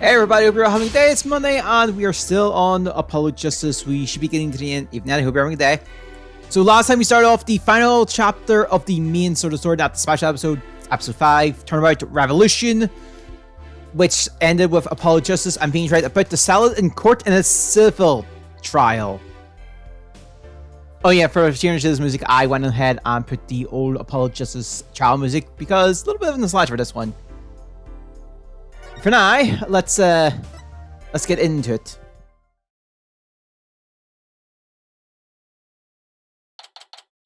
Hey everybody, hope you're all having a day. It's Monday and we are still on Apollo Justice. We should be getting to the end. If not, I hope you're having a day. So last time we started off the final chapter of the main sort of story, not the special episode, episode 5, Turnabout Revolution, which ended with Apollo Justice and being tried about to sell it in court in a civil trial. Oh yeah, for change to this music, I went ahead and put the old Apollo Justice trial music because a little bit of nostalgia for this one. For now, let's get into it.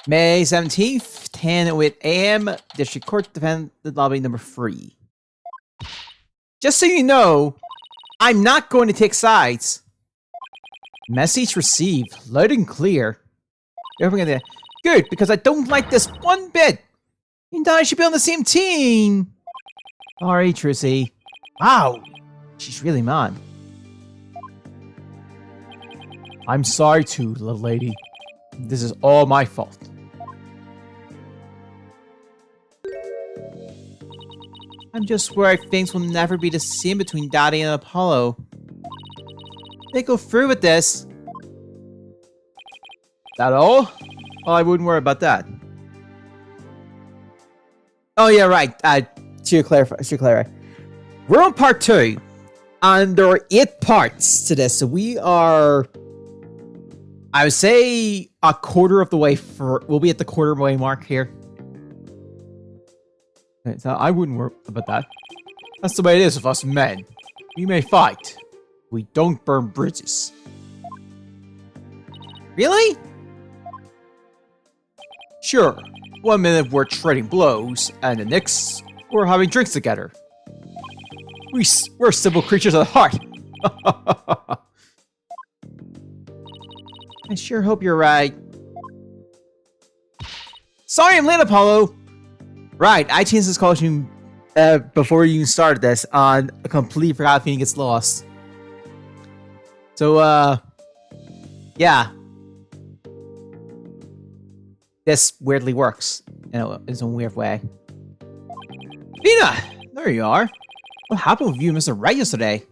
May 17th, 10:08 AM, District Court, Defendant Lobby number 3. Just so you know, I'm not going to take sides. Message received, loud and clear. Good, because I don't like this one bit. You and I should be on the same team. Sorry, Trissy. Wow, she's really mad. I'm sorry too, little lady. This is all my fault. I'm just worried things will never be the same between Daddy and Apollo. If they go through with this. That all? Well, I wouldn't worry about that. Oh yeah, right. To clarify. We're on part 2, and there are 8 parts to this, so we are, I would say, a quarter of the way we'll be at the quarter way mark here. Okay, so I wouldn't worry about that. That's the way it is with us men. We may fight. We don't burn bridges. Really? Sure. 1 minute we're trading blows, and the next we're having drinks together. We're simple creatures at heart. I sure hope you're right. Sorry I'm late, Apollo. Right, I changed this costume before you even started this, and I completely forgot if he gets lost. So, yeah. This weirdly works in its own weird way. Vina! There you are. What happened with you and Mr. Right yesterday?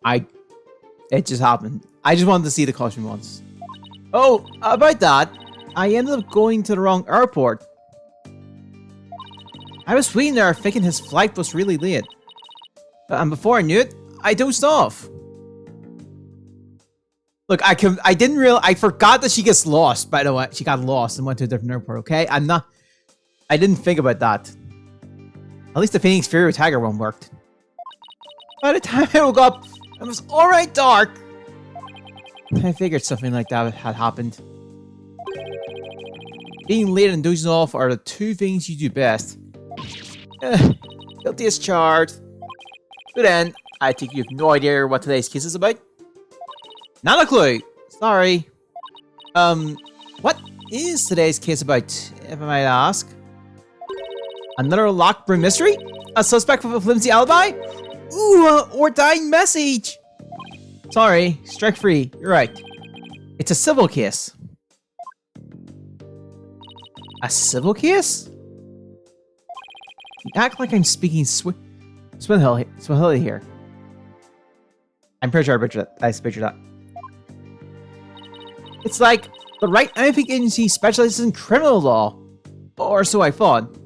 It just happened. I just wanted to see the costume once. Oh, about that, I ended up going to the wrong airport. I was waiting there thinking his flight was really late. And before I knew it, I dozed off. Look, I forgot that she gets lost, by the way. She got lost and went to a different airport, okay? I didn't think about that. At least the Phoenix Fury Tiger one worked. By the time I woke up, it was alright dark. I figured something like that had happened. Being late and dozing off are the 2 things you do best. Guilty as charged. Good end. I think you have no idea what today's case is about. Not a clue. Sorry. What is today's case about, if I might ask? Another locked room mystery? A suspect with a flimsy alibi? Ooh, or dying message! Sorry, strike free. You're right. It's a civil case. A civil case? You act like I'm speaking Swahili here. I'm pretty sure I butchered that. It's like the right anything agency specializes in criminal law. Or so I thought.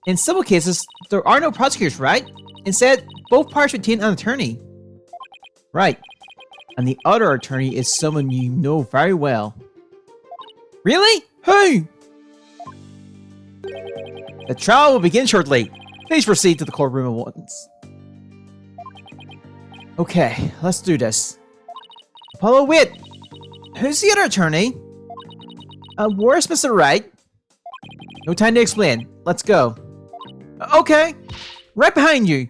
In civil cases, there are no prosecutors, right? Instead, both parties retain an attorney. Right. And the other attorney is someone you know very well. Really? Who? The trial will begin shortly. Please proceed to the courtroom at once. Okay, let's do this. Apollo, wait! Who's the other attorney? Where's Mr. Wright? No time to explain. Let's go. Okay, right behind you.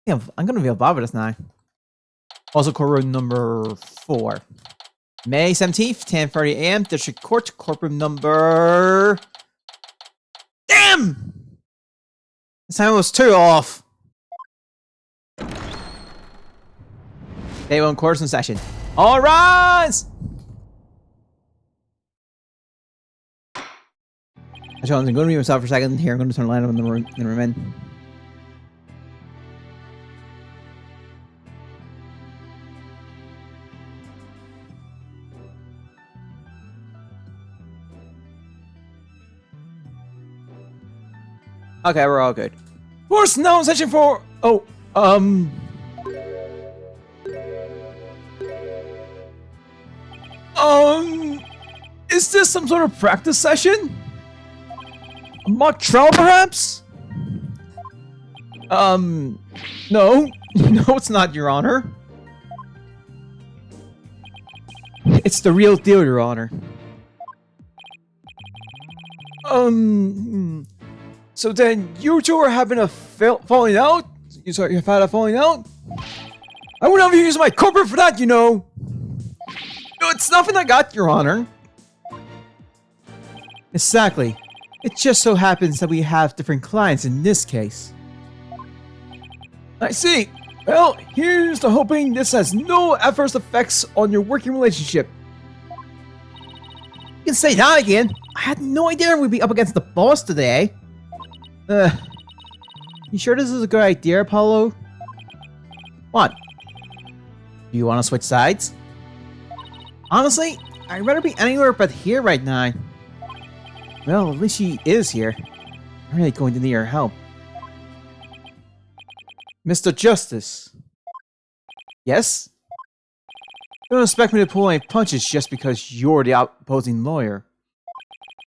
Yeah, I'm gonna be involved with this now. Also, courtroom number 4. May 17th, 10:30 AM, District Court, courtroom number... Damn! This time was 2 off. Day 1 course in session. All rise! Actually, I'm going to mute myself for a second here. I'm going to turn the light on in the room in. Okay, we're all good. Force now section 4. Oh, is this some sort of practice session? A mock trial, perhaps? No. No, it's not, Your Honor. It's the real deal, Your Honor. So then, you two are having a falling out? You've had a falling out? I wouldn't have used my corporate for that, you know! No, it's nothing like that, Your Honor. Exactly. It just so happens that we have different clients in this case. I see. Well, here's to hoping this has no adverse effects on your working relationship. You can say that again. I had no idea we'd be up against the boss today. You sure this is a good idea, Apollo? What? Do you want to switch sides? Honestly, I'd rather be anywhere but here right now. Well, at least she is here. I'm really going to need her help. Mr. Justice. Yes? Don't expect me to pull any punches just because you're the opposing lawyer.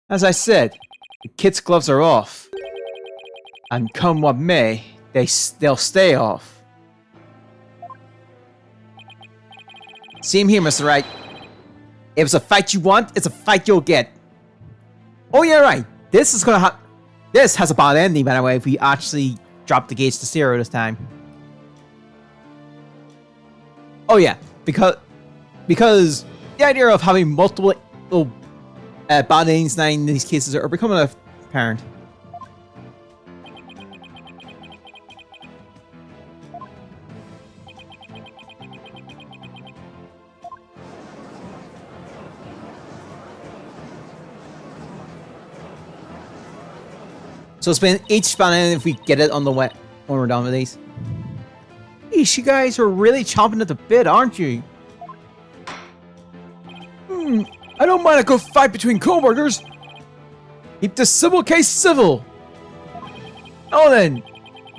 As I said, the kid's gloves are off. And come what may, they'll stay off. Same here, Mr. Wright. If it's a fight you want, it's a fight you'll get. Oh yeah, right. This is gonna this has a bad ending, by the way, if we actually drop the gauge to 0 this time. Oh yeah, because the idea of having multiple bad endings in these cases are becoming apparent. So spend each bad if we get it on the wet when we're done with these. Yeesh, you guys are really chomping at the bit, aren't you? I don't mind a good fight between co-workers. Keep the civil case civil. Now then,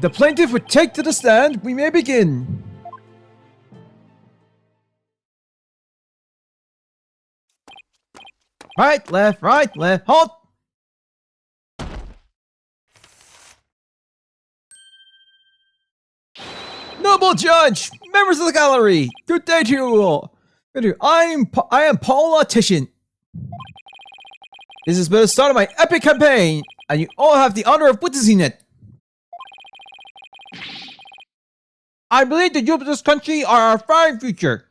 the plaintiff would take to the stand. We may begin. Right, left, halt. Noble judge, members of the gallery, good day to you all. I am Paul Titian. This has been the start of my epic campaign, and you all have the honor of witnessing it. I believe the youth of this country are our fine future.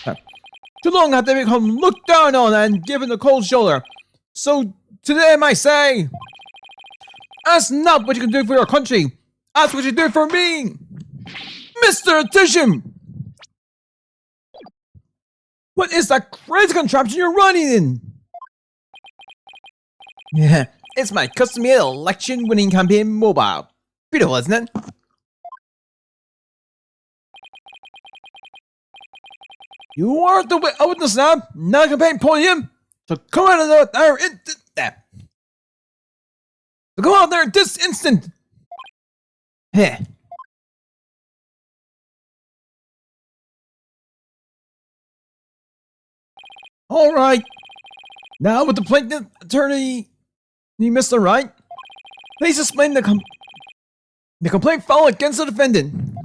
Too long have they become looked down on and given the cold shoulder. So today I might say, ask not what you can do for your country, ask what you do for me. Mr. Titian! What is that crazy contraption you're running in? Yeah, it's my custom-made election-winning campaign mobile. Beautiful, isn't it? You are the witness now, not a campaign podium. So come out there So come out there in this instant. Heh. All right. Now with the plaintiff attorney, Mr. Wright, please explain the complaint filed against the defendant.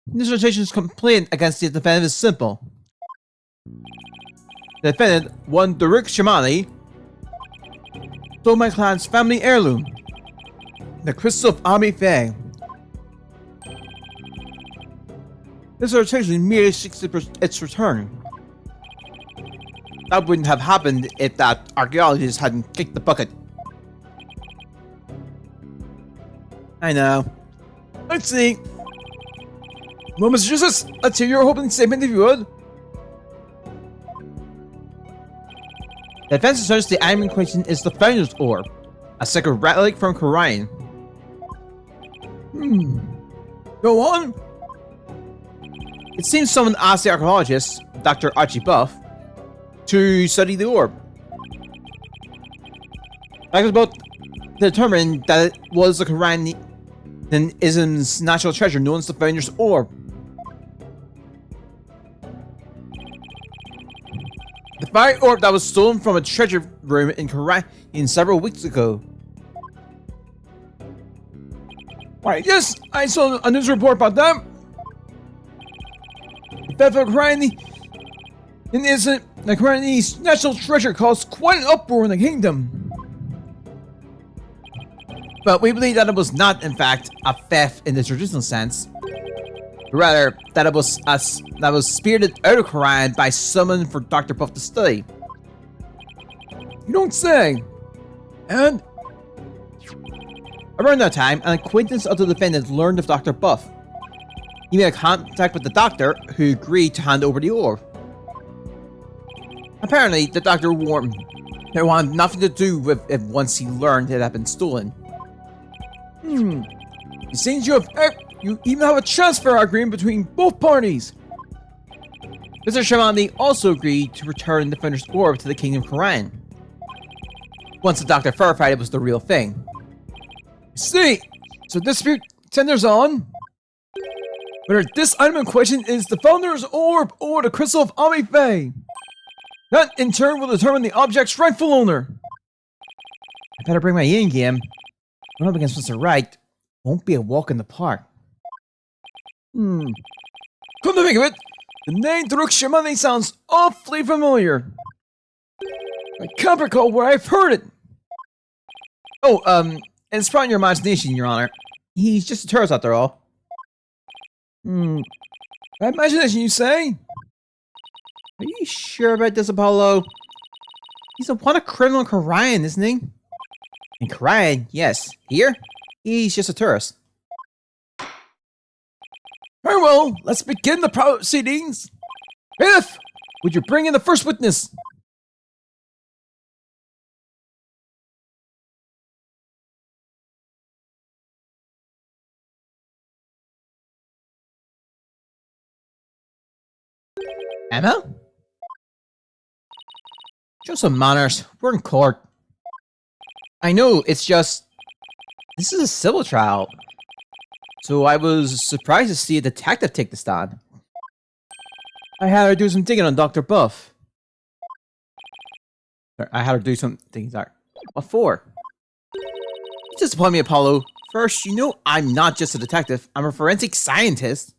This dissertation's complaint against the defendant is simple. The defendant, one Derek Shamali, stole my clan's family heirloom, the Crystal of Ami Faye. This dissertation merely seeks its return. That wouldn't have happened if that archaeologist hadn't kicked the bucket. I know. Let's see. Well, Mr. Justice, let's hear your opening statement if you would. The defense asserts the item in question is the Founder's Orb, a sacred relic from Orion. Go on. It seems someone asked the archaeologist, Dr. Archie Buff, to study the orb. That was both determined that it was the Quranism's natural treasure known as the Founder's Orb. The fire orb that was stolen from a treasure room in Quran several weeks ago. Why, yes, I saw a news report about that. The theft of Quran isn't the Qurani's national treasure caused quite an uproar in the kingdom. But we believe that it was not, in fact, a theft in the traditional sense. Rather, that it was spirited out of Quran by someone for Dr. Buff to study. You don't say. And around that time, an acquaintance of the defendant learned of Dr. Buff. He made contact with the doctor, who agreed to hand over the orb. Apparently, the doctor warned there wanted nothing to do with it once he learned it had been stolen. It seems you even have a transfer agreement between both parties. Mr. Shamani also agreed to return the Founder's Orb to the Kingdom of Quran once the doctor verified it was the real thing. See, so dispute tenders on whether this item in question is the Founder's Orb or the Crystal of Amife. That in turn will determine the object's rightful owner. I better bring my in game. Going up against Mr. Wright won't be a walk in the park. Come to think of it, the name Druk Shamani sounds awfully familiar. I can't recall where I've heard it. Oh, it's probably in your imagination, Your Honor. He's just a tourist after all. Imagination, you say? Are you sure about this, Apollo? He's a wanted criminal in Quran, isn't he? In Quran, yes. Here, he's just a tourist. Very well, let's begin the proceedings. Bailiff, would you bring in the first witness? Emma? Show some manners. We're in court. I know, it's just... This is a civil trial. So I was surprised to see a detective take the stand. I had her do some digging on Dr. Buff. I had her do some digging, sorry. What for? You disappoint me, Apollo. First, you know I'm not just a detective. I'm a forensic scientist.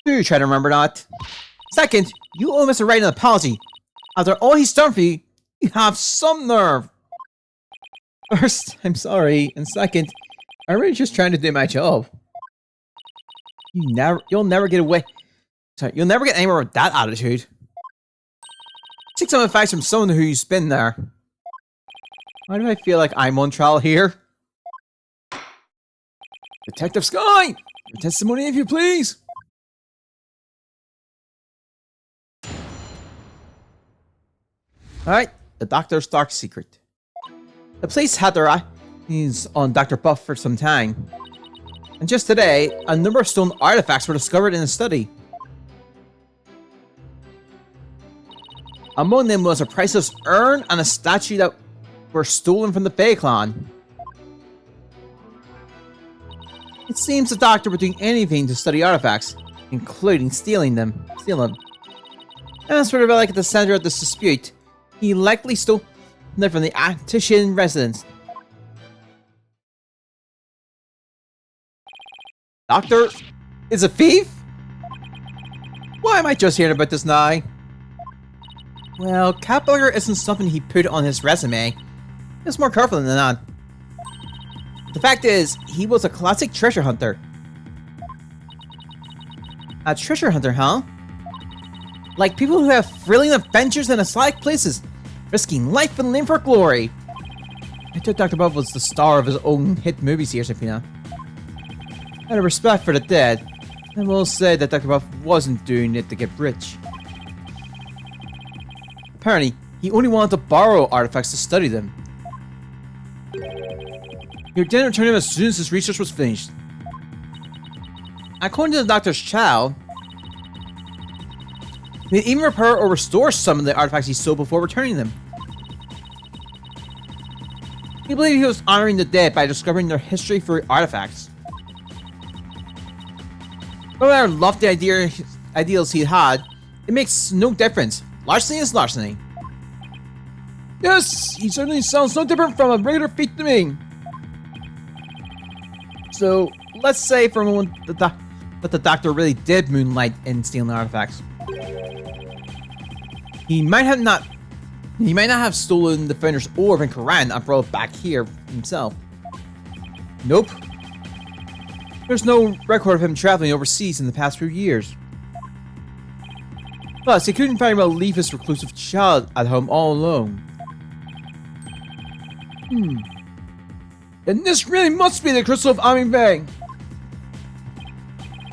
Do you try to remember that? Second, you owe Mr. Wright an apology. After all he's done for you, you have some nerve. First, I'm sorry, and second, I'm really just trying to do my job. You'll never get away. Sorry, you'll never get anywhere with that attitude. Take some advice from someone who's been there. Why do I feel like I'm on trial here? Detective Sky! Your testimony, if you please! Alright, the Doctor's Dark Secret. The police had their eyes on Dr. Buff for some time. And just today, a number of stolen artifacts were discovered in the study. Among them was a priceless urn and a statue that were stolen from the Fae clan. It seems the Doctor was doing anything to study artifacts, including stealing them. As for the relic at the center of this dispute, he likely stole them from the Attishan residence. Doctor is a thief? Why am I just hearing about this now? Well, Capburger isn't something he put on his resume. It's more careful than that. The fact is, he was a classic treasure hunter. A treasure hunter, huh? Like people who have thrilling adventures in exotic places, risking life and limb for glory. I thought Dr. Buff was the star of his own hit movie series, Afina. Out of respect for the dead, I will say that Dr. Buff wasn't doing it to get rich. Apparently, He only wanted to borrow artifacts to study them. He would then return them as soon as his research was finished. According to the doctor's child, he would even repair or restore some of the artifacts he stole before returning them. He believed he was honoring the dead by discovering their history through artifacts. No matter how lofty ideals he had, it makes no difference. Larceny is larceny. Yes, he certainly sounds no different from a regular thief to me. So, let's say for a moment that the doctor really did moonlight in stealing artifacts. He might not have stolen the Founder's Orb and Quran and brought it back here himself. Nope. There's no record of him traveling overseas in the past few years. Plus, he couldn't very well leave his reclusive child at home all alone. And this really must be the Crystal of Amibang.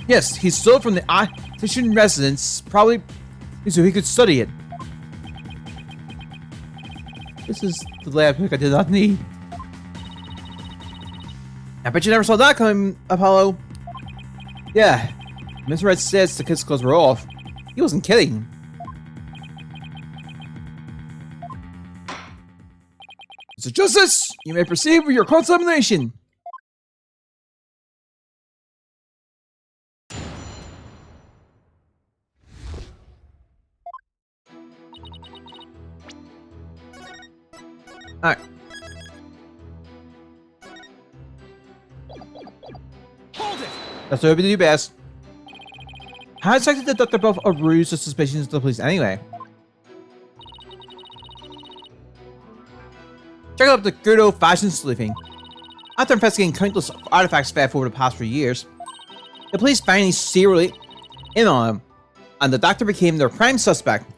Yes, he stole it from the Atishun residence, probably so he could study it. This is the lab pick I did not need. I bet you never saw that coming, Apollo. Yeah, Mr. Red says the kids' clothes were off. He wasn't kidding. Mr. Justice, you may proceed with your cross-examination. Alright. Hold it! That's what we do best. How expected the Dr. Buff a ruse of suspicions to the police anyway? Check out the good old-fashioned sleuthing. After investigating countless artifacts theft over the past few years, the police finally zeroed in on him, and the doctor became their prime suspect.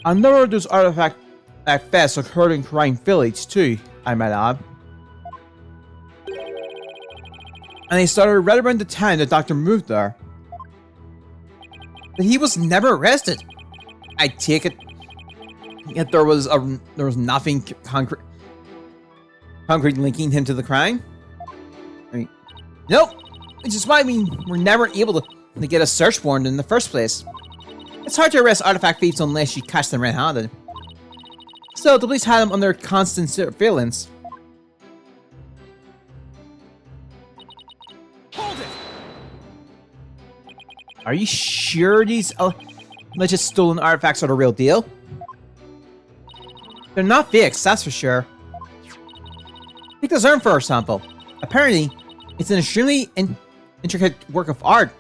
A number of those artifact thefts occurred in Crime Village too, I might add. And they started right around the time the doctor moved there. But he was never arrested. I take it. Yet there was nothing concrete linking him to the crime. I mean, nope. Which is why we're never able to get a search warrant in the first place. It's hard to arrest artifact thieves unless you catch them red-handed. Still, the police had him under constant surveillance. Hold it! Are you sure these alleged stolen artifacts are the real deal? They're not fixed, that's for sure. Take this urn for example. Apparently, it's an extremely intricate work of art.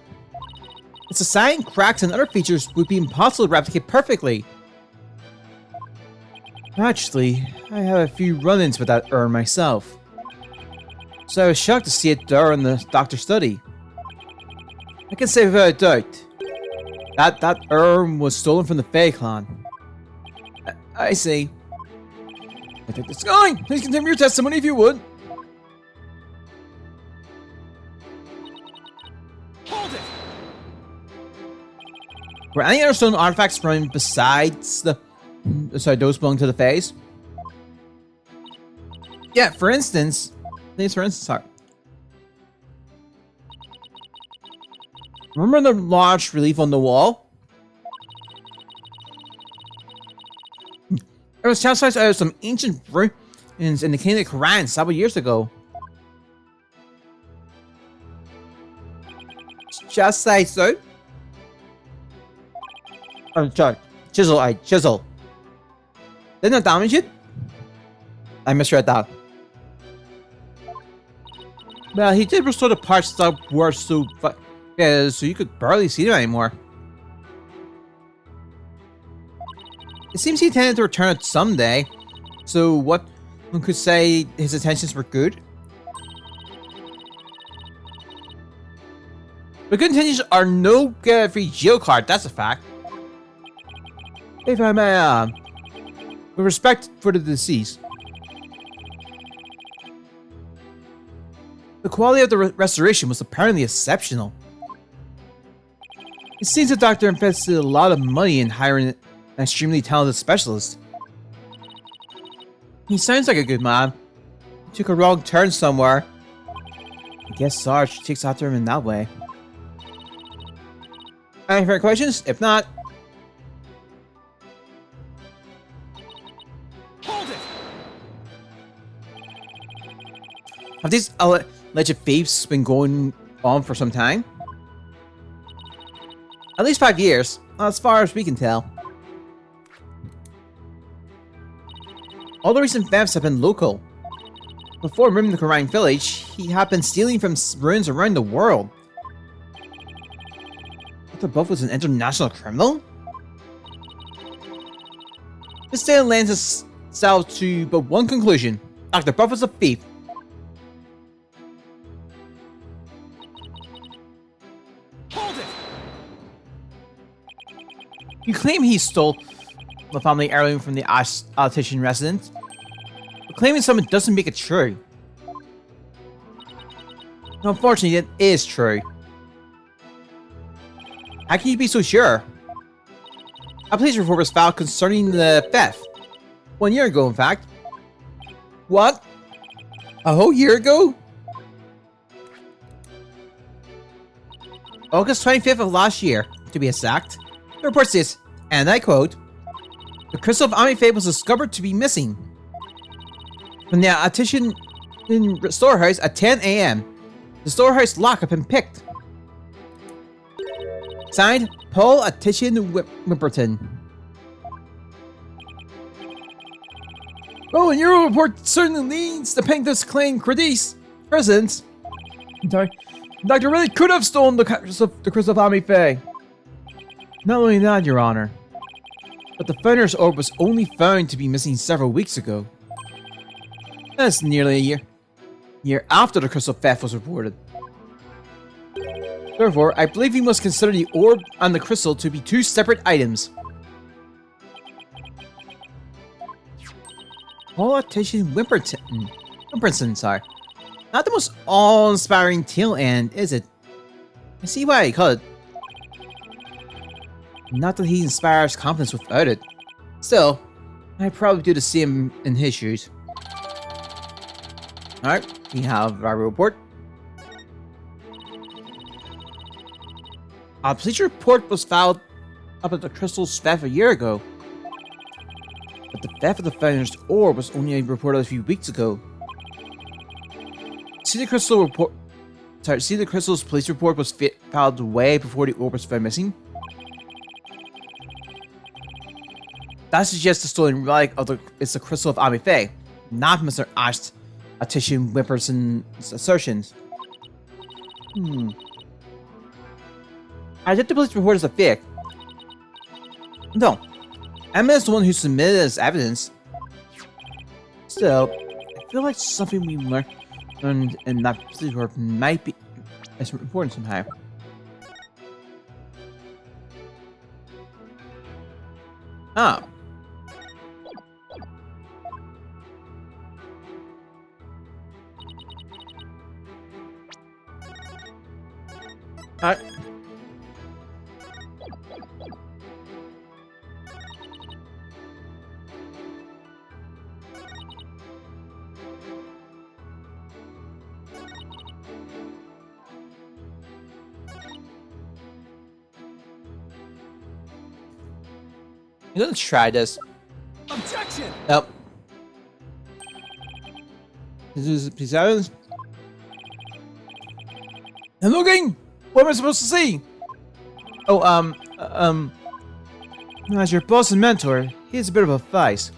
Its design, cracks, and other features would be impossible to replicate perfectly. Actually, I have a few run-ins with that urn myself. So I was shocked to see it there in the doctor's study. I can say without a doubt that urn was stolen from the Fae clan. I see. I think it's going. Please continue your testimony if you would. Hold it! Were any other stolen artifacts found besides those belonging to the Faes? Yeah, for instance, sorry. Remember the large relief on the wall? It was translated out of some ancient ruins indicating the Quran several years ago. Just say so. I'm sorry. Chisel. Didn't it damage it? I misread that. Well, he did restore the parts that were so you could barely see them anymore. It seems he intended to return it someday. So what one could say his intentions were good? But good intentions are no free jail card, that's a fact. If I may, with respect for the deceased, the quality of the restoration was apparently exceptional. It seems the doctor invested a lot of money in hiring an extremely talented specialist. He sounds like a good man. He took a wrong turn somewhere. I guess Sarge takes after him in that way. Any further questions? If not... Hold it! Have these alleged thieves been going on for some time? At least 5 years, as far as we can tell. All the recent thefts have been local. Before roaming the Karang village, he had been stealing from ruins around the world. Dr. Buff was an international criminal? This tale lends itself to but one conclusion. Dr. Buff was a thief. Hold it! You claim he stole the family heirloom from the Ash residence, but claiming something doesn't make it true. Unfortunately, it is true. How can you be so sure? A police report was filed concerning the theft. 1 year ago, in fact. What? A whole year ago? August 25th of last year, to be exact. The report says, and I quote, "The crystal of Amifae was discovered to be missing from the Attition storehouse at 10 a.m. The storehouse lock had been picked. Signed, Paul Attition Wimperton." Oh, and your report certainly leads to Plaintiff's claim credits. Present. Doctor really could have stolen the crystal of Amifae. Not only that, Your Honor, but the Founder's Orb was only found to be missing several weeks ago. That's nearly a year after the crystal theft was reported. Therefore, I believe we must consider the orb and the crystal to be two separate items. Politician Wimperson, sorry. Not the most awe-inspiring tail end, is it? I see why I call it. Not that he inspires confidence without it. Still, I'd probably do the same in his shoes. Alright, we have our report. A police report was filed about the crystal's theft a year ago. But the theft of the Founder's Orb was only reported a few weeks ago. See the crystal's police report was filed way before the orb was found missing? That suggests the stolen relic is the crystal of Amifae, not Mr. Attition Wimperson's assertions. I think the police report is a fake. No, Emma is the one who submitted as evidence. Still, I feel like something we learned in that police report might be as important somehow. Oh. Alright. Let's try this. Objection! Nope. This is pizarros. I'm looking! What am I supposed to see? Oh, as your boss and mentor, here's a bit of advice.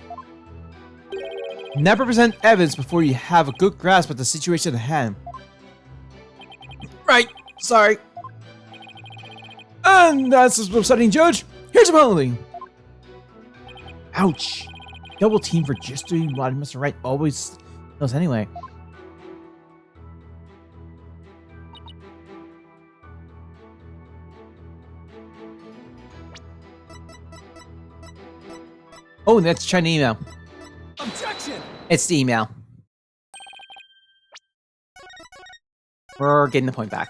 Never present evidence before you have a good grasp of the situation at hand. Right, sorry. And that's the upsetting judge. Here's a penalty. Ouch. Double team for just doing what Mr. Wright always does anyway. Oh, that's China email. Objection! It's the email. We're getting the point back.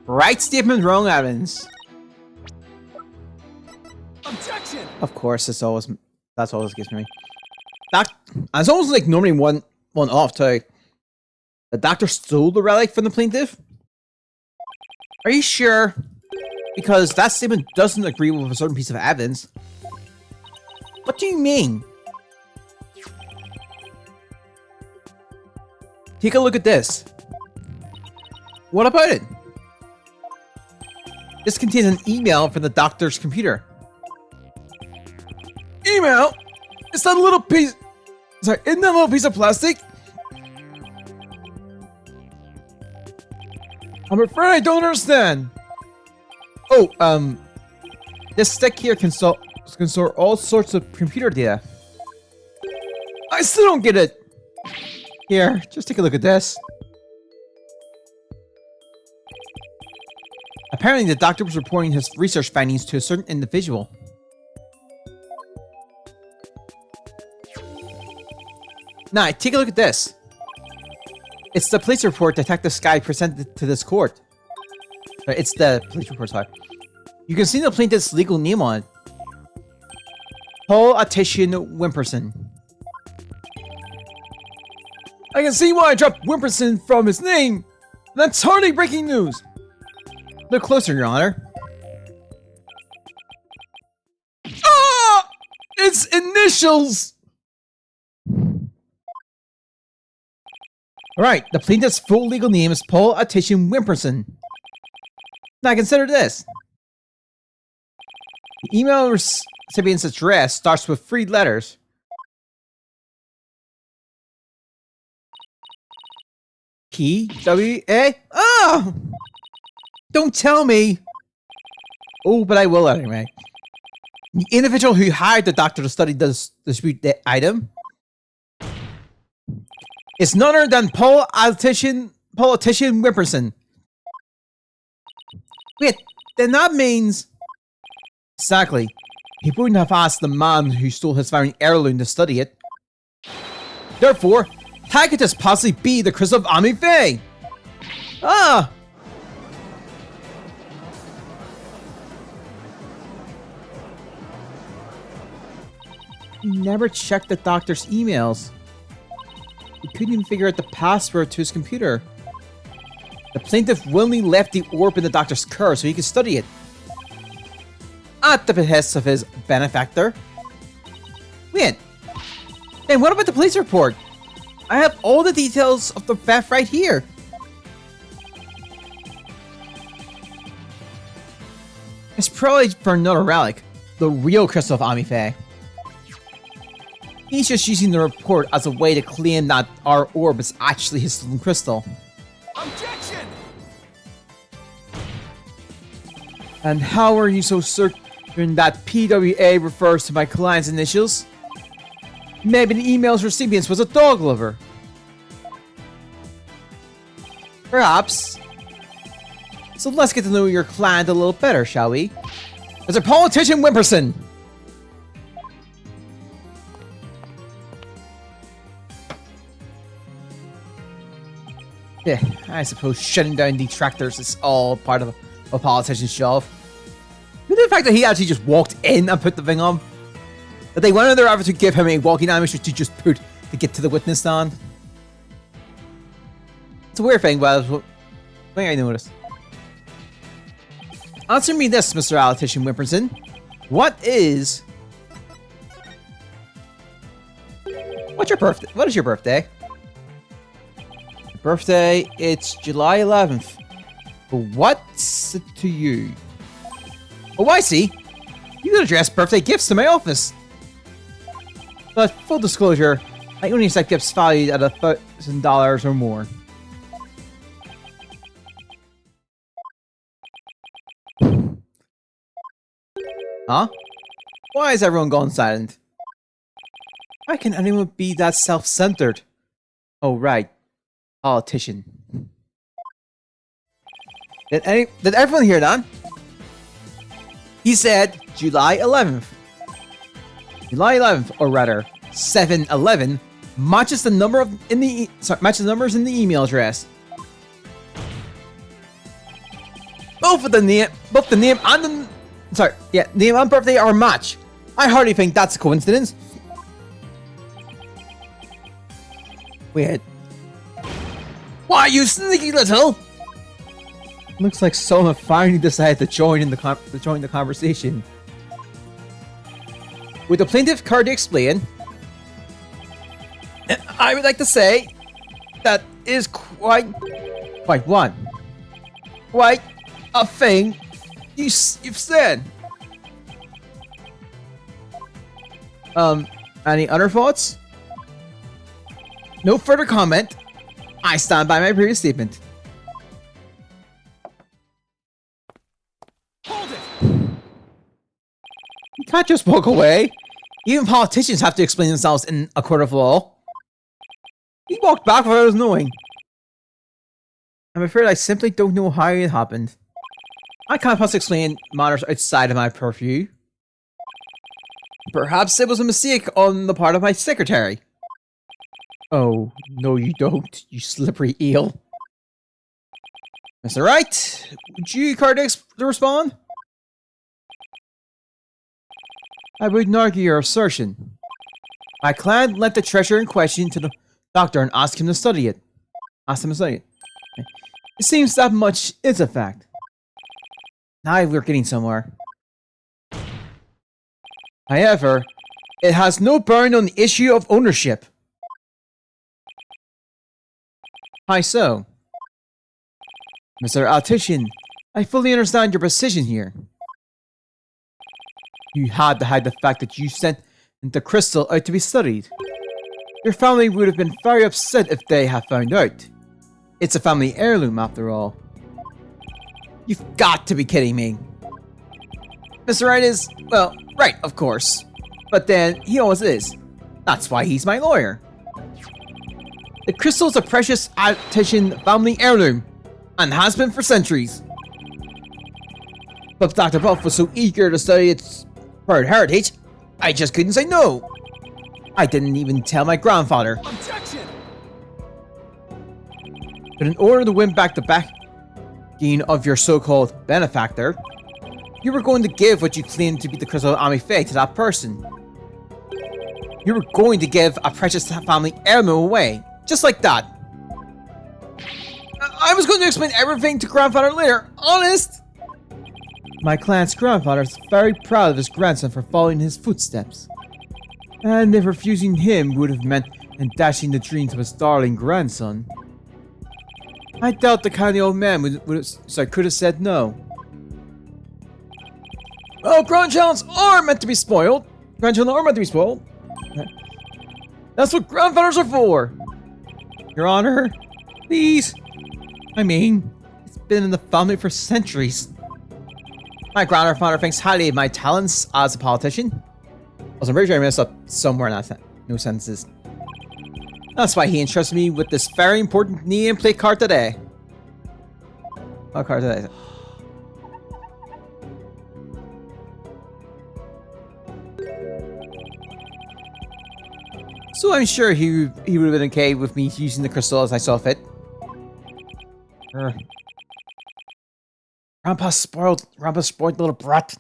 Right statement, wrong evidence. Objection! Of course, that's always gives me. It's almost like normally one off too. The doctor stole the relic from the plaintiff? Are you sure? Because that statement doesn't agree with a certain piece of evidence. What do you mean? Take a look at this. What about it? This contains an email from the doctor's computer. Email? It's that little piece... Sorry, isn't that little piece of plastic? I'm afraid I don't understand. Oh, this stick here can store all sorts of computer data. I still don't get it. Here, just take a look at this. Apparently, the doctor was reporting his research findings to a certain individual. Now, take a look at this. It's the police report Detective Sky presented to this court. It's the police report, sorry. You can see the plaintiff's legal name on it. Paul Attition Wimperson. I can see why I dropped Wimperson from his name. That's hardly breaking news. Look closer, Your Honor. Ah! It's initials! Alright, the plaintiff's full legal name is Paul Attition Wimperson. Now consider this. The email recipient's address starts with 3 letters. P-W-A? Oh! Don't tell me! Oh, but I will anyway. The individual who hired the doctor to study the dispute item is none other than Paul Attition Wimperson. Wait, then that means... Exactly. He wouldn't have asked the man who stole his family heirloom to study it. Therefore, how could this possibly be the crystal of Ami Faye? Ah! He never checked the doctor's emails. He couldn't even figure out the password to his computer. The plaintiff willingly left the orb in the doctor's car so he could study it. At the behest of his benefactor. Wait. Then what about the police report? I have all the details of the theft right here. It's probably for another relic. The real crystal of Ami Faye. He's just using the report as a way to claim that our orb is actually his stolen crystal. Objection! And how are you so certain that PWA refers to my client's initials? Maybe the email's recipient was a dog lover. Perhaps. So let's get to know your client a little better, shall we? Mr. Politician Wimperson! Yeah, I suppose shutting down detractors is all part of a politician's job. But the fact that he actually just walked in and put the thing on. That they went on their effort to give him a walking animation to just put to get to the witness stand. It's a weird thing, but I think I noticed. Answer me this, Mr. Politician Wimperson. What is your birthday? What is your birthday? Birthday, it's July 11th. But what's it to you? Oh, I see. You can address birthday gifts to my office. But full disclosure, I only accept gifts valued at $1,000 or more. Huh? Why is everyone gone silent? Why can anyone be that self-centered? Oh, right. Politician. Did everyone hear that? He said July 11th. July 11th, or rather 7-11, matches the number matches the numbers in the email address. Both the name and name and birthday are a match. I hardly think that's a coincidence. Wait. Why, you sneaky little? Looks like someone finally decided to join the conversation. With the plaintiff card to explain, I would like to say that is quite a thing you've said. Any other thoughts? No further comment. I stand by my previous statement. Hold it! You can't just walk away. Even politicians have to explain themselves in a court of law. He walked back without us knowing. I'm afraid I simply don't know how it happened. I can't possibly explain matters outside of my purview. Perhaps it was a mistake on the part of my secretary. Oh, no you don't, you slippery eel. Mr. Wright, would you care to respond? I wouldn't argue your assertion. My client lent the treasure in question to the doctor and asked him to study it. It seems that much is a fact. Now we're getting somewhere. However, it has no bearing on the issue of ownership. How so? Mr. Altician, I fully understand your position here. You had to hide the fact that you sent the crystal out to be studied. Your family would have been very upset if they had found out. It's a family heirloom after all. You've got to be kidding me. Mr. Wright is, well, right, of course. But then, he always is. That's why he's my lawyer. The crystal's a precious Attention family heirloom, and has been for centuries. But Dr. Buff was so eager to study its proud heritage, I just couldn't say no. I didn't even tell my grandfather. Objection! But in order to win back the backing of your so-called benefactor, you were going to give what you claimed to be the crystal of Amife to that person. You were going to give a precious family heirloom away, just like that. I was going to explain everything to grandfather later, honest! My client's grandfather is very proud of his grandson for following his footsteps. And if refusing him would have meant dashing the dreams of his darling grandson, I doubt the kind old man could have said no. Well, grandchildren are meant to be spoiled. That's what grandfathers are for. Your Honor, please. I mean, it's been in the family for centuries. My grandfather thinks highly of my talents as a politician. Also, I'm pretty sure I messed up somewhere in that no sentences. That's why he entrusted me with this very important nameplate card today. What card today? So I'm sure he would have been okay with me using the crystal as I saw fit. Grandpa's spoiled little brat.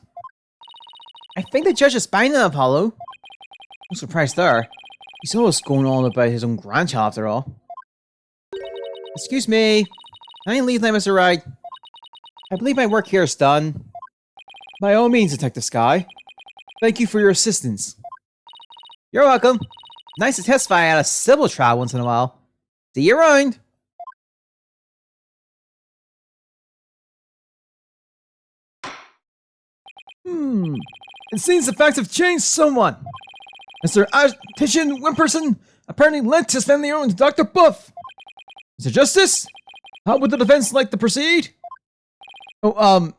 I think the judge is spying on Apollo. No surprise there. He's always going on about his own grandchild after all. Excuse me. Can I leave now, Mr. Wright? I believe my work here is done. By all means, Detective Sky. Thank you for your assistance. You're welcome. Nice to testify at a civil trial once in a while. See you around. It seems the facts have changed somewhat. Mr. Titian Wimperson apparently lent his family heirloom to Dr. Buff. Mr. Justice, how would the defense like to proceed? Oh,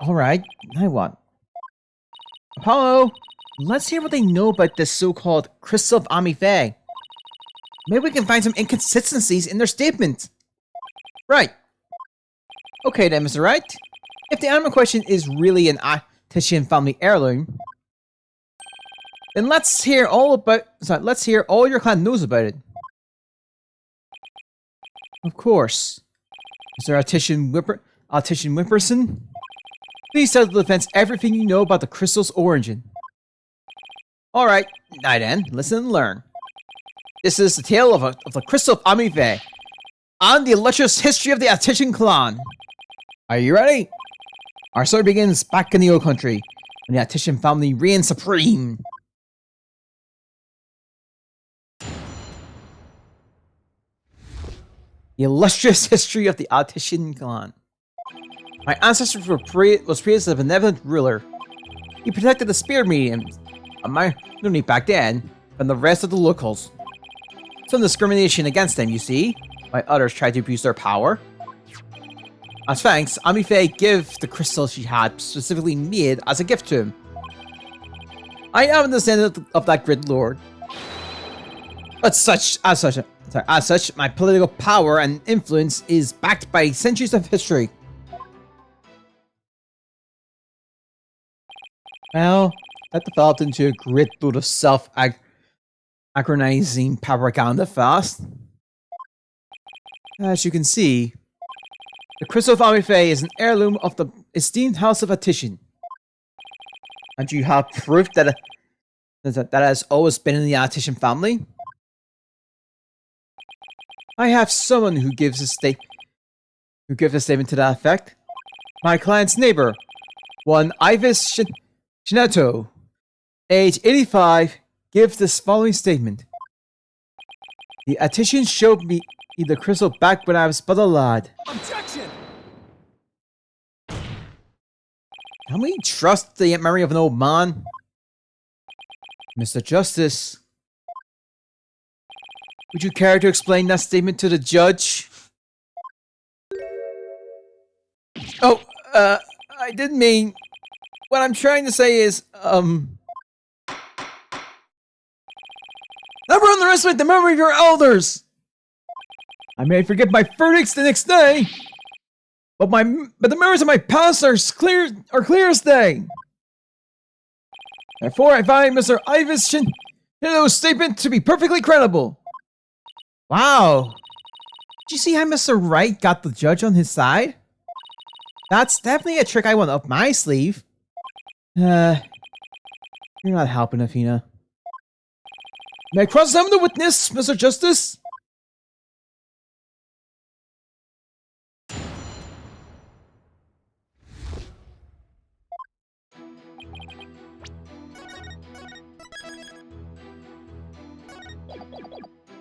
alright. Now what? Apollo, let's hear what they know about this so-called Crystal of Amife. Maybe we can find some inconsistencies in their statement. Right. Okay then, Mr. Wright. If the animal question is really an Titian family heirloom, then let's hear all your clan knows about it. Of course. Mr. Titian Optician Whipperson. Please tell the defense everything you know about the crystal's origin. Alright, now then, listen and learn. This is the tale of the Crystal of Amife and the illustrious history of the Attition clan. Are you ready? Our story begins back in the old country, when the Attition family reigned supreme. The illustrious history of the Attition clan. My ancestors was praised as a benevolent ruler. He protected the spirit mediums, and my community back then, from the rest of the locals. Some discrimination against them, you see, while others tried to abuse their power. As thanks, Amife gave the crystal she had specifically made as a gift to him. I am a descendant of that great lord. But as such, my political power and influence is backed by centuries of history. Well, that developed into a great load of self-aggrandizing propaganda fast. As you can see, the Crystal of Amife is an heirloom of the esteemed House of Attition. And you have proof that has always been in the Attition family? I have someone who gives a statement to that effect. My client's neighbor, one Ivis Shinato, age 85, gives this following statement. The Attition showed me the crystal back when I was but a lad. Objection! Can we trust the memory of an old man? Mr. Justice, would you care to explain that statement to the judge? Oh, I didn't mean... What I'm trying to say is, never underestimate the memory of your elders! I may forget my verdicts the next day, but the memories of my past are clear as day. Therefore, I find Mr. Ivis Shino's statement to be perfectly credible. Wow. Did you see how Mr. Wright got the judge on his side? That's definitely a trick I want up my sleeve. You're not helping, Athena. May I cross-examine the witness, Mr. Justice?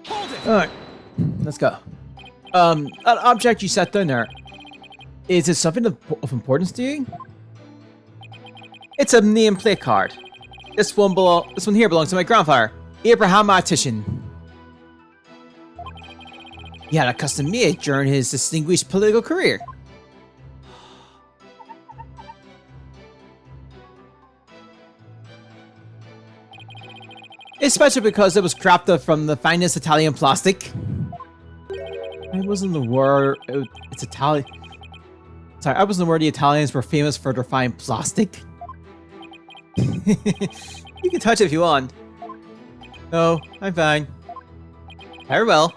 Hold it! Alright, let's go. That object you set down there, is it something of importance to you? It's a nameplate card. This one here belongs to my grandfather, Abraham Attition. He had a custom made during his distinguished political career. It's special because it was crafted from the finest Italian plastic. I wasn't aware it's Italian. Sorry, I wasn't aware the Italians were famous for their fine plastic. You can touch it if you want. No, I'm fine. Very well.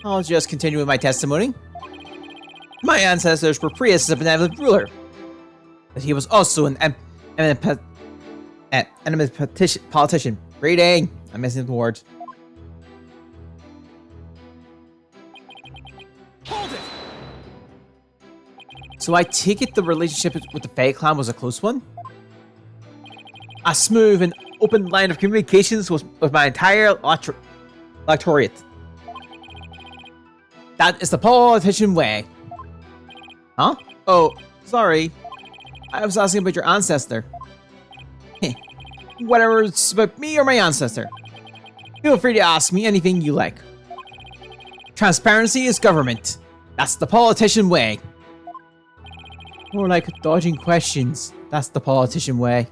I'll just continue with my testimony. My ancestors were praised as a benevolent ruler, but he was also an eminent politician. Reading. I'm missing the words. Hold it! So I take it the relationship with the Fae clan was a close one? A smooth and open line of communications with my entire electorate. That is the politician way. Huh? Oh, sorry. I was asking about your ancestor. Whatever it's about me or my ancestor. Feel free to ask me anything you like. Transparency is government. That's the politician way. More like dodging questions. That's the politician way.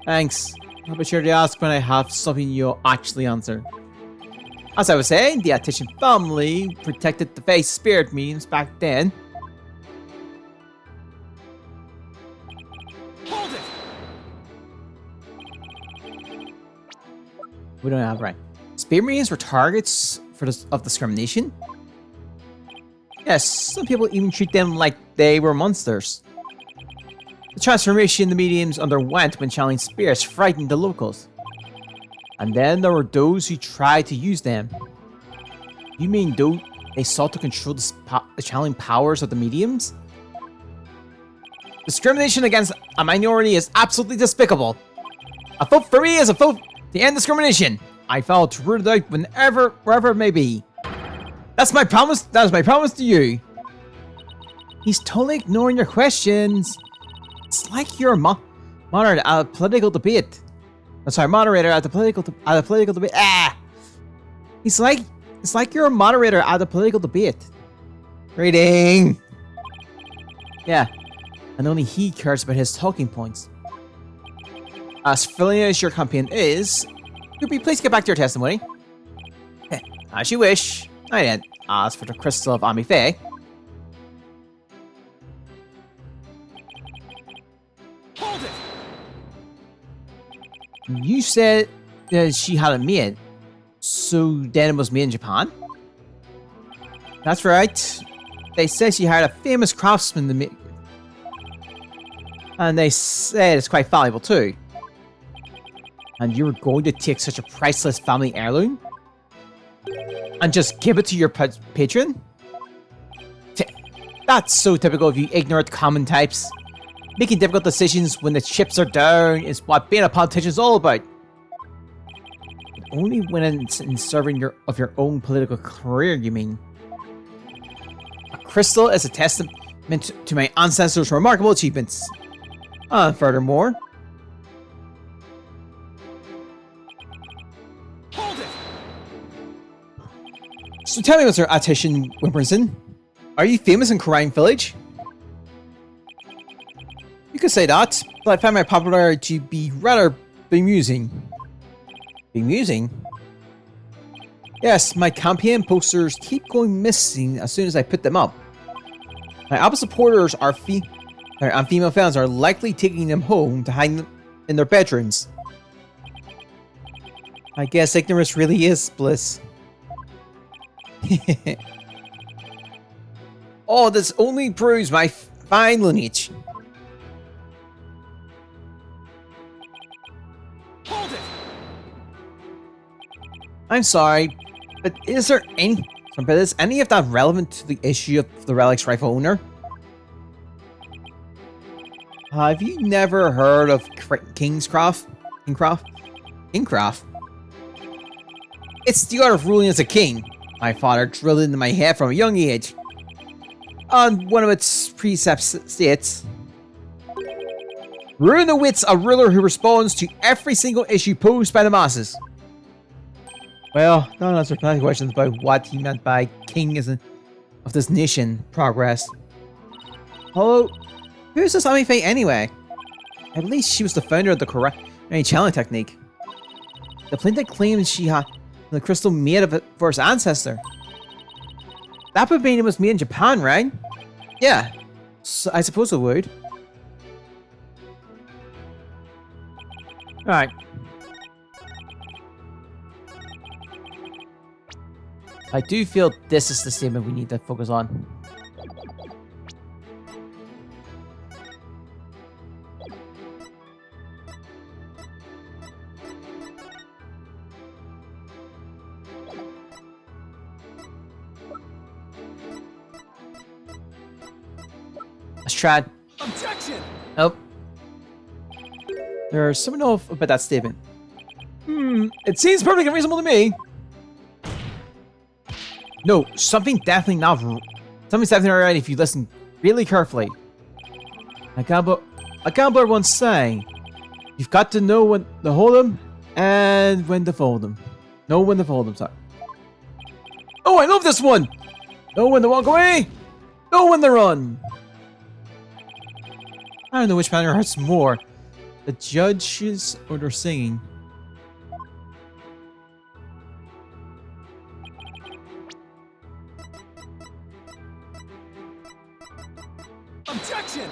Thanks. I'll be sure to ask when I have something you'll actually answer. As I was saying, the Attition family protected the Fae spirit mediums back then. Hold it! We don't have right. Spirit mediums were targets of discrimination? Yes, some people even treat them like they were monsters. The transformation the mediums underwent when channeling spirits frightened the locals. And then there were those who tried to use them. You mean though they sought to control the channeling powers of the mediums? Discrimination against a minority is absolutely despicable. A vote for me is a vote to end discrimination. I vow to root it out wherever it may be. That's my promise. That is my promise to you. He's totally ignoring your questions. It's like you're a moderator at a political debate. I'm sorry, moderator at the political debate. Ah, it's like you're a moderator at a political debate. Reading. Yeah, and only he cares about his talking points. As familiar as your campaign is, could we please get back to your testimony? As you wish. I didn't ask for the crystal of Ami Faye. Hold it! You said that she had a maid, so then it was made in Japan? That's right. They said she hired a famous craftsman to make, and they said it's quite valuable too. And you were going to take such a priceless family heirloom and just give it to your patron? That's so typical of you ignorant common types. Making difficult decisions when the chips are down is what being a politician is all about. Only when in serving your own political career, you mean? A crystal is a testament to my ancestors' remarkable achievements. Furthermore, Hold it! so tell me, Mr. Attention Wimperson, are you famous in Crime Village? You could say that, but I find my popularity to be rather bemusing. Bemusing? Yes, my campaign posters keep going missing as soon as I put them up. My Apple supporters and female fans are likely taking them home to hide them in their bedrooms. I guess ignorance really is bliss. Oh, this only proves my fine lineage. Hold it! I'm sorry, but is any of that relevant to the issue of the relic's rightful owner? Have you never heard of Kingcraft? Kingcraft? It's the art of ruling as a king. My father drilled it into my head from a young age. On one of its precepts states, ruin awaits a ruler who responds to every single issue posed by the masses. Well, don't answer plenty of questions about what he meant by king of this nation. Progress. Hello? Who's this Ami Faye anyway? At least she was the founder of the correct channeling technique. The plaintiff claims she had the crystal made of it for his ancestor. That would mean it was made in Japan, right? Yeah, so I suppose it would. Alright. I do feel this is the statement we need to focus on. Let's try. Objection! Nope. There's something off about that statement. It seems perfectly reasonable to me. No, something's definitely not right if you listen really carefully. A gambler once sang, you've got to know when to hold them and when to fold them. Know when to fold them, sorry. Oh, I love this one! Know when to walk away, know when to run. I don't know which banner hurts more, the judges or their singing. Objection!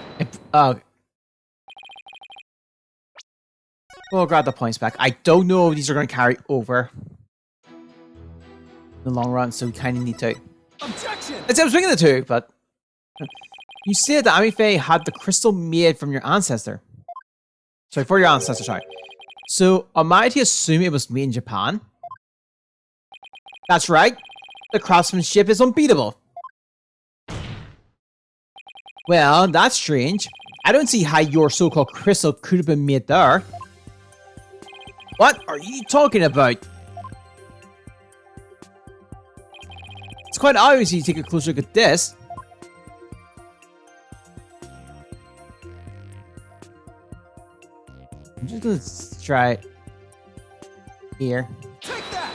We'll grab the points back. I don't know if these are going to carry over in the long run, so we kind of need to. Objection! I'd say I was bringing the two, but you said that Amife had the crystal made from your ancestor. Sorry, for your ancestor, sorry. So, am I to assume it was made in Japan? That's right. The craftsmanship is unbeatable. Well, that's strange. I don't see how your so-called crystal could have been made there. What are you talking about? It's quite obvious if you take a closer look at this. I'm just gonna try it here. Take that!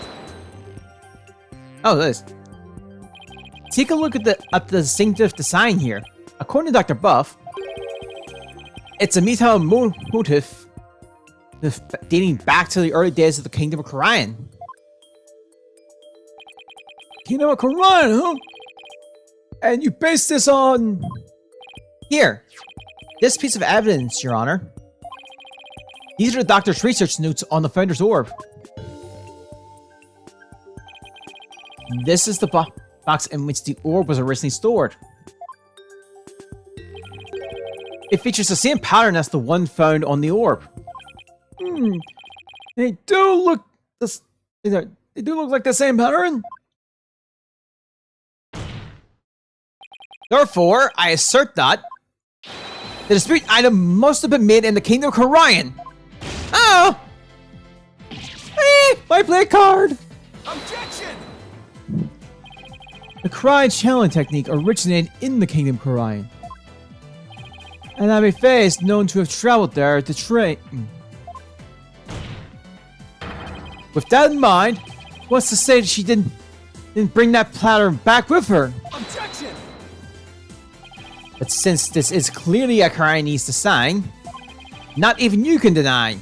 Oh, this. Take a look at the distinctive design here. According to Dr. Buff, it's a metal motif dating back to the early days of the Kingdom of Korian. Kingdom of Korian, huh? And you base this on... Here. This piece of evidence, Your Honor. These are the doctor's research notes on the Founder's Orb. This is the box in which the orb was originally stored. It features the same pattern as the one found on the orb. They do look like the same pattern. Therefore, I assert that the dispute item must have been made in the Kingdom of Korian. Oh! Hey, my play card! Objection! The Korian channeling technique originated in the Kingdom of Korian. And Amife is known to have traveled there to train. With that in mind, what's to say that she didn't bring that platter back with her? Objection! But since this is clearly a Korianese design, not even you can deny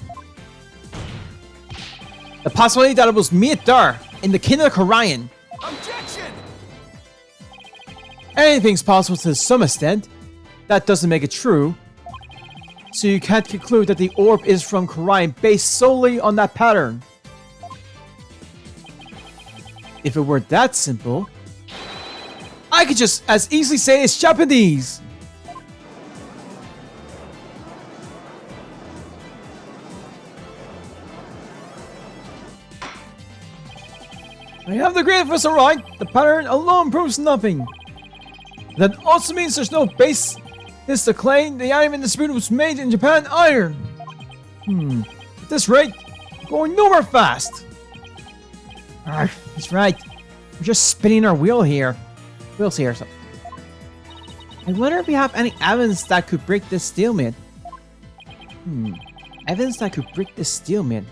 the possibility that it was made there in the Kingdom of Korian. Objection! Anything's possible to some extent. That doesn't make it true. So you can't conclude that the orb is from Korian based solely on that pattern. If it were that simple, I could just as easily say it's Japanese. I have the grain for right. The pattern alone proves nothing. That also means there's no basis to claim the item in dispute was made in Japan either. At this rate, we're going nowhere fast. That's right. We're just spinning our wheels here. So. I wonder if we have any evidence that could break this stalemate. Evidence that could break this stalemate.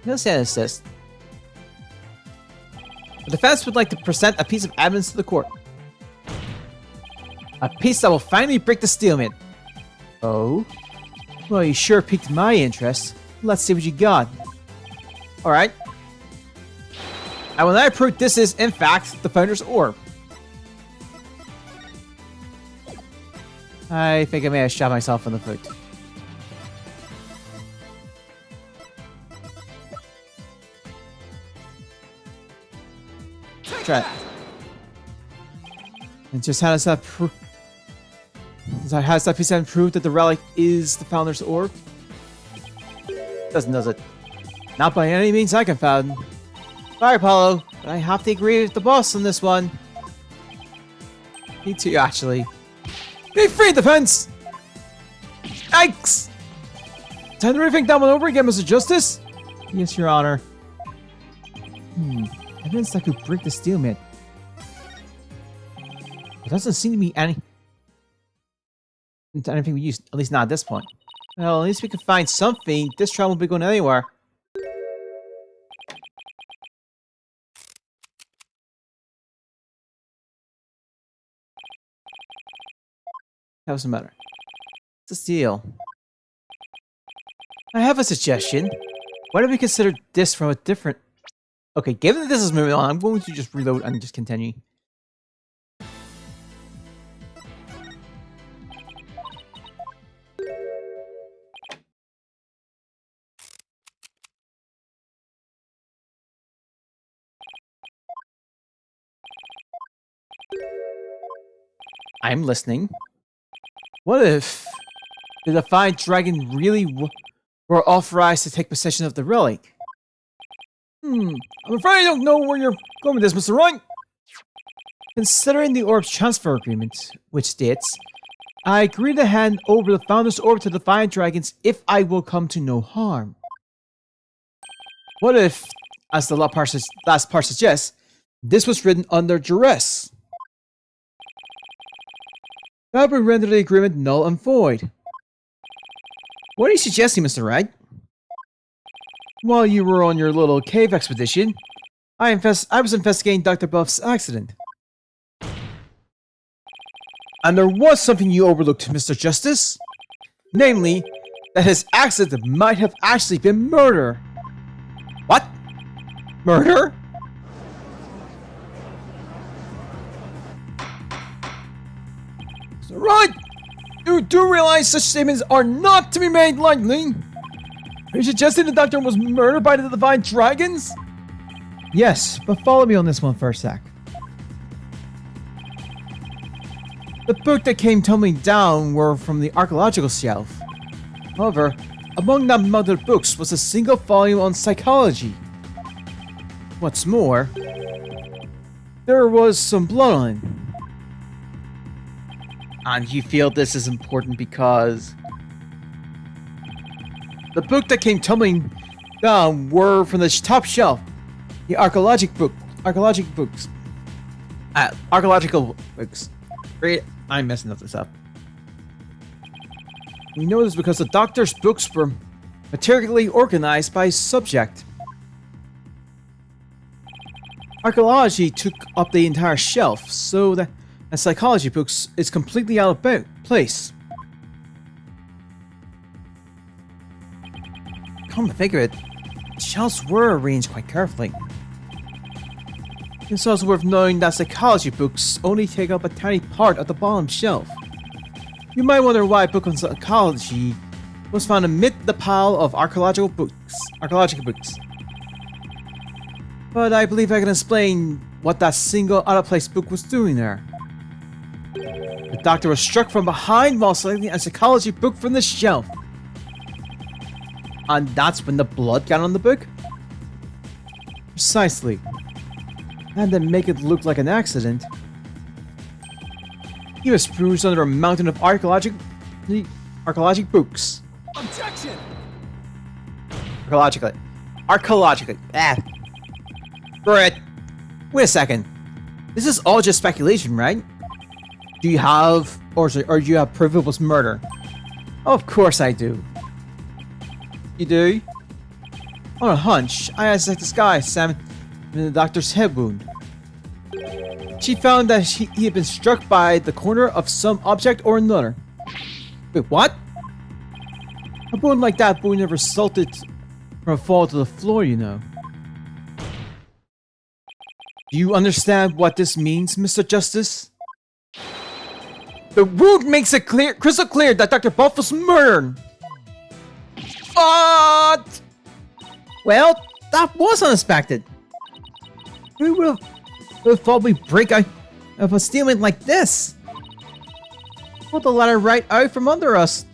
Let's say this. The defense would like to present a piece of evidence to the court. A piece that will finally break the stalemate. Oh? Well, you sure piqued my interest. Let's see what you got. Alright. I will now prove this is, in fact, the Founder's Orb. I think I may have shot myself in the foot. Try it. And just how does that prove? How does that piece of evidence prove that the relic is the Founder's Orb? Doesn't, does it? Not by any means I can fathom. Sorry, Apollo, but I have to agree with the boss on this one. Me too, actually. Be free, defense! Yikes! Time to rethink that one over again, Mr. Justice? Yes, Your Honor. Evidence that could break the stalemate. There doesn't seem to be anything we use, at least not at this point. Well, at least we can find something. This trial won't be going anywhere. That doesn't matter. What's the deal? I have a suggestion. Why don't we consider this from a different... Okay, given that this is moving on, I'm going to just reload and just continue. I'm listening. What if the Defiant Dragon really were authorized to take possession of the relic? I'm afraid I don't know where you're going with this, Mr. Wright. Considering the orb's transfer agreement, which states, I agree to hand over the Founder's Orb to the Defiant Dragons if I will come to no harm. What if, as the last part suggests, this was written under duress? That would render the agreement null and void. What are you suggesting, Mr. Wright? While you were on your little cave expedition, I was investigating Dr. Buff's accident. And there was something you overlooked, Mr. Justice. Namely, that his accident might have actually been murder. What? Murder? Right! You do realize such statements are not to be made lightly? Are you suggesting the Doctor was murdered by the Divine Dragons? Yes, but follow me on this one for a sec. The book that came tumbling down were from the archaeological shelf. However, among that mounted of books was a single volume on psychology. What's more, there was some blood on it. And you feel this is important because the book that came tumbling down were from the top shelf. The archaeological books. Great, I'm messing this up. We know this because the Doctor's books were materially organized by subject. Archaeology took up the entire shelf, so that the psychology books is completely out of place. Come to think of it, the shelves were arranged quite carefully. It's also worth knowing that psychology books only take up a tiny part of the bottom shelf. You might wonder why a book on psychology was found amid the pile of archaeological books. But I believe I can explain what that single out-of-place book was doing there. The Doctor was struck from behind while selecting a psychology book from the shelf. And that's when the blood got on the book? Precisely. And to make it look like an accident, he was bruised under a mountain of archaeological books. Objection! Archaeologically. Brett, wait a second. This is all just speculation, right? Do you have, or do you have proof it was murder? Of course I do. You do? On a hunch, I asked this guy, Sam, in the Doctor's head wound. She found that he had been struck by the corner of some object or another. Wait, what? A wound like that would have resulted from a fall to the floor, you know. Do you understand what this means, Mr. Justice? The wound makes it crystal clear that Dr. Buff was murdered. What? Well, that was unexpected. Who would have thought we'd break out of a stalemate like this? Pulled the ladder right out from under us.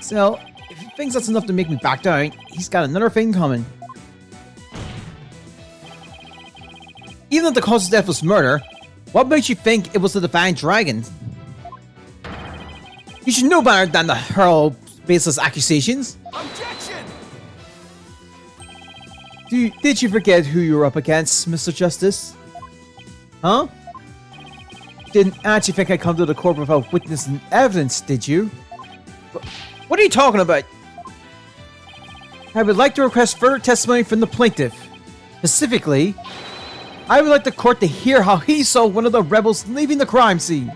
So, if he thinks that's enough to make me back down, he's got another thing coming. Even if the cause of death was murder, what makes you think it was the Divine Dragon? You should know better than to hurl baseless accusations. Objection! Did you forget who you were up against, Mr. Justice? Huh? Didn't actually think I'd come to the court without witness and evidence, did you? What are you talking about? I would like to request further testimony from the plaintiff. Specifically, I would like the court to hear how he saw one of the rebels leaving the crime scene.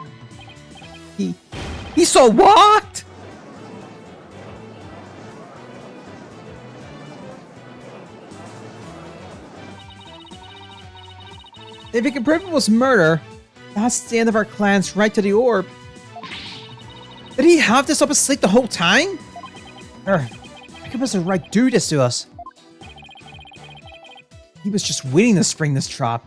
He saw what? If he can prove it was murder, that's the end of our clan's right to the orb. Did he have this up his sleeve the whole time? I think was the right do this to us. He was just waiting to spring this trap.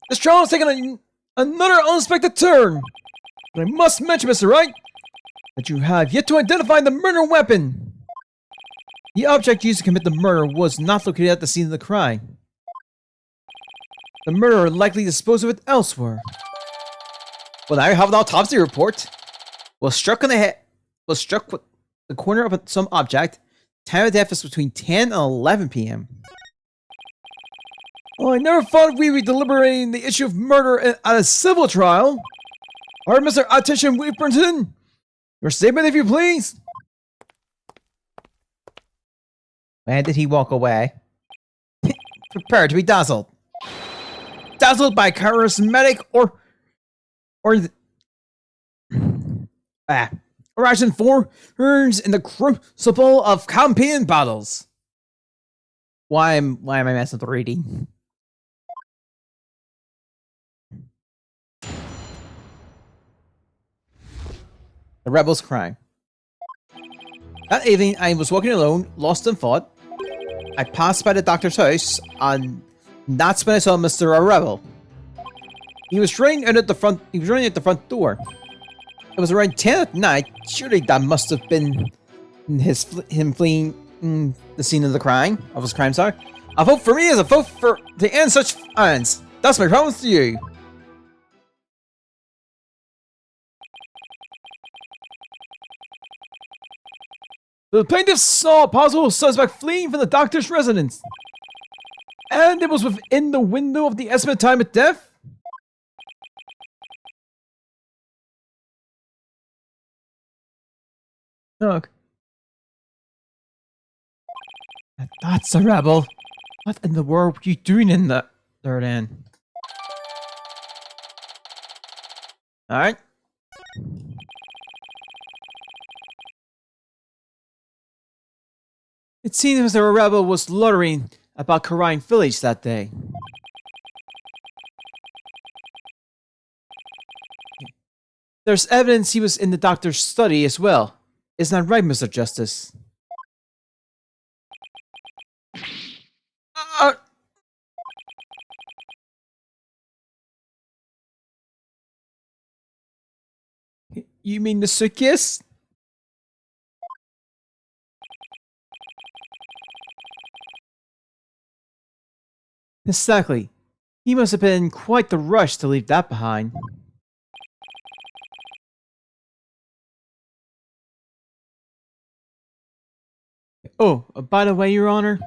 This trial has taken another unexpected turn. But I must mention, Mr. Wright, that you have yet to identify the murder weapon. The object used to commit the murder was not located at the scene of the crime. The murderer likely disposed of it elsewhere. Well, now you have an autopsy report. Was struck on the head. Was struck with the corner of some object. Time of death is between 10 and 11 p.m. Well, I never thought we would be deliberating the issue of murder at a civil trial. Alright, Mr. Attention Whipperton. Your statement, if you please. When did he walk away? Prepare to be dazzled. Dazzled by charismatic or Horizon 4 turns in the crucible of campaign battles. Why am I messing with the reading? The rebel's crime. That evening, I was walking alone, lost in thought. I passed by the doctor's house, and that's when I saw Mr. Rebel. He was running out at the front. He was running at the front door. It was around 10 at night. Surely that must have been him fleeing the scene of the crime. Of his crime, sorry. A vote for me is a vote for to end such violence. That's my promise to you. The plaintiff saw a possible suspect fleeing from the doctor's residence. And it was within the window of the estimated time of death? Look. That's a rebel. What in the world were you doing in there then? Alright. It seems Mr. Rebel was loitering about Karine Village that day. There's evidence he was in the doctor's study as well. Isn't that right, Mr. Justice? You mean the suitcase? Exactly. He must have been quite the rush to leave that behind. Oh, by the way, Your Honor,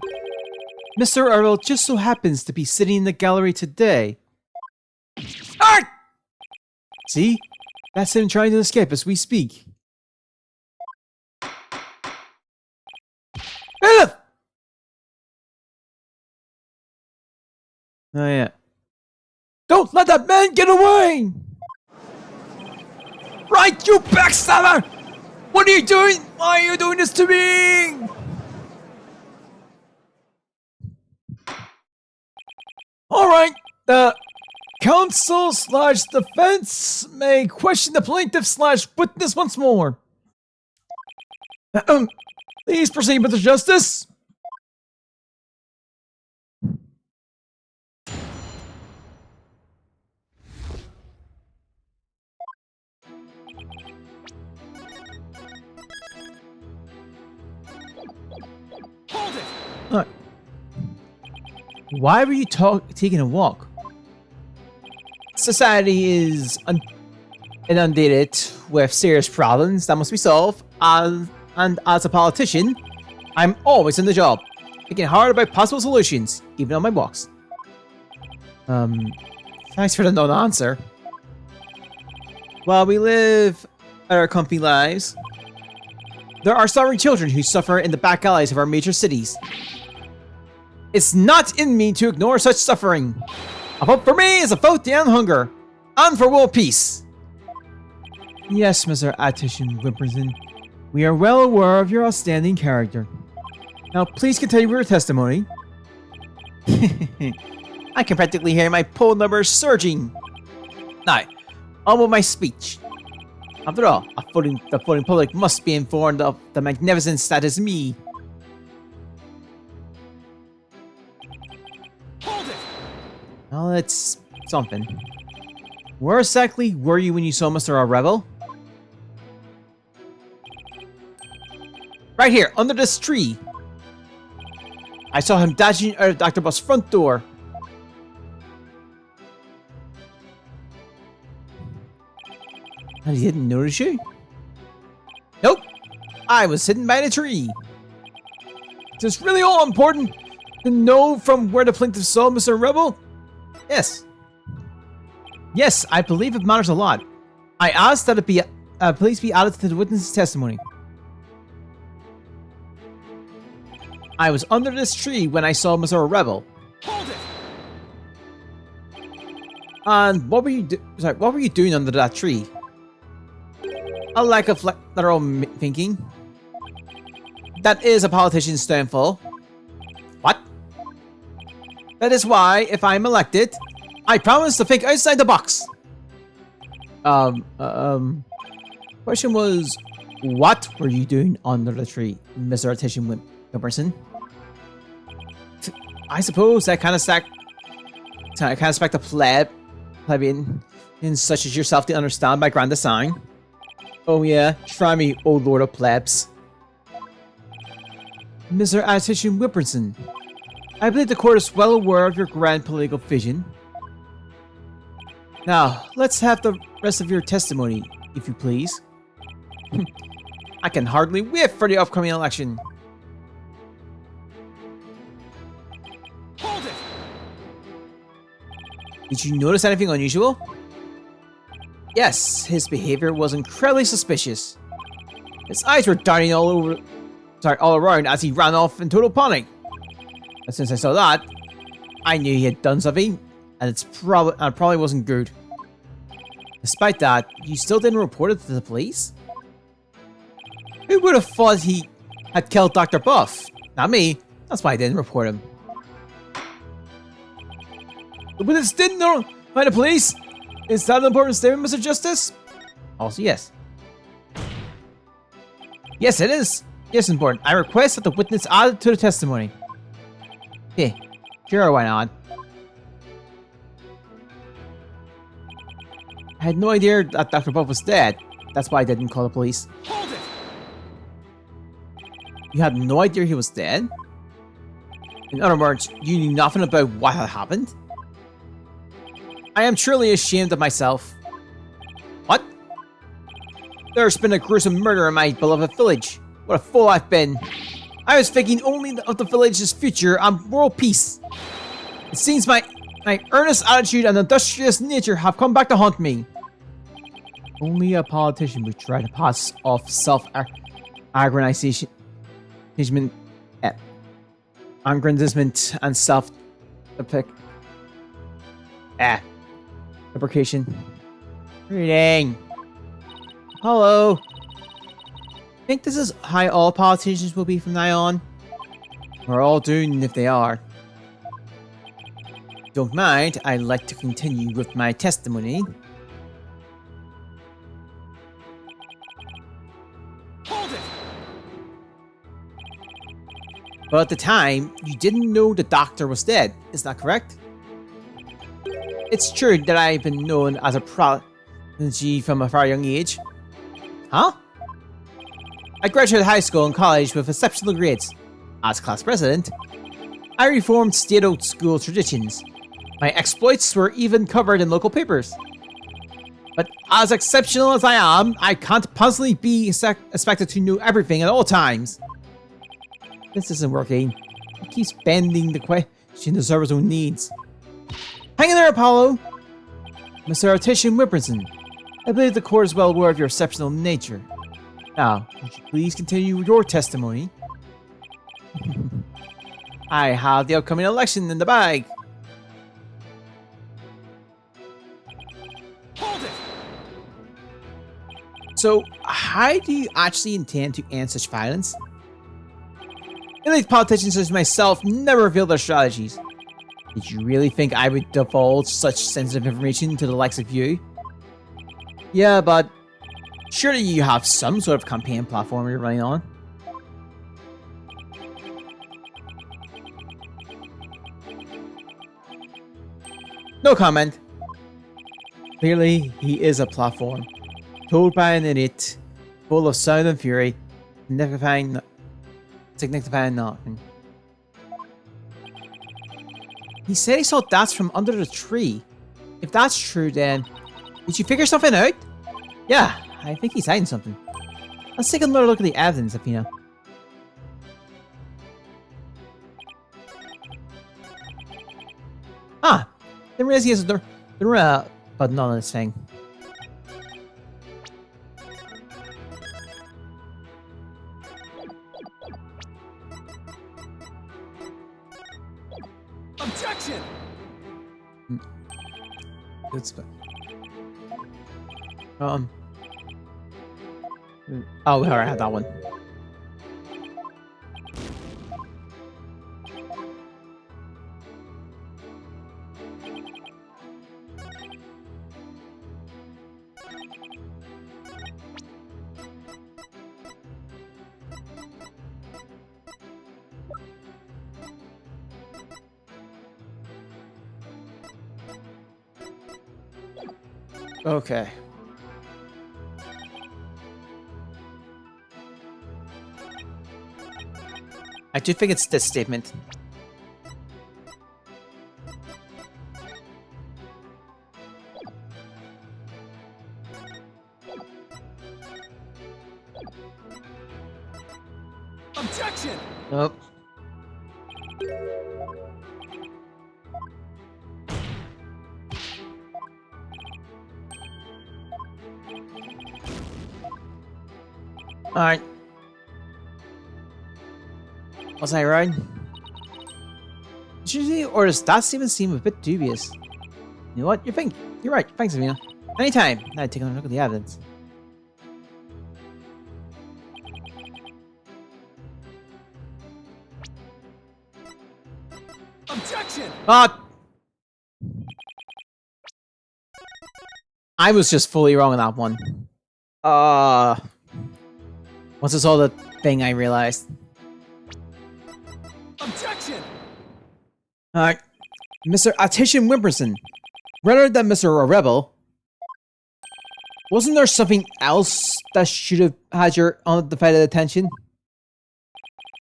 Mr. Earl just so happens to be sitting in the gallery today. Ah! See? That's him trying to escape as we speak. Ah! Oh yeah. Don't let that man get away! Right, you backstabber! What are you doing? Why are you doing this to me? Alright, the counsel/defense may question the plaintiff/witness once more. Please proceed with the justice. Hold it! Why were you taking a walk? Society is inundated with serious problems that must be solved, and as a politician, I'm always in the job, thinking hard about possible solutions, even on my walks. Thanks for the non-answer. While we live our comfy lives, there are starving children who suffer in the back alleys of our major cities. It's not in me to ignore such suffering. A vote for me is a vote to end hunger, and for world peace. Yes, Mr. Attention Whipperton, we are well aware of your outstanding character. Now, please continue with your testimony. I can practically hear my poll numbers surging. Now, on with my speech. After all, the voting public must be informed of the magnificence that is me. Hold it! Now let's something. Where exactly were you when you saw Mr. Rebel? Right here, under this tree. I saw him dashing out of Dr. Buff's front door. And he didn't notice you? Nope. I was sitting by the tree. Is this really all important to know from where the plaintiff saw Mr. Rebel? Yes. Yes, I believe it matters a lot. I asked that it be please be added to the witness's testimony. I was under this tree when I saw Mr. Rebel. Hold it! And what were you what were you doing under that tree? A lack of lateral thinking. That is a politician's downfall. What? That is why, if I'm elected, I promise to think outside the box. Question was, what were you doing under the tree, Mr. Artisan Wilberson? I suppose I kind of expect the plebeian in such as yourself to understand my grand design. Oh yeah, try me, oh lord of plebs. Mr. Artisan Wilberson, I believe the court is well aware of your grand political vision. Now, let's have the rest of your testimony, if you please. I can hardly wait for the upcoming election. Hold it! Did you notice anything unusual? Yes, his behavior was incredibly suspicious. His eyes were darting all around as he ran off in total panic. And since I saw that, I knew he had done something, and it probably wasn't good. Despite that, you still didn't report it to the police? Who would have thought he had killed Dr. Buff? Not me. That's why I didn't report him. The witness didn't notify the police? Is that an important statement, Mr. Justice? Also, yes. Yes, it is. Yes, important. I request that the witness added to the testimony. Okay. Sure, why not? I had no idea that Dr. Buff was dead. That's why I didn't call the police. Hold it! You had no idea he was dead? In other words, you knew nothing about what had happened? I am truly ashamed of myself. What? There's been a gruesome murder in my beloved village. What a fool I've been. I was thinking only of the village's future and world peace. It seems my earnest attitude and industrious nature have come back to haunt me. Only a politician would try to pass off self-aggrandizement and self-deprecation. Reading. Hello. Think this is how all politicians will be from now on? We're all doomed if they are. Don't mind, I'd like to continue with my testimony. Hold it! But at the time, you didn't know the doctor was dead, is that correct? It's true that I've been known as a prodigy from a very young age. Huh? I graduated high school and college with exceptional grades. As class president, I reformed state-owned school traditions. My exploits were even covered in local papers. But as exceptional as I am, I can't possibly be expected to know everything at all times. This isn't working. It keeps bending the question to serve his own needs. Hang in there, Apollo! Mr. Artisan Wilberson, I believe the court is well aware of your exceptional nature. Now, would you please continue with your testimony? I have the upcoming election in the bag. Hold it! So, how do you actually intend to end such violence? Elite politicians such as myself never reveal their strategies. Did you really think I would divulge such sensitive information to the likes of you? Yeah, but surely you have some sort of campaign platform you're running on. No comment. Clearly, he is a platform. Told by an idiot, full of sound and fury, signifying nothing. He said he saw dots from under the tree. If that's true, then did you figure something out? Yeah, I think he's hiding something. Let's take another look at the evidence, Athena. Ah, didn't realize he has a button on this thing. Objection! It's oh, we already had that one. Okay. I do think it's this statement. Objection! Nope. Alright. Was I right? Usually, or does that even seem a bit dubious? You know what? You're right. Thanks, Amina. Anytime. Now take a look at the evidence. Objection! I was just fully wrong on that one. Once I saw the thing, I realized. Objection! Alright. Mr. Attention Wimperson. Rather than Mr. Rebel, wasn't there something else that should have had your undivided attention?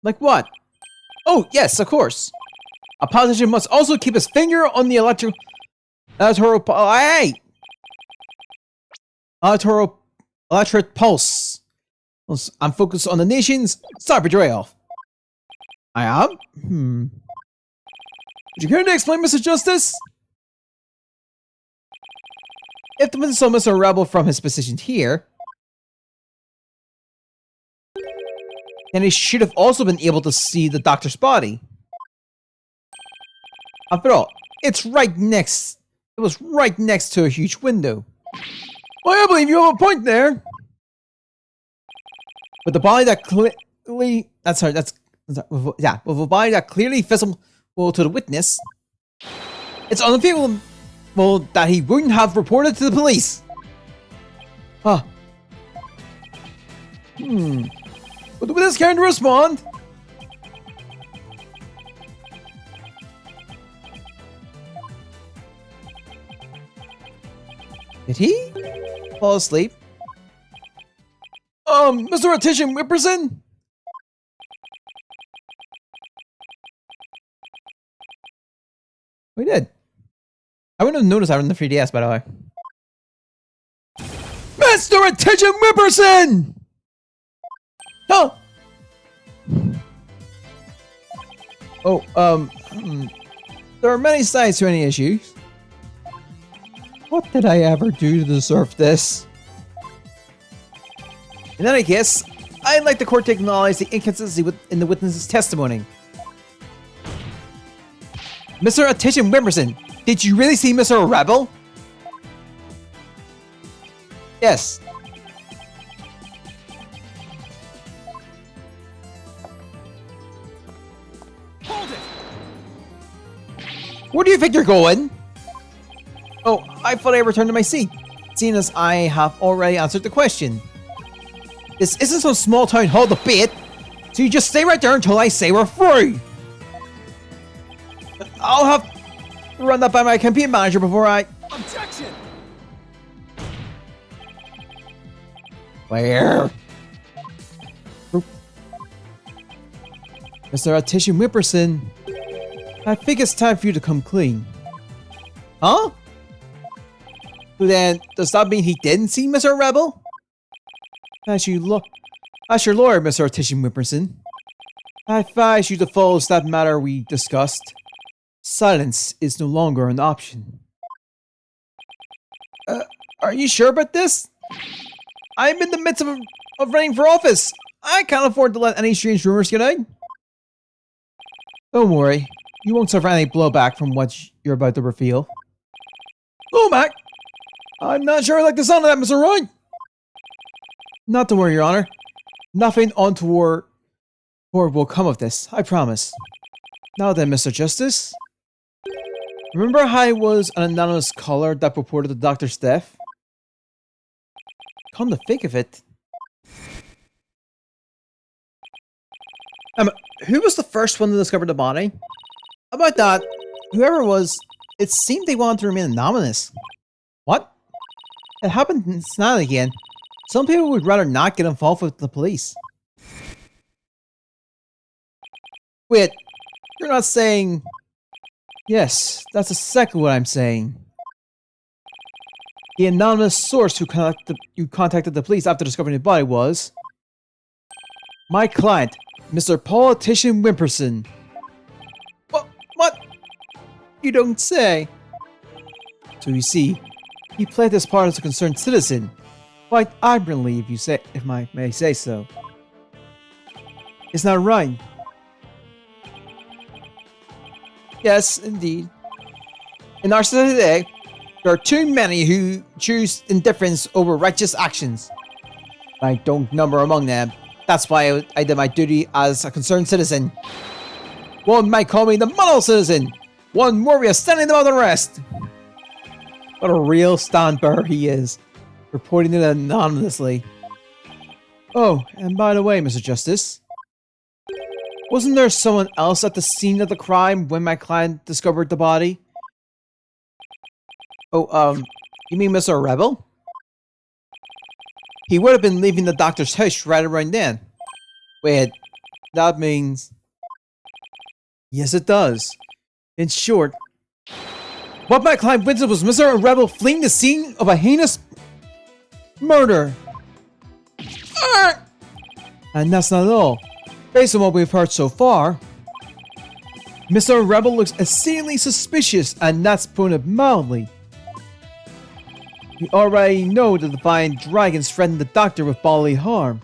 Like what? Oh, yes, of course. A politician must also keep his finger on the electoral electorate pulse. I'm focused on the nation's cyber off. I am? Would you care to explain, Mr. Justice? If the witness saw Mr. Rebel from his position here, then he should have also been able to see the doctor's body. After all, it was right next to a huge window. Well, I believe you have a point there. With the body that clearly, with a body that clearly visible to the witness, it's unthinkable that he wouldn't have reported to the police. Huh. But the witness can't respond. Did he fall asleep? Mr. Attention Whipperson? We did. I wouldn't have noticed that in the 3DS, by the way. Mr. Attention Whipperson! Oh! There are many sides to any issues. What did I ever do to deserve this? In any case, I'd like the court to acknowledge the inconsistency in the witness's testimony. Mr. Attention Wimperson, did you really see Mr. Rebel? Yes. Hold it! Where do you think you're going? Oh, I thought I returned to my seat, seeing as I have already answered the question. This isn't some small town hall debate, so you just stay right there until I say we're through. I'll have to run that by my campaign manager before I... Objection! Where? Mr. Attorney Whipperson, I think it's time for you to come clean. Huh? So then, does that mean he didn't see Mr. Rebel? As your lawyer, Mr. Attorney Whipperson, I advise you to follow that matter we discussed. Silence is no longer an option. Are you sure about this? I'm in the midst of running for office. I can't afford to let any strange rumors get out. Don't worry. You won't suffer any blowback from what you're about to reveal. Blowback? I'm not sure I like the sound of that, Mr. Roy. Not to worry, Your Honor. Nothing untoward will come of this, I promise. Now then, Mr. Justice. Remember how it was an anonymous caller that reported the doctor's death? Come to think of it. Who was the first one to discover the body? About that, whoever it was, it seemed they wanted to remain anonymous. What? It happened in Snap again. Some people would rather not get involved with the police. Wait, you're not saying... Yes, that's exactly what I'm saying. The anonymous source who contacted the police after discovering the body was... my client, Mr. Politician Whimperson. What? You don't say. So you see, he played this part as a concerned citizen. Quite admirably, if I may say so. Isn't that right? Yes, indeed. In our society today, there are too many who choose indifference over righteous actions. I don't number among them. That's why I did my duty as a concerned citizen. One might call me the model citizen. One warrior standing above the rest. What a real stand-bearer he is, reporting it anonymously. Oh, and by the way, Mr. Justice, wasn't there someone else at the scene of the crime when my client discovered the body? Oh, you mean Mr. Rebel? He would have been leaving the doctor's house right around then. Wait, that means... Yes, it does. In short, what my client witnessed was Mr. Rebel fleeing the scene of a heinous murder. And that's not all. Based on what we've heard so far, Mr. Rebel looks exceedingly suspicious, and that's putting it mildly. We already know the Divine Dragons threatened the Doctor with bodily harm.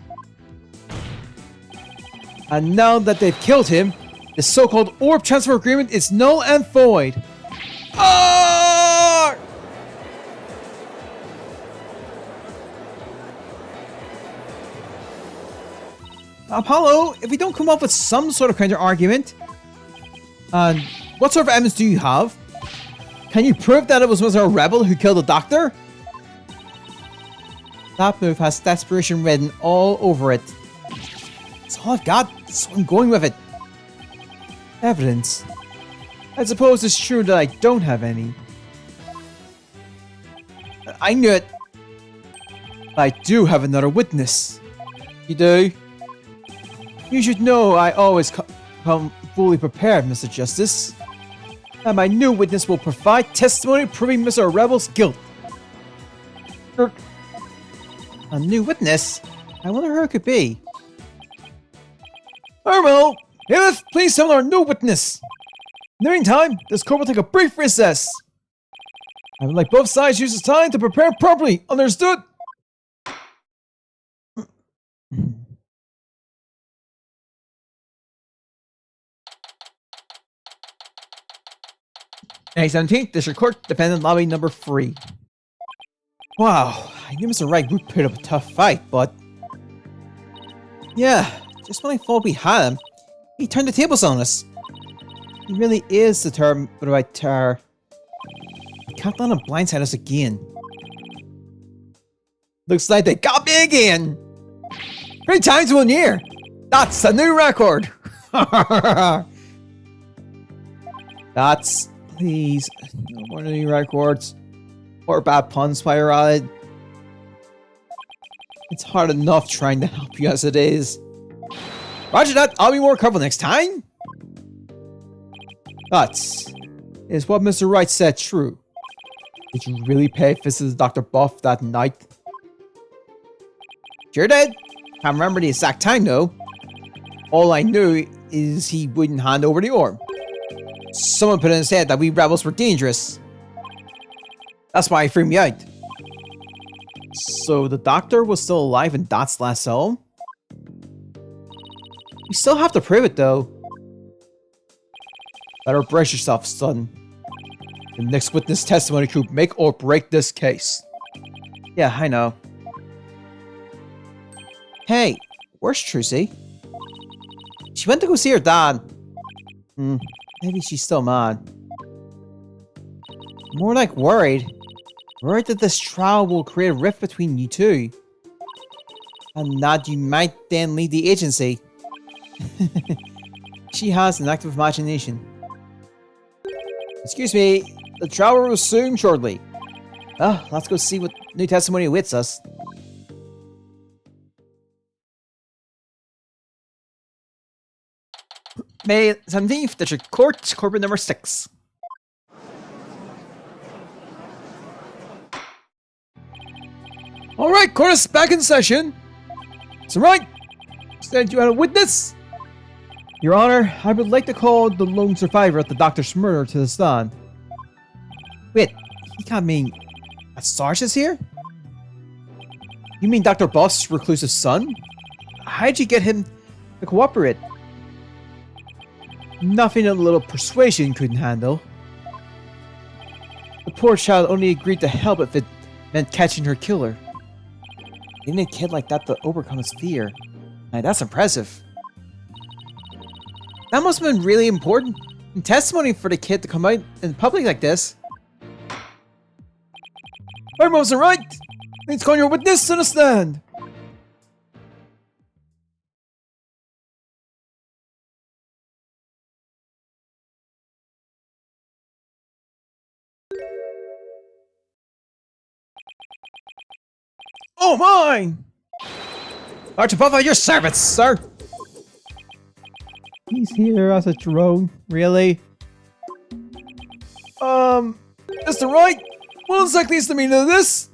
And now that they've killed him, the so-called Orb Transfer Agreement is null and void. Ah! Apollo, if we don't come up with some sort of counter-argument, and what sort of evidence do you have? Can you prove that it was Mr. Rebel who killed the Doctor? That move has desperation written all over it. That's all I've got, so I'm going with it. Evidence. I suppose it's true that I don't have any. I knew it. But I do have another witness. You do? You should know I always come fully prepared, Mr. Justice. And my new witness will provide testimony proving Mr. Rebel's guilt. A new witness? I wonder who it could be. Well, Elif, please summon our new witness. In the meantime, this court will take a brief recess. I would like both sides use this time to prepare properly. Understood? May 17th, District Court, Defendant Lobby number 3. Wow, I knew Mr. Wright would put up a tough fight, but... yeah, just when I thought we had him, he turned the tables on us. He really is determined for the right terror. He can't let him blindside us again. Looks like they got me again! 3 times 1 year! That's a new record! That's... please, no more new records. Or bad puns while you're at it. It's hard enough trying to help you as it is. Roger that, I'll be more careful next time. But, is what Mr. Wright said true? Did you really pay a visit to Dr. Buff that night? Sure did. Can't remember the exact time though. All I knew is he wouldn't hand over the orb. Someone put in his head that we rebels were dangerous. That's why he threw me out. So the doctor was still alive in Dot's last cell? We still have to prove it though. Better brace yourself, son. The next witness testimony could make or break this case. Yeah, I know. Hey, where's Trucy? She went to go see her dad. Maybe she's still mad. More like worried. Worried that this trial will create a rift between you two. And that you might then leave the agency. She has an active imagination. Excuse me, the trial will resume shortly. Oh, let's go see what new testimony awaits us. May 17th, District Court, Corporate Number 6. Alright, court is back in session. It's alright. Said you had a witness. Your Honor, I would like to call the lone survivor of the doctor's murder to the stand. Wait, he can't mean that Sarge is here? You mean Dr. Buff's reclusive son? How'd you get him to cooperate? Nothing a little persuasion couldn't handle. The poor child only agreed to help if it meant catching her killer. Getting a kid like that to overcome his fear. Now that's impressive. That must have been really important in testimony for the kid to come out in public like this. I'm almost right. Let's call your witness to the stand. Oh my! Dr. Buff, at your service, sir! He's here as a drone, really? Mr. Wright, what exactly is the meaning of this?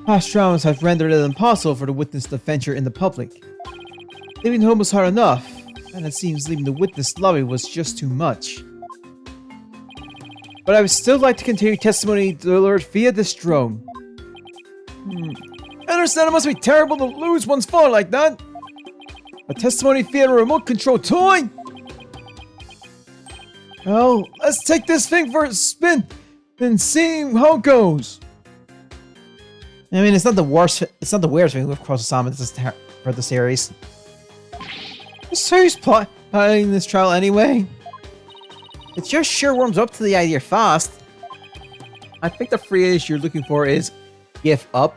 Past traumas have rendered it impossible for the witness to venture in the public. Leaving home was hard enough, and it seems leaving the witness lobby was just too much. But I would still like to continue testimony delivered via this drone. I understand it must be terrible to lose one's phone like that. A testimony via a remote control toy? Well, let's take this thing for a spin and see how it goes. I mean, it's not the worst. It's not the weirdest thing we've crossed for the series. So who's plotting this trial anyway? It just sure warms up to the idea fast. I think the phrase you're looking for is "give up."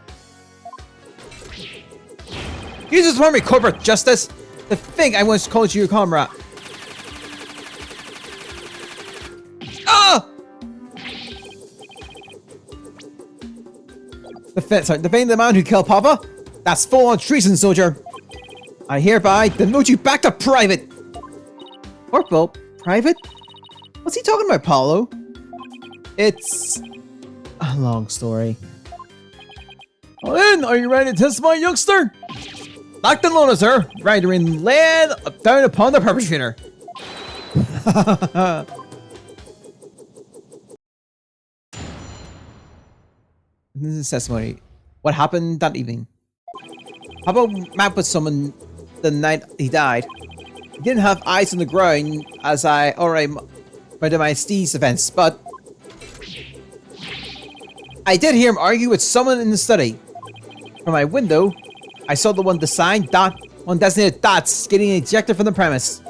You just want me corporate justice? To think I once called you your comrade. Ah! Defend the man who killed Papa? That's full-on treason, soldier. I hereby demote you back to private. Corporal? Private? What's he talking about, Paulo? It's a long story. Well then, are you ready to testify, youngster? Locked and loaded, sir. Rider in land down upon the perpetrator. This is testimony. What happened that evening? Papa met with someone the night he died. He didn't have eyes on the ground as I already read my Steve's events, but I did hear him argue with someone in the study. From my window, I saw the one designated Dots getting ejected from the premise.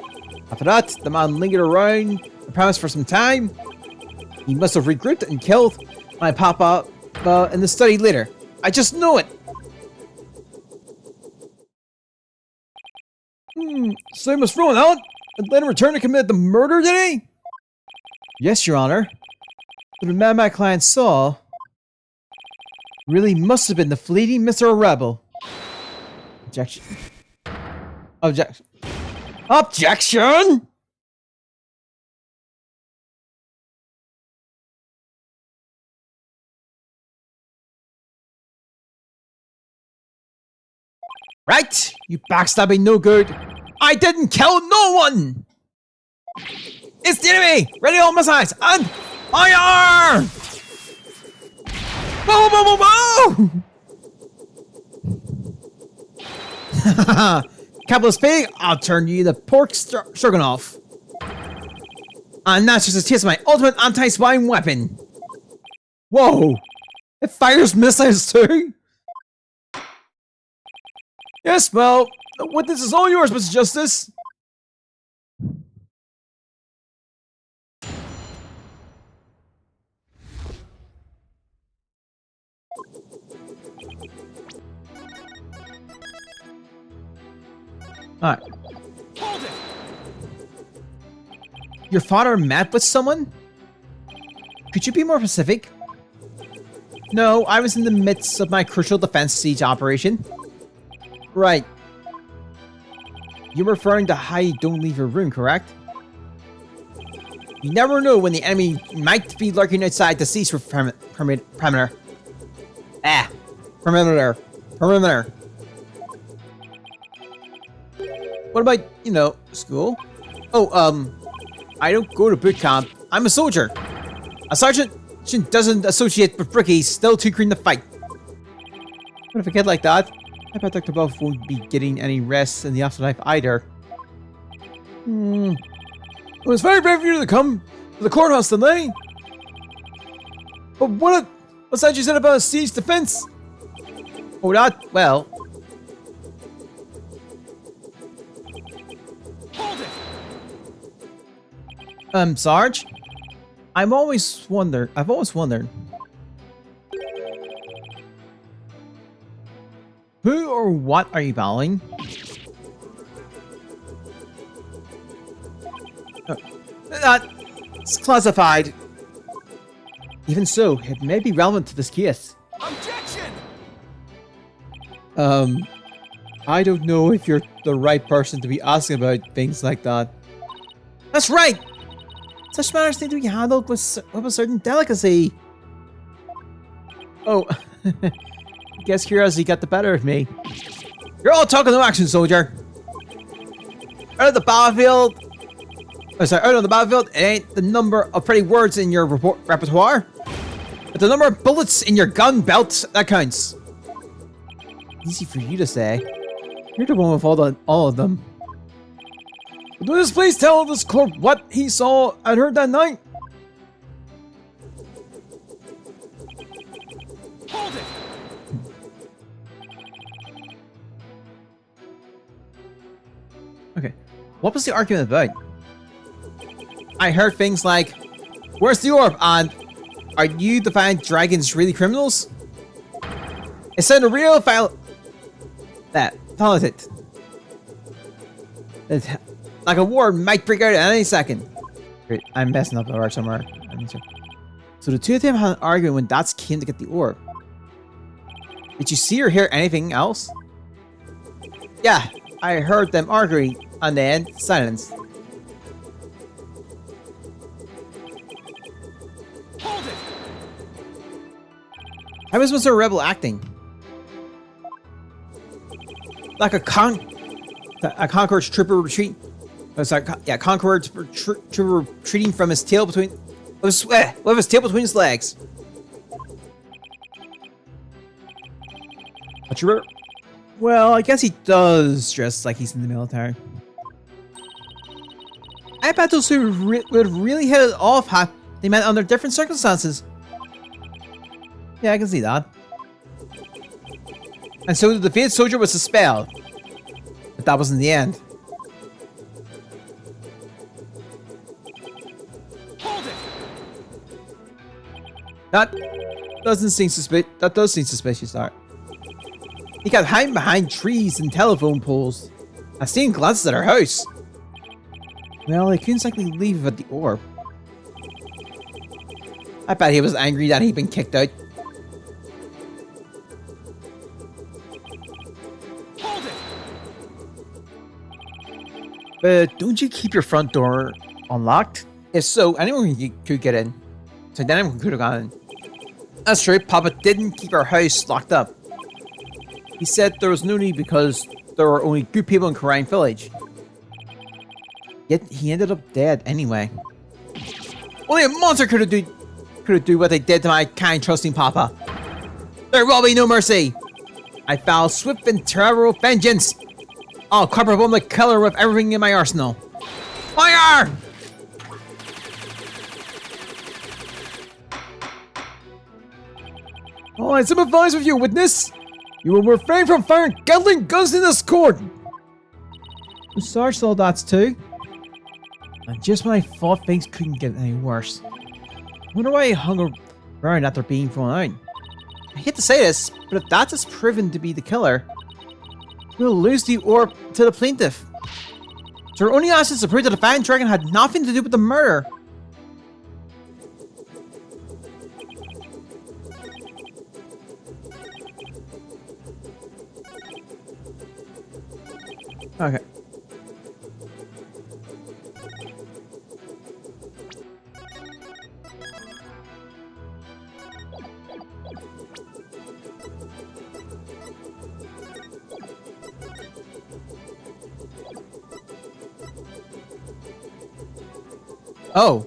After that, the man lingered around the premise for some time. He must have regrouped and killed my papa in the study later. I just know it. So he must run out and then return to commit the murder, did he? Yes, Your Honor. But the man my client saw... Really must have been the fleeting Mr. Rebel. Objection. Objection. Objection! Right! You backstabbing no good. I didn't kill no one! It's the enemy! Ready all missiles and fire! Whoa, whoa, whoa, whoa! Capitalist pig, I'll turn you the pork stroganoff. And that's just a taste of my ultimate anti-spying weapon. Whoa! It fires missiles too? Yes, well, the witness is all yours, Mr. Justice. Alright. Hold it! Your father met with someone? Could you be more specific? No, I was in the midst of my crucial defense siege operation. Right. You're referring to how you don't leave your room, correct? You never know when the enemy might be lurking outside the siege perimeter. Ah. Perimeter. Perimeter. What about, you know, school? Oh, I don't go to boot camp. I'm a soldier. A sergeant doesn't associate with brickies, still too green to fight. But if a kid like that, I bet Dr. Buff won't be getting any rest in the afterlife either. It was very brave of you to come to the courthouse today. But what's that you said about a siege defense? Oh, that, well... Sarge? I've always wondered. Who or what are you battling? That's classified. Even so, it may be relevant to this case. Objection! I don't know if you're the right person to be asking about things like that. That's right! Such matters need to be handled with a certain delicacy. Oh, I guess curiosity got the better of me. You're all talking no action, soldier. Out of the battlefield. Oh, sorry, out on the battlefield, it ain't the number of pretty words in your repertoire, but the number of bullets in your gun belt that counts. Easy for you to say. You're the one with all of them. But will you please tell this court what he saw and heard that night? Hold it! Okay. What was the argument about? I heard things like, where's the orb? And are you defiant dragons really criminals? It sounded real talented. Like a war might break out at any second. Great, I'm messing up the word somewhere. So the two of them had an argument when Dats came to get the orb. Did you see or hear anything else? Yeah, I heard them arguing, and then silence. Hold it! How was Mr. Rebel acting? Like a Conqueror's trooper retreat. Oh, sorry, yeah, Conqueror's trooper retreating from his tail between... with his tail between his legs. But you well, I guess he does dress like he's in the military. I bet those two would really hit it off had they met under different circumstances. Yeah, I can see that. And so the defeated soldier was expelled. But that wasn't the end. Hold it! That does seem suspicious, Art. He got hiding behind trees and telephone poles. I've seen glances at our house. Well, he couldn't exactly leave at the orb. I bet he was angry that he'd been kicked out. But don't you keep your front door unlocked? If so, anyone could get in. So then anyone could have gone in. That's true, Papa didn't keep our house locked up. He said there was no need because there were only good people in Karine Village. Yet he ended up dead anyway. Only a monster could do what they did to my kind, trusting Papa. There will be no mercy. I vow swift and terrible vengeance. I'll cover bomb the killer with everything in my arsenal. Fire! Oh, I sympathize with you, witness. You will refrain from firing Gatling guns in this court. The Sarge saw that too. And just when I thought things couldn't get any worse. Wonder why I hung around after being thrown out. I hate to say this, but if that is proven to be the killer, we'll lose the orb to the plaintiff. So our only assets to prove that the Fang Dragon had nothing to do with the murder. Okay. Oh.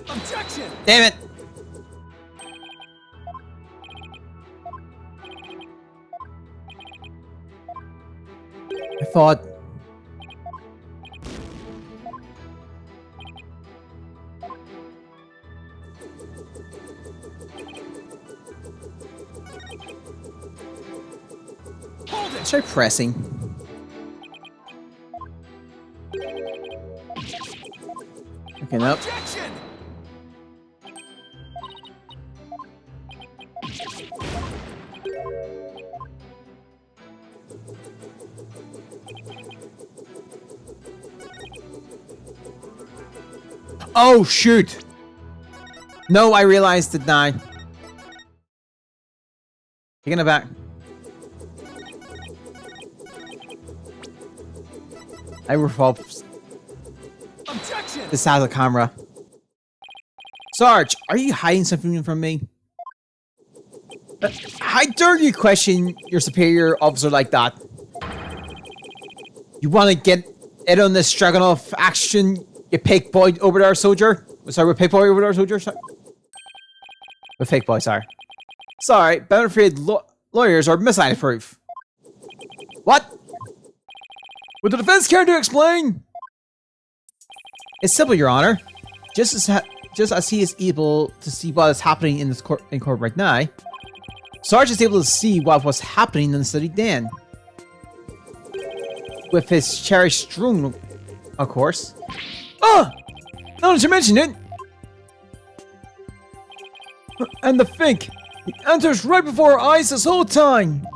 Objection! Damn it. I thought... Hold it! Try pressing. Okay, nope. Objection! Oh, shoot! No, I realized it now. Taking it back. I revolved. Objection! This has a camera. Sarge, are you hiding something from me? How dare you question your superior officer like that? You want to get in on this Stroganoff action, you pig boy over there, soldier? Sorry, with pig boy over there, soldier? Sorry. With fake boy, sorry. Sorry, but I'm afraid lawyers are misleading proof. What? Would the defense care to explain? It's simple, Your Honor. Just as he is able to see what is happening in this court right now, Sarge is able to see what was happening in the study then. With his cherished drone, of course. Oh! Now that you mention it! And the think, he enters right before our eyes this whole time!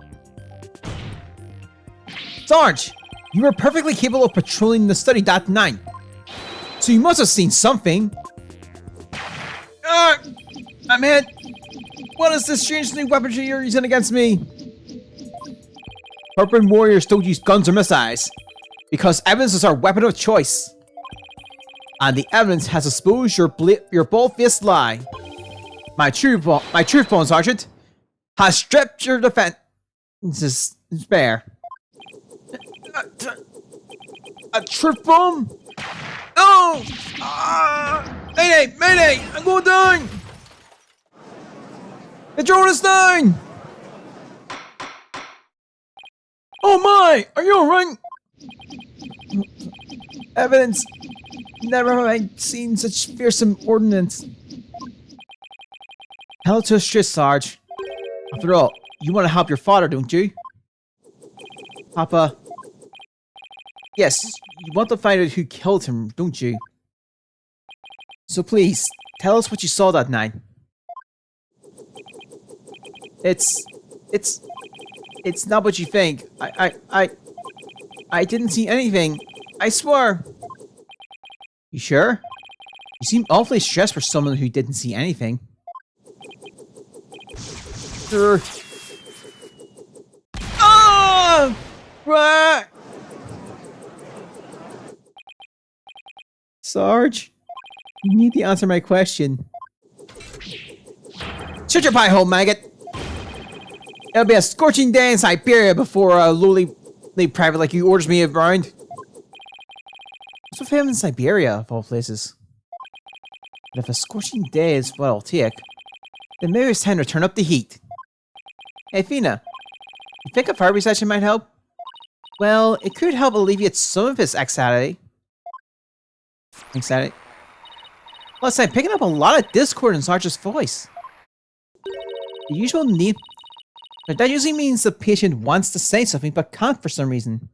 Sarge, you were perfectly capable of patrolling the study that night. So you must have seen something. I'm hit! What is this strange new weaponry you're using against me? Urban warriors don't use guns or missiles, because evidence is our weapon of choice. And the evidence has exposed your bald-faced lie. My truth bomb, Sergeant, has stripped your defenses bare. A truth bomb? No! Mayday! Mayday! I'm going down! The drone is down! Oh my! Are you alright? Evidence. Never have I seen such fearsome ordnance. Hell to a stress, Sarge. After all, you want to help your father, don't you? Papa. Yes, you want to find out who killed him, don't you? So please, tell us what you saw that night. It's not what you think. I didn't see anything. I swear. You sure? You seem awfully stressed for someone who didn't see anything. Ah! Ah! Sarge, you need to answer my question. Shut your pie hole, maggot! It'll be a scorching day in Siberia before a lowly private like you orders me around. What's with him in Siberia, of all places? But if a scorching day is what I'll take, then maybe it's time to turn up the heat. Hey, Fina, you think a fire session might help? Well, it could help alleviate some of his anxiety. Plus, I'm picking up a lot of discord in Sarge's voice. The usual need... But that usually means the patient wants to say something but can't for some reason.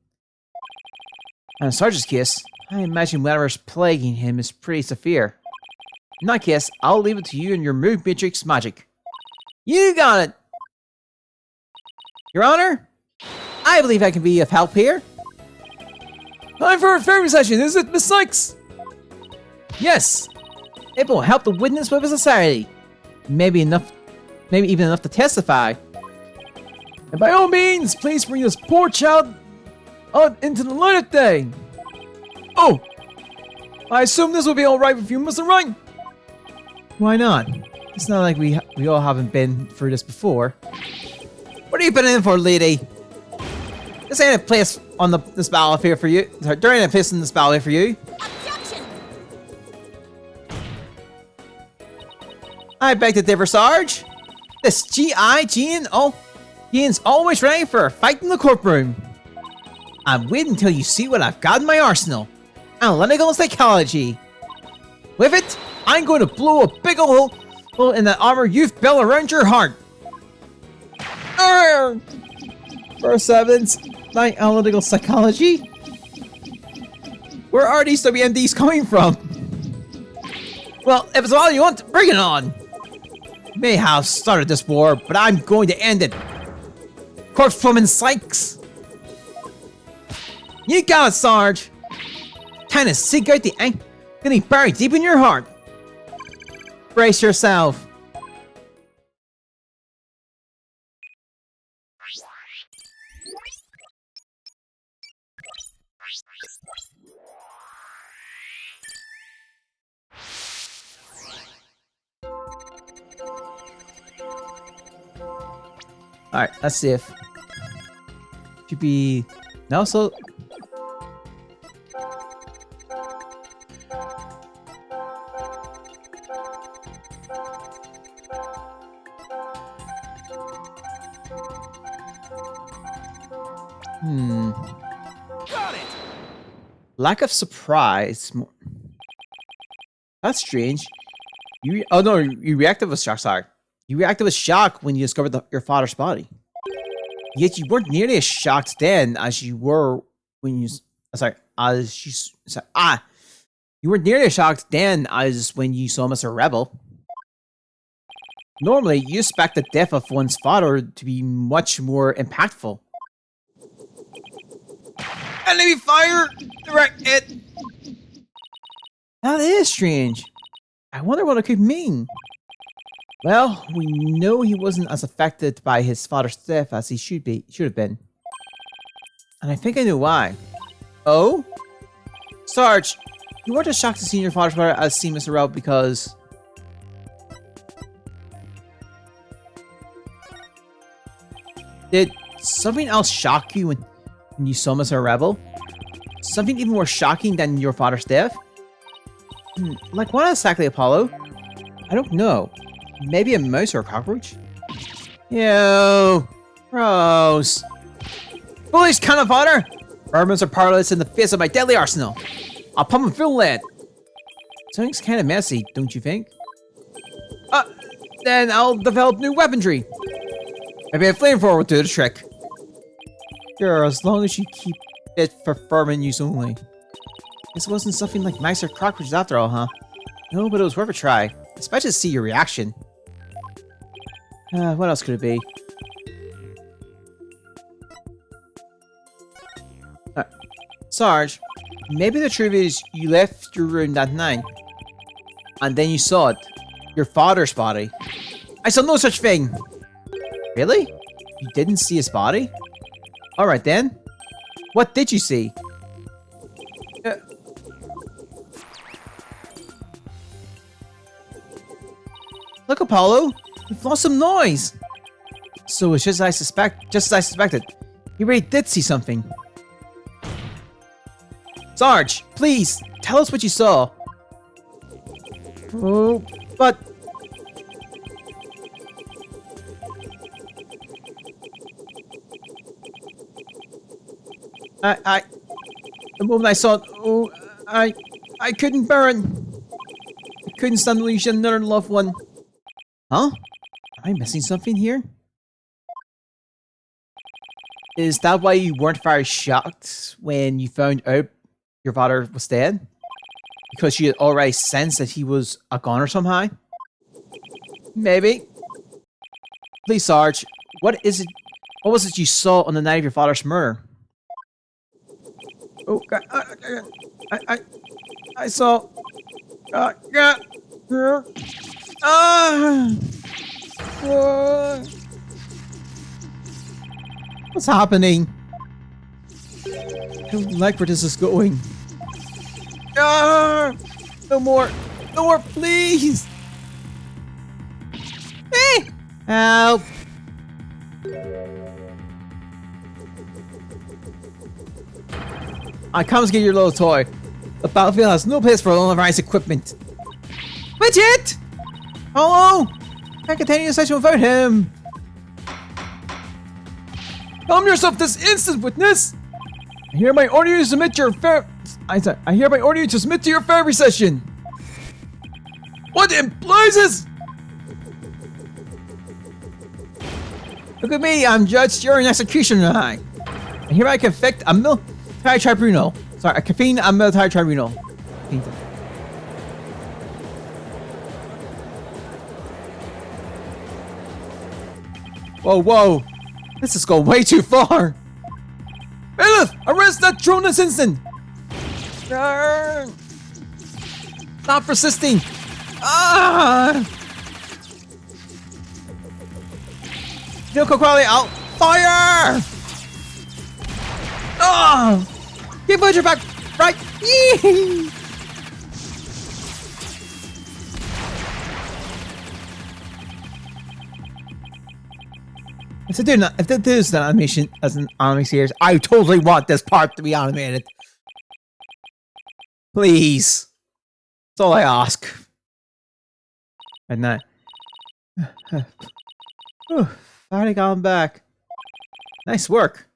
And in Sarge's case, I imagine whatever's plaguing him is pretty severe. In that case, I'll leave it to you and your mood matrix magic. You got it! Your Honor, I believe I can be of help here. Time for a therapy session, is it, Miss Sykes? Yes! It will help the witness with his anxiety. Maybe even enough to testify. And by all means, please bring this poor child out into the light of day. Oh! I assume this will be alright with you, Mr. Wright? Why not? It's not like we all haven't been through this before. What have you been in for, lady? This ain't a place on this battlefield for you. Sorry, there ain't a place in this battlefield for you. Objection! I beg to differ, Sarge. This Gian's always ready for a fight in the courtroom. I'm waiting until you see what I've got in my arsenal. Analytical psychology. With it, I'm going to blow a big ol' hole in that armor you've built around your heart. Arrgh! First evidence, not analytical psychology? Where are these WMDs coming from? Well, if it's all you want, bring it on. May have started this war, but I'm going to end it. Corpse woman Sykes. You got it, Sarge. Time to seek out the ink getting buried deep in your heart. Brace yourself. Alright, let's see if... Should be... No, so... Got it! Lack of surprise. That's strange. Oh no, you reacted with shock, sorry. You reacted with shock when you discovered your father's body. Yet you weren't nearly as shocked then as you were when you... You weren't nearly as shocked then as when you saw him as a rebel. Normally, you expect the death of one's father to be much more impactful. Enemy fire! Direct it! That is strange. I wonder what it could mean. Well, we know he wasn't as affected by his father's death as he should have been. And I think I know why. Oh? Sarge, you weren't as shocked to see your father's brother as see Mr. Rel because... Did something else shock you when you saw him as a rebel? Something even more shocking than your father's death? Like what exactly, Apollo? I don't know. Maybe a mouse or a cockroach? Ew. Gross. Foolish kind of fodder! Vermins are powerless in the face of my deadly arsenal. I'll pump them full lead. Something's kind of messy, don't you think? Then I'll develop new weaponry. Maybe a flamethrower will do the trick. Sure, as long as you keep it for vermin use only. This wasn't something like mice or cockroaches after all, huh? No, but it was worth a try. Especially to see your reaction. What else could it be? Sarge, maybe the truth is you left your room that night. And then you saw it. Your father's body. I saw no such thing! Really? You didn't see his body? Alright then. What did you see? Look, Apollo! We've lost some noise! So it's just as I suspected. He really did see something. Sarge, please, tell us what you saw. Oh, but... The moment I saw it, oh, I couldn't bear it. I couldn't stand to lose another loved one. Huh? Am I missing something here? Is that why you weren't very shocked when you found out your father was dead? Because you had already sensed that he was a goner somehow? Maybe. Please, Sarge, what is it? What was it you saw on the night of your father's murder? Oh, I saw. What's happening? I don't like where this is going. No more, please. Hey, help! I come to get your little toy. The battlefield has no place for unauthorized equipment. Widget! Hello! Can't continue the session without him. Calm yourself this instant, witness! I hereby order you to submit your I hereby order you to submit to your therapy session. What in blazes? Look at me, I'm judge, jury, and executioner. I hereby convict a military tribunal. Sorry, I convene a military tribunal. Whoa, whoa. This is going way too far. Bailiff, arrest that drone this instant. Stop persisting. Vehicle quality out. Fire! Keep your back. Right. Yee! If they do this animation as an anime series, I totally want this part to be animated. Please. That's all I ask. And now. Finally got him back. Nice work.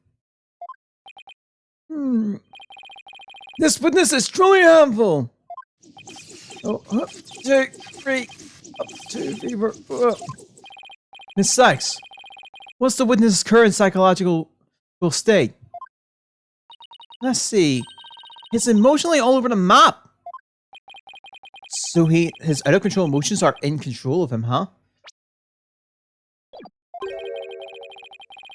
This witness is truly harmful. Up, 2, 3. Up, 2, 3, 4. Miss Sykes. What's the witness's current psychological state? Let's see. He's emotionally all over the map. So his out of control emotions are in control of him, huh?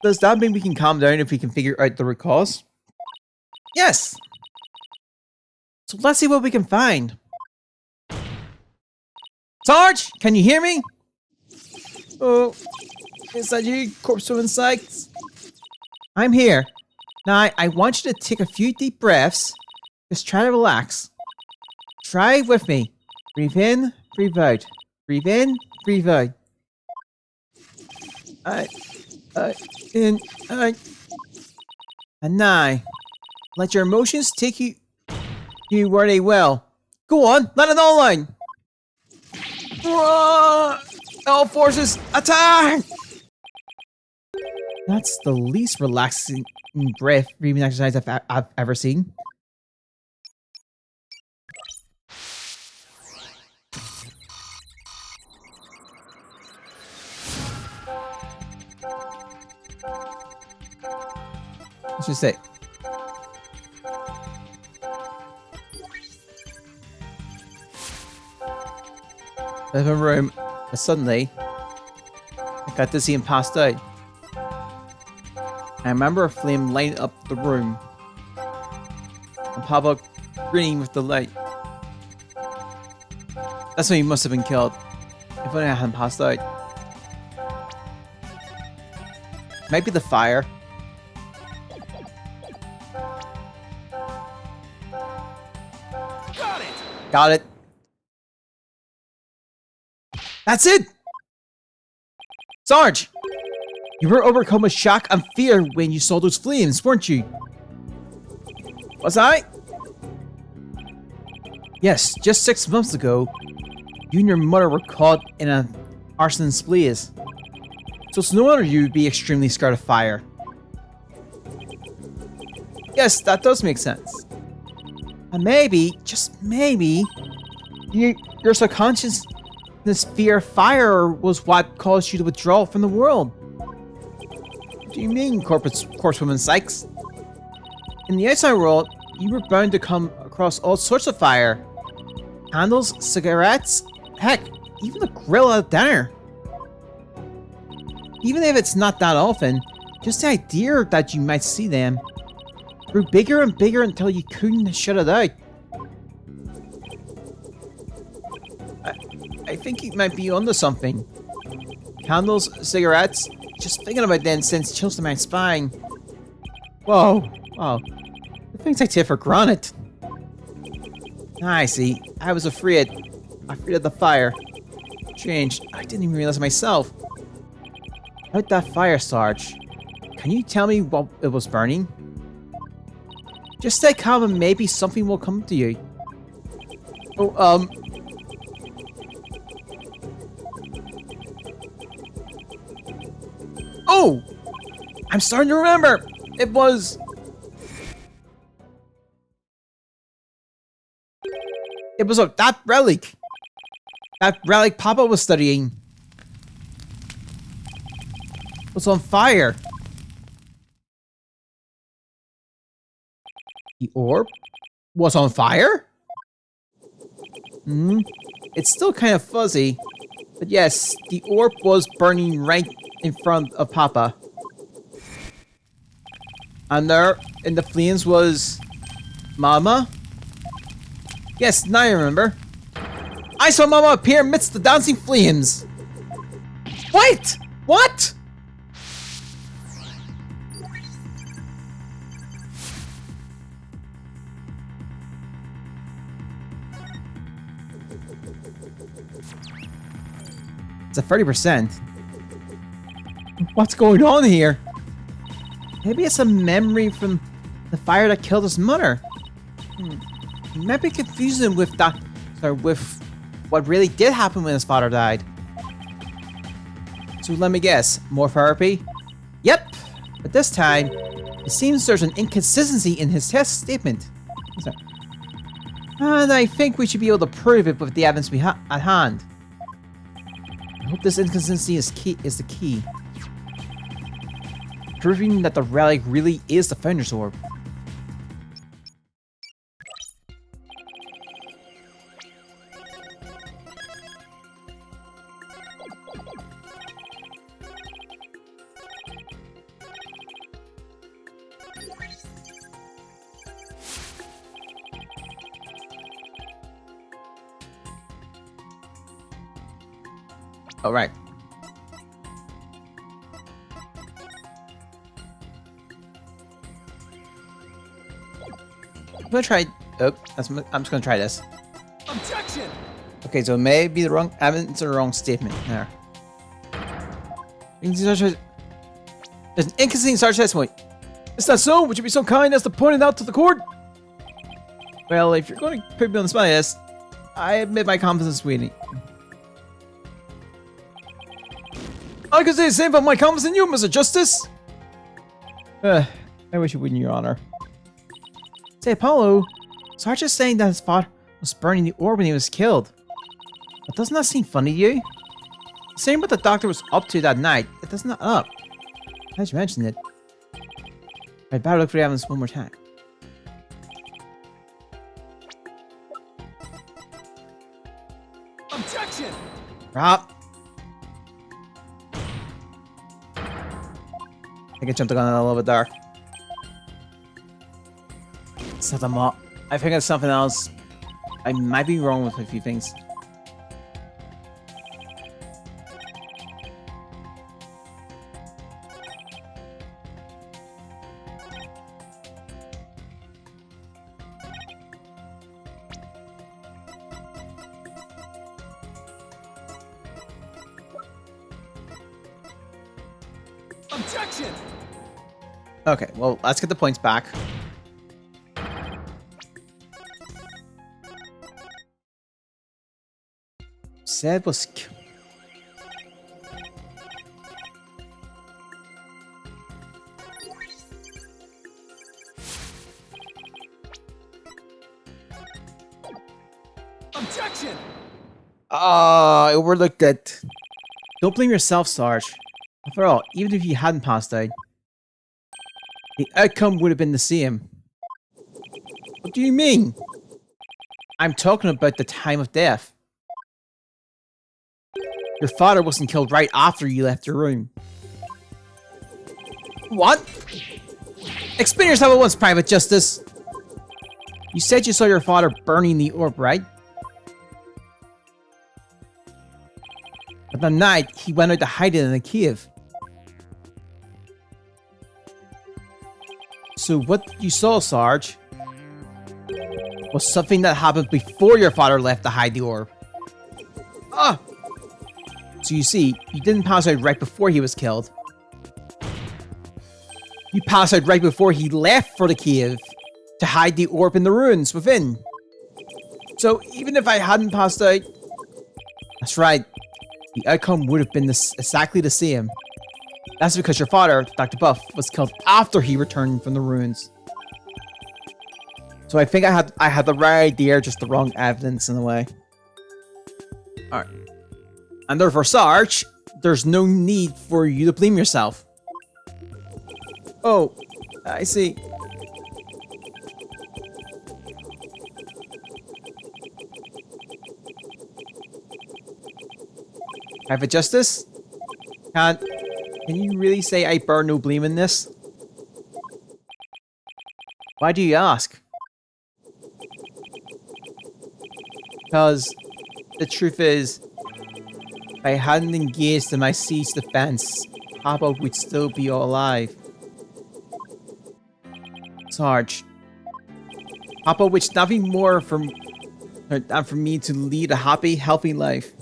Does that mean we can calm down if we can figure out the root cause? Yes! So let's see what we can find. Sarge, can you hear me? Oh, is that you, Corpse Woman Sykes? I'm here. Now, I want you to take a few deep breaths. Just try to relax. Try with me. Breathe in, breathe out. Breathe in, breathe out. In, and now, let your emotions take you where they will. Go on, let it all out. All forces, attack! That's the least relaxing breathing exercise I've ever seen. Let's just say. Living room, and suddenly, I got to see him passed out. I remember a flame lighting up the room, and Pablo grinning with delight. That's when he must have been killed. If only I hadn't passed out. Maybe the fire. Got it. That's it! Sarge! You were overcome with shock and fear when you saw those flames, weren't you? Was I? Yes, just 6 months ago, you and your mother were caught in an arson blaze. So it's no wonder you'd be extremely scared of fire. Yes, that does make sense. And maybe, just maybe, your subconscious fear of fire was what caused you to withdraw from the world. What do you mean, corpsewoman Sykes? In the outside world, you were bound to come across all sorts of fire. Candles, cigarettes, heck, even the grill at dinner. Even if it's not that often, just the idea that you might see them grew bigger and bigger until you couldn't shut it out. I think you might be onto something. Candles, cigarettes, just thinking about them sends chills to my spine. Whoa, wow. The things I take for granted. I see. I was afraid. Afraid of the fire. Strange. I didn't even realize it myself. About that fire, Sarge. Can you tell me what it was burning? Just stay calm and maybe something will come to you. Oh, Oh! I'm starting to remember! It was... It was that relic! That relic Papa was studying. Was on fire. The orb was on fire? It's still kind of fuzzy. But yes, the orb was burning right in front of Papa. And there, in the flames was... Mama? Yes, now I remember. I saw Mama appear amidst the dancing flames. Wait! What? It's a 30%. What's going on here? Maybe it's a memory from the fire that killed his mother. Maybe confusing with that, with what really did happen when his father died. So let me guess, more therapy? Yep, but this time, it seems there's an inconsistency in his test statement. And I think we should be able to prove it with the evidence we have at hand. I hope this inconsistency is the key. Proving that the relic really is the Founder's Orb. All right. I'm gonna try. Oh, I'm just gonna try this. Objection! Okay, so maybe the wrong evidence or the wrong statement there. There's an inconsistency in Sarge's testimony. Is that so? Would you be so kind as to point it out to the court? Well, if you're going to put me on the spot, yes, I admit my confidence, sweetie. I could say the same about my confidence in you, Mr. Justice. I wish you wouldn't, Your Honor. Say, Apollo, Sarge is saying that his father was burning the orb when he was killed. But doesn't that seem funny to you? Saying what the doctor was up to that night, it does not up. As you mentioned it. I'd better look for the evidence one more time. Objection! Rob. I think I jumped the gun a little bit there. It's not the mo- I think it's something else. I might be wrong with a few things. Objection! Okay, well, let's get the points back. Said was... Objection! I overlooked it. Don't blame yourself, Sarge. After all, even if you hadn't passed out, the outcome would have been the same. What do you mean? I'm talking about the time of death. Your father wasn't killed right after you left your room. What? Explain yourself at once, Private Justice. You said you saw your father burning the orb, right? But that night, he went out to hide it in a cave. So what you saw, Sarge, was something that happened before your father left to hide the orb. Ah! So you see, you didn't pass out right before he was killed. You passed out right before he left for the cave to hide the orb in the ruins within. So even if I hadn't passed out, that's right, the outcome would have been exactly the same. That's because your father, Dr. Buff, was killed after he returned from the ruins. So I think I had the right idea, just the wrong evidence in a way. Alright. And therefore, Sarge, there's no need for you to blame yourself. Oh, I see. Private Justice? Can you really say I bear no blame in this? Why do you ask? Because the truth is, if I hadn't engaged in my siege defense, Papa would still be alive. Sarge, Papa wished nothing more than for me to lead a happy, healthy life.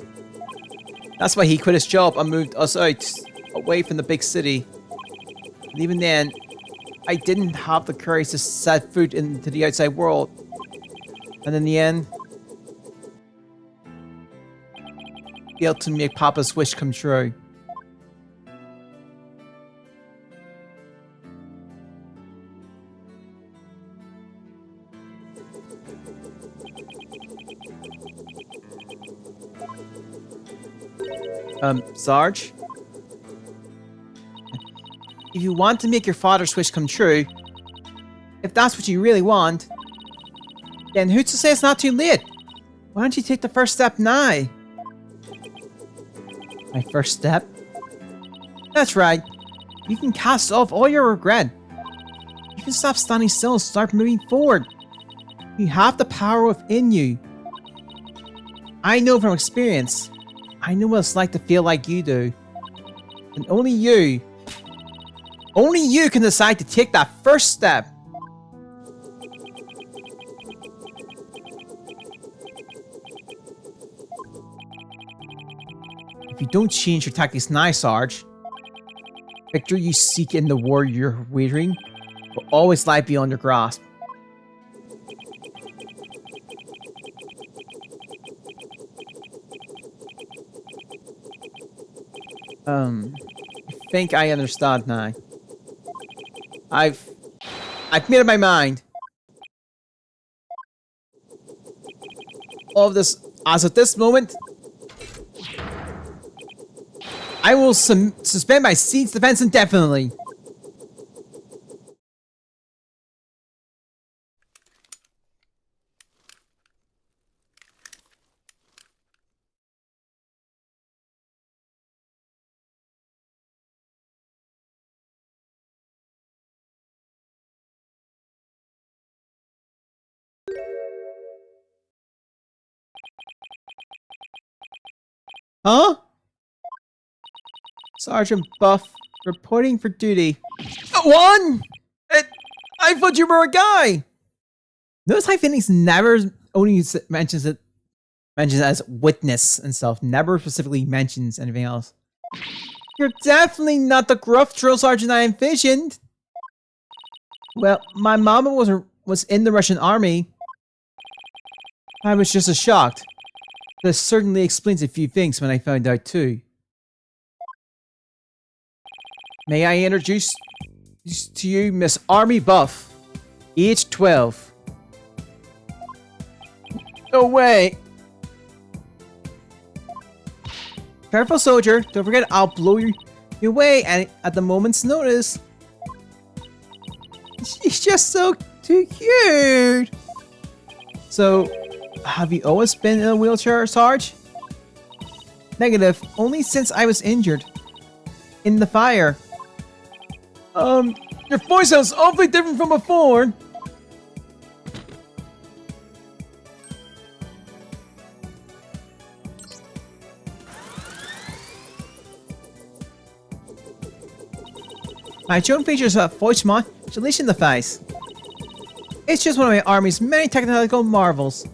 That's why he quit his job and moved us out, away from the big city. And even then, I didn't have the courage to set foot into the outside world. And in the end, failed to make Papa's wish come true. Sarge? If you want to make your father's wish come true, if that's what you really want, then who's to say it's not too late? Why don't you take the first step now? My first step? That's right. You can cast off all your regret. You can stop standing still and start moving forward. You have the power within you. I know from experience. I know what it's like to feel like you do. And only you can decide to take that first step. If you don't change your tactics now, Sarge, victory you seek in the war you're waging will always lie beyond your grasp. I think I understand now. I've made up my mind. All of this, as of this moment, I will suspend my siege defense indefinitely. Huh? Sergeant Buff, reporting for duty. One! I thought you were a guy! Notice how Phoenix never only mentions it as witness and stuff. Never specifically mentions anything else. You're definitely not the gruff drill sergeant I envisioned. Well, my mama was in the Russian army. I was just as shocked. This certainly explains a few things when I found out too. May I introduce to you Miss Army Buff, age 12. No way! Careful, soldier. Don't forget I'll blow you away at the moment's notice. She's just so too cute. So, have you always been in a wheelchair, Sarge? Negative. Only since I was injured. In the fire. Your voice sounds awfully different from before. My drone features a voice modulation device. It's just one of my army's many technological marvels.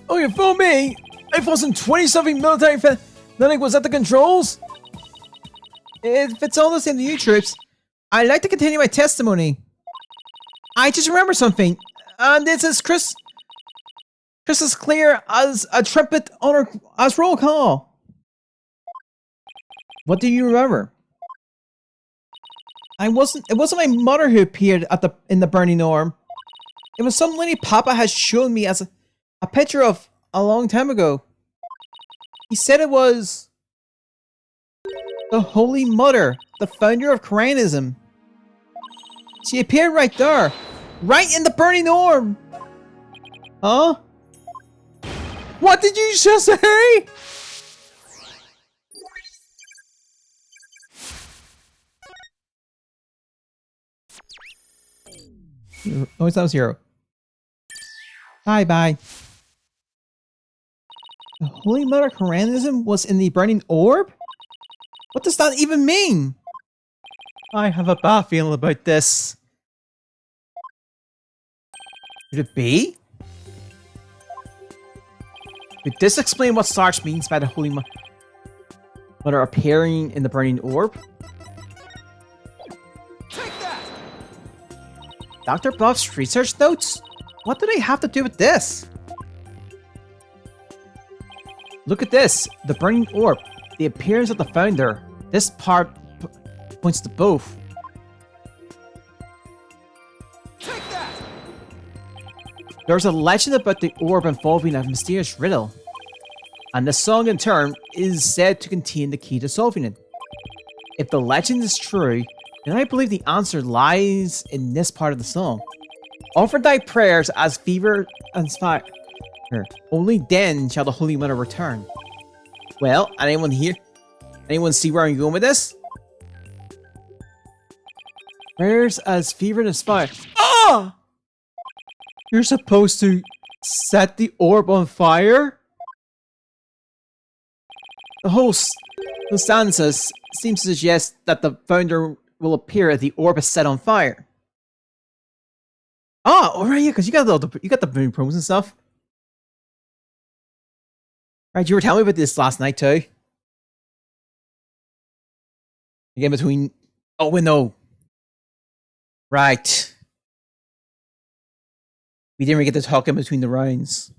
Oh, you fool me! I fought some 20-something military nothing was at the controls? If it's all the same to you troops, I'd like to continue my testimony. I just remembered something. This is Chris as clear as a trumpet on as roll call. What do you remember? It wasn't my mother who appeared in the burning orb. It was some lady Papa had shown me as a picture of a long time ago. He said it was the Holy Mother, the founder of Koreanism. She appeared right there, right in the burning orb. Huh? What did you just say? Oh, it's not 0. Bye. The Holy Mother Koreanism was in the burning orb? What does that even mean? I have a bad feeling about this. Could it be? Could this explain what Sarge means by the Holy Mother appearing in the burning orb? Take that! Dr. Buff's research notes? What do they have to do with this? Look at this. The burning orb. The appearance of the founder. This part points to both. Take that! There's a legend about the orb involving a mysterious riddle. And the song in turn is said to contain the key to solving it. If the legend is true, then I believe the answer lies in this part of the song. Offer thy prayers as fever and fire. Only then shall the Holy Mother return. Well, anyone here? Anyone see where I'm going with this? Prayers as fever and fire. Ah! You're supposed to set the orb on fire? The whole stanza seems to suggest that the founder will appear as the orb is set on fire. Oh, alright, yeah, because you got the moon promos and stuff. Right, you were telling me about this last night too. Again, between. Oh, wait, no. Right. We didn't really get to talk in between the rounds.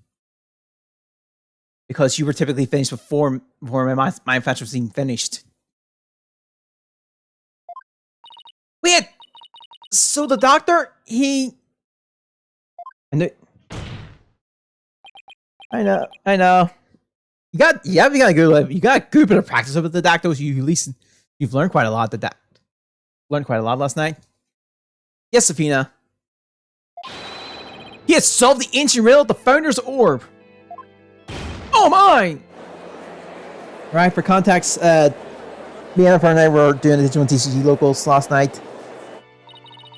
Because you were typically finished before my Mind Flash was even finished. Wait! So the doctor, he. I know. You got a good bit of practice with the doctors. You've learned quite a lot. Learned quite a lot last night. Yes, Safina. He has solved the ancient riddle of the founder's orb. Oh my! Right, for context, me and Jennifer and I were doing the Digimon TCG locals last night.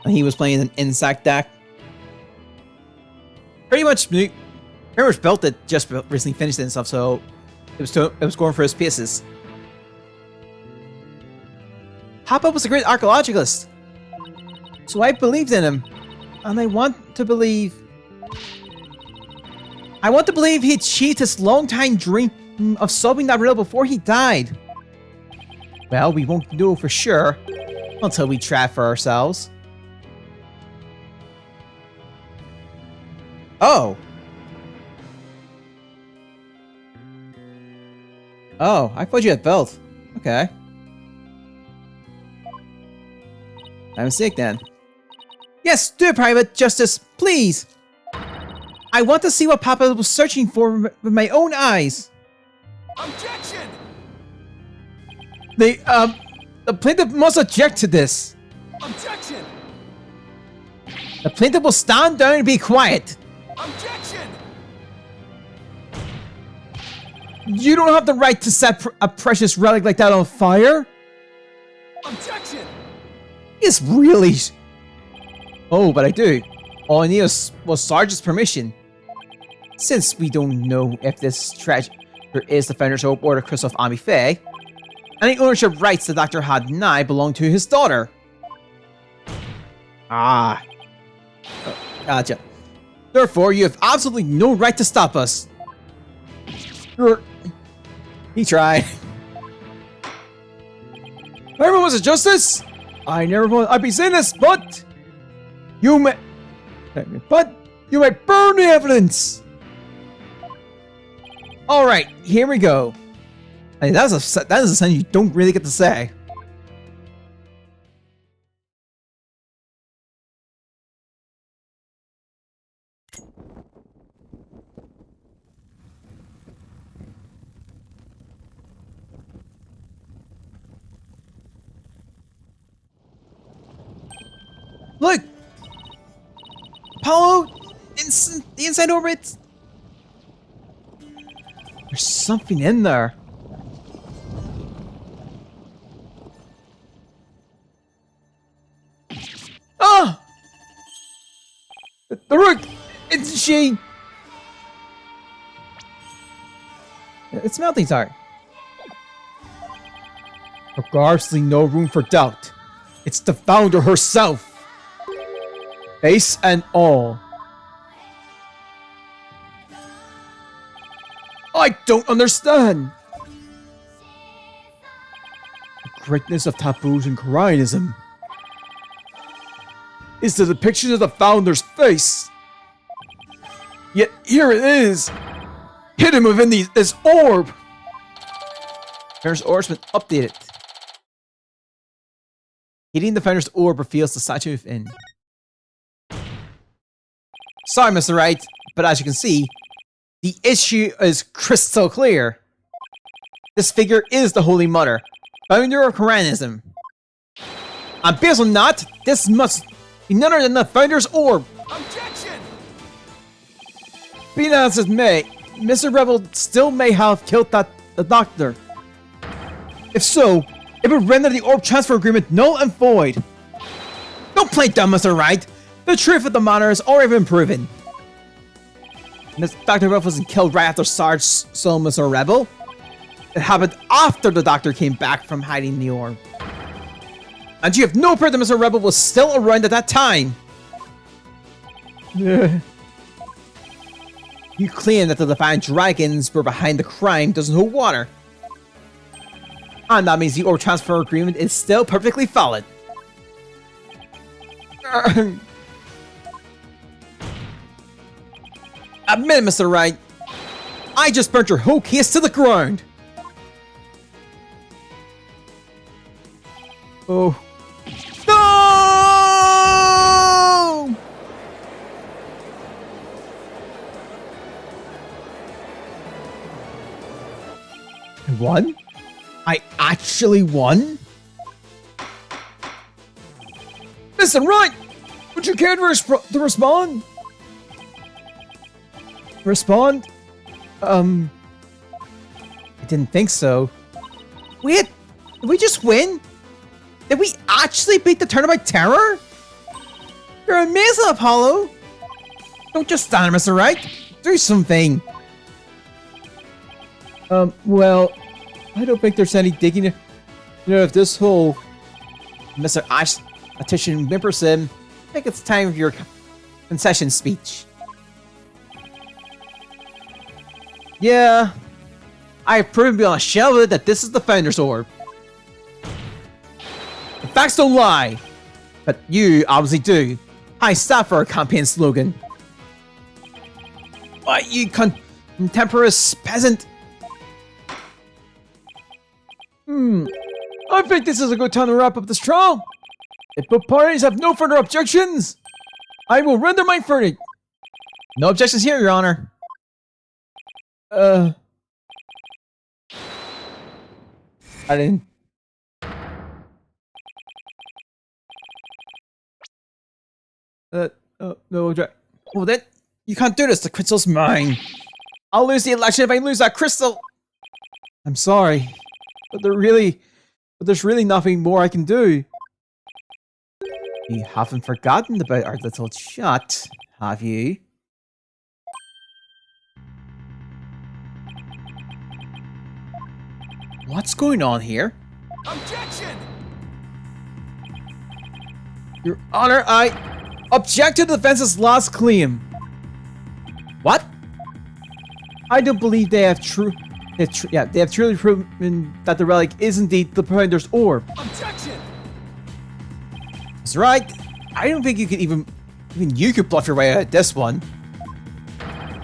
And he was playing an insect deck. Pretty much built it, just recently finished it and stuff, so it was going for his paces. Papa was a great archaeologist, so I believed in him, and I want to believe he achieved his long-time dream of solving that riddle before he died. Well, we won't know for sure until we try for ourselves. Oh. Oh, I thought you had both. Okay. I'm sick then. Yes, do it, Private Justice, please. I want to see what Papa was searching for with my own eyes. Objection! The plaintiff must object to this. Objection! The plaintiff will stand down and be quiet. Objection! You don't have the right to set a precious relic like that on fire. Objection! It's really... Oh, but I do. All I need was Sarge's permission. Since we don't know if this treasure is the Founder's Hope or the Crystal of Ami Faye, any ownership rights the Doctor had now belong to his daughter. Ah. Gotcha. Therefore, you have absolutely no right to stop us. He tried. Everyone was a justice. I never thought I'd be saying this, but you may burn the evidence. All right, here we go. Hey, that is a sentence you don't really get to say. Look! Apollo! The inside orbit! There's something in there. Ah! The Rook! It's she! It's melting, sorry. Regardlessly, no room for doubt. It's the Founder herself! Face and all. I don't understand! The greatness of taboos and Koreanism is the depiction of the Founder's face. Yet here it is, hidden within this orb. Founder's orb's been updated. Hitting the Founder's orb reveals the statue within. Sorry, Mr. Wright, but as you can see, the issue is crystal clear. This figure is the Holy Mother, founder of Koreanism. And based on that, this must be none other than the Founder's orb. Objection! Being as it may, Mr. Rebel still may have killed the Doctor. If so, it would render the orb transfer agreement null and void. Don't play dumb, Mr. Wright. The truth of the matter has already been proven. Dr. Rebel wasn't killed right after Sarge saw Mr. Rebel. It happened after the Doctor came back from hiding the orb. And you have no proof that Mr. Rebel was still around at that time. You claim that the Defiant Dragons were behind the crime doesn't hold water. And that means the orb transfer agreement is still perfectly valid. Admit it, Mr. Wright. I just burnt your whole case to the ground. Oh. No! I won? I actually won? Mr. Wright! Would you care to respond? Respond? I didn't think so. Wait, did we just win? Did we actually beat the Turnabout Terror? You're amazing, Apollo! Don't just stand there, Mr. Wright. Do something. Well, I don't think there's any digging. You know, if this whole Mr. Ash petition whimpers him, I think it's time for your concession speech. Yeah, I have proven beyond a shadow of it that this is the Founder's Orb. The facts don't lie. But you obviously do. High staff for our campaign slogan. What, you contemporaneous peasant? I think this is a good time to wrap up this trial. If both parties have no further objections, I will render my verdict. No objections here, Your Honor. I didn't. No object. Well then, you can't do this. The crystal's mine. I'll lose the election if I lose that crystal. I'm sorry, but there's really nothing more I can do. You haven't forgotten about our little chat, have you? What's going on here? Objection! Your Honor, I object to the defense's last claim. What? I don't believe they have truly proven that the relic is indeed the Founder's Orb. Objection! That's right. I don't think you could even you could bluff your way out of this one.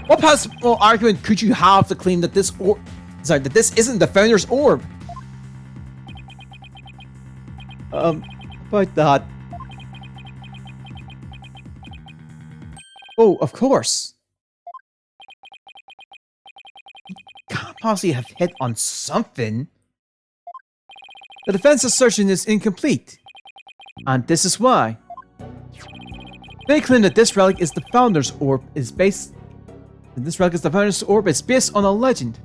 What possible argument could you have to claim that this isn't the Founder's Orb? About that. Oh, of course. You can't possibly have hit on something. The defense assertion is incomplete. And this is why. They claim that this relic is the Founder's Orb is based on a legend.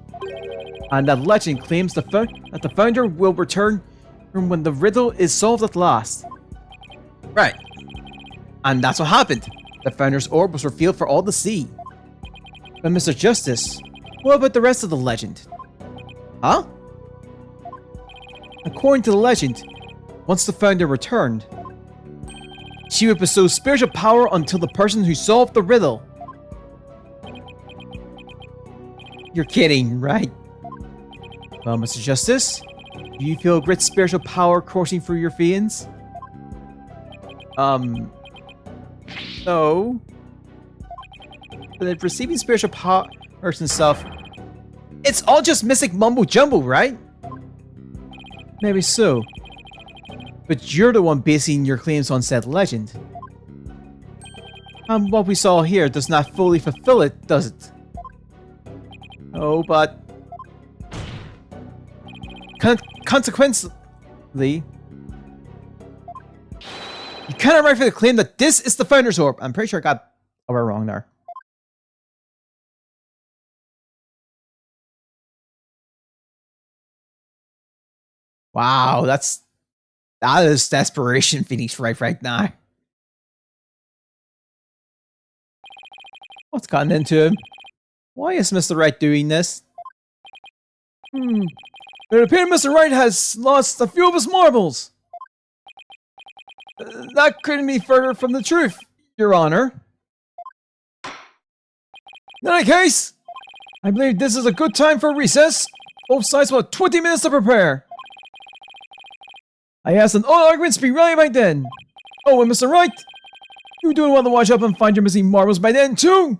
And that legend claims that the Founder will return when the riddle is solved at last. Right. And that's what happened. The Founder's Orb was revealed for all to see. But Mr. Justice, what about the rest of the legend? Huh? According to the legend, once the Founder returned, she would bestow spiritual power until the person who solved the riddle. You're kidding, right? Well, Mr. Justice, do you feel great spiritual power coursing through your veins? No. But if receiving spiritual power and stuff, it's all just mystic mumbo jumbo, right? Maybe so. But you're the one basing your claims on said legend. And what we saw here does not fully fulfill it, does it? Oh, but consequently, you cannot rightfully claim that this is the Founder's Orb. I'm pretty sure I got a word wrong there. Wow, that is desperation Phoenix right now. What's gotten into him? Why is Mr. Wright doing this? It appears Mr. Wright has lost a few of his marbles. That couldn't be further from the truth, Your Honor. In any case, I believe this is a good time for recess. Both sides will have 20 minutes to prepare. I ask that all arguments be ready by then. Oh, and Mr. Wright, you do want to watch up and find your missing marbles by then, too.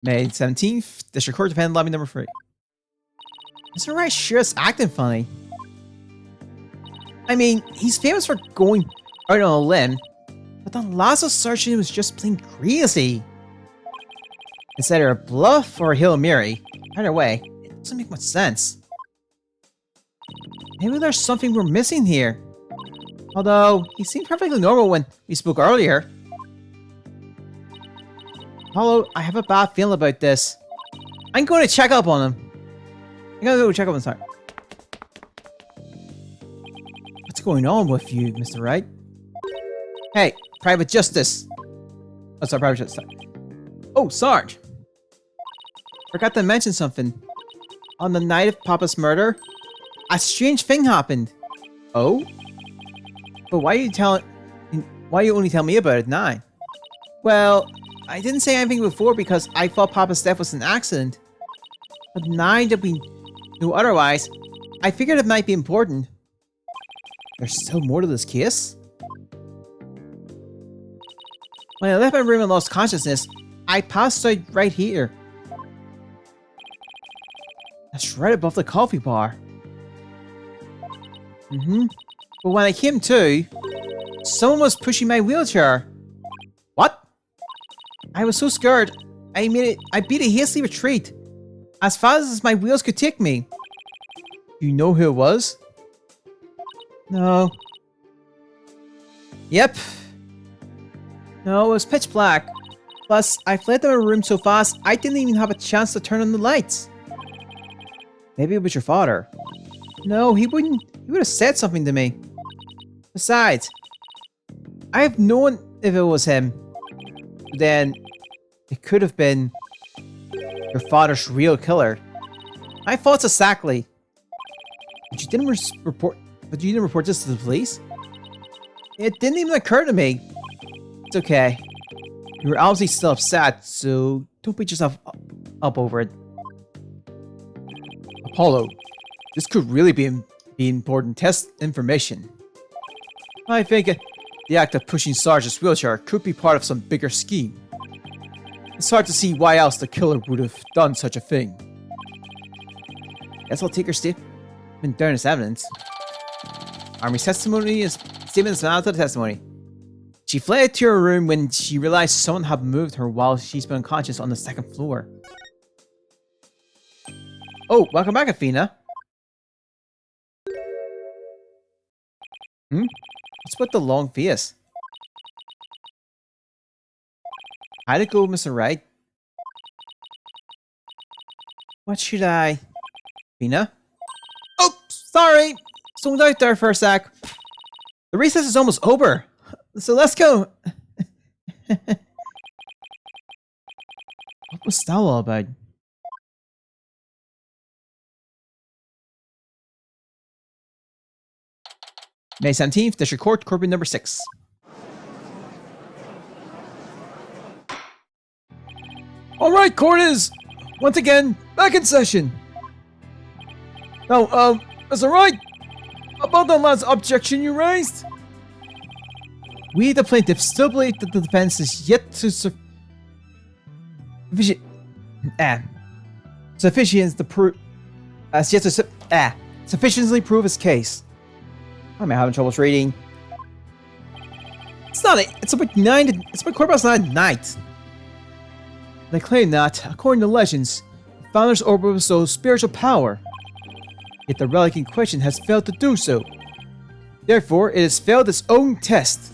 May 17th, District Court, Japan, Lobby number 3. Mr. Wright sure is acting funny. I mean, he's famous for going out on a limb, but the last assertion was just plain crazy. It's either a bluff or a Hail Mary. Either way, it doesn't make much sense. Maybe there's something we're missing here. Although, he seemed perfectly normal when we spoke earlier. Hello, I have a bad feeling about this. I'm going to check up on him. I'm going to go check up on him, sorry. What's going on with you, Mr. Wright? Hey, Private Justice. Oh, sorry, Private Justice. Oh, Sarge. Forgot to mention something. On the night of Papa's murder, a strange thing happened. Oh? But why are you telling... Why you only tell me about it now? Well, I didn't say anything before because I thought Papa's death was an accident. But now that we knew otherwise, I figured it might be important. There's still more to this case? When I left my room and lost consciousness, I passed out right here. That's right above the coffee bar. But when I came to, someone was pushing my wheelchair. What? I was so scared. I beat a hasty retreat. As fast as my wheels could take me. You know who it was? No. Yep. No, it was pitch black. Plus, I fled to my room so fast, I didn't even have a chance to turn on the lights. Maybe it was your father. No, he would have said something to me. Besides, I have known if it was him. Then, it could have been your father's real killer. My thoughts exactly. But you didn't report this to the police? It didn't even occur to me. It's okay. You were obviously still upset, so don't beat yourself up over it. Apollo, this could really be important test information. I think the act of pushing Sarge's wheelchair could be part of some bigger scheme. It's hard to see why else the killer would have done such a thing. Guess I'll take her statement down as evidence. Army's statement is not to the testimony. She fled to her room when she realized someone had moved her while she's been unconscious on the second floor. Oh, welcome back, Athena. What's with the long face? How'd it go, Mr. Wright? What should I... Athena? Oh, sorry! Someone's out there for a sec. The recess is almost over. So let's go. What was that all about? May 17th, District Court, Courtroom number 6. Alright, court is once again back in session. Now, is it right about the last objection you raised? We, the plaintiff, still believe that the defense is yet to sufficiently prove its case. I'm having trouble reading. It's about 9 at night. They claim that, according to legends, the founder's orb bestowed spiritual power. Yet the relic in question has failed to do so. Therefore, it has failed its own test.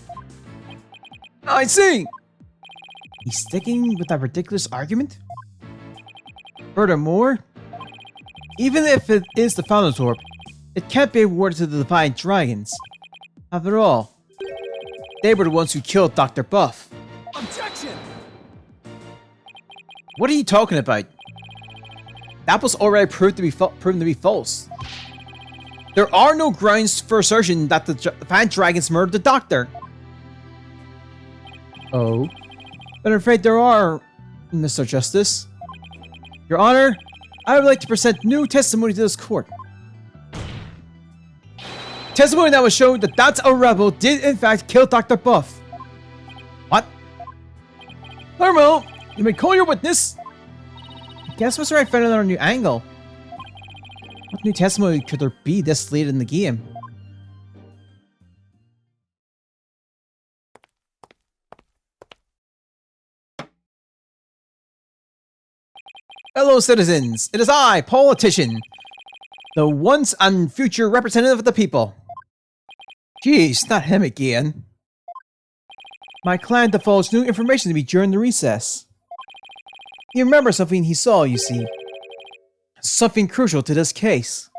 I see! He's sticking with that ridiculous argument? Furthermore, even if it is the Founder's Orb, it can't be awarded to the Divine Dragons. After all, they were the ones who killed Dr. Buff. Objection! What are you talking about? That was already proven to be false. There are no grounds for assertion that the Divine Dragons murdered the Doctor. Oh? But I'm afraid there are, Mr. Justice. Your Honor, I would like to present new testimony to this court. Testimony that was shown that a rebel did in fact kill Dr. Buff. What? Very well, you may call your witness. I guess Mr. Wright found another new angle. What new testimony could there be this late in the game? Hello, citizens. It is I, politician, the once and future representative of the people. Jeez, not him again. My client divulged new information to me during the recess. He remembers something he saw, you see. Something crucial to this case.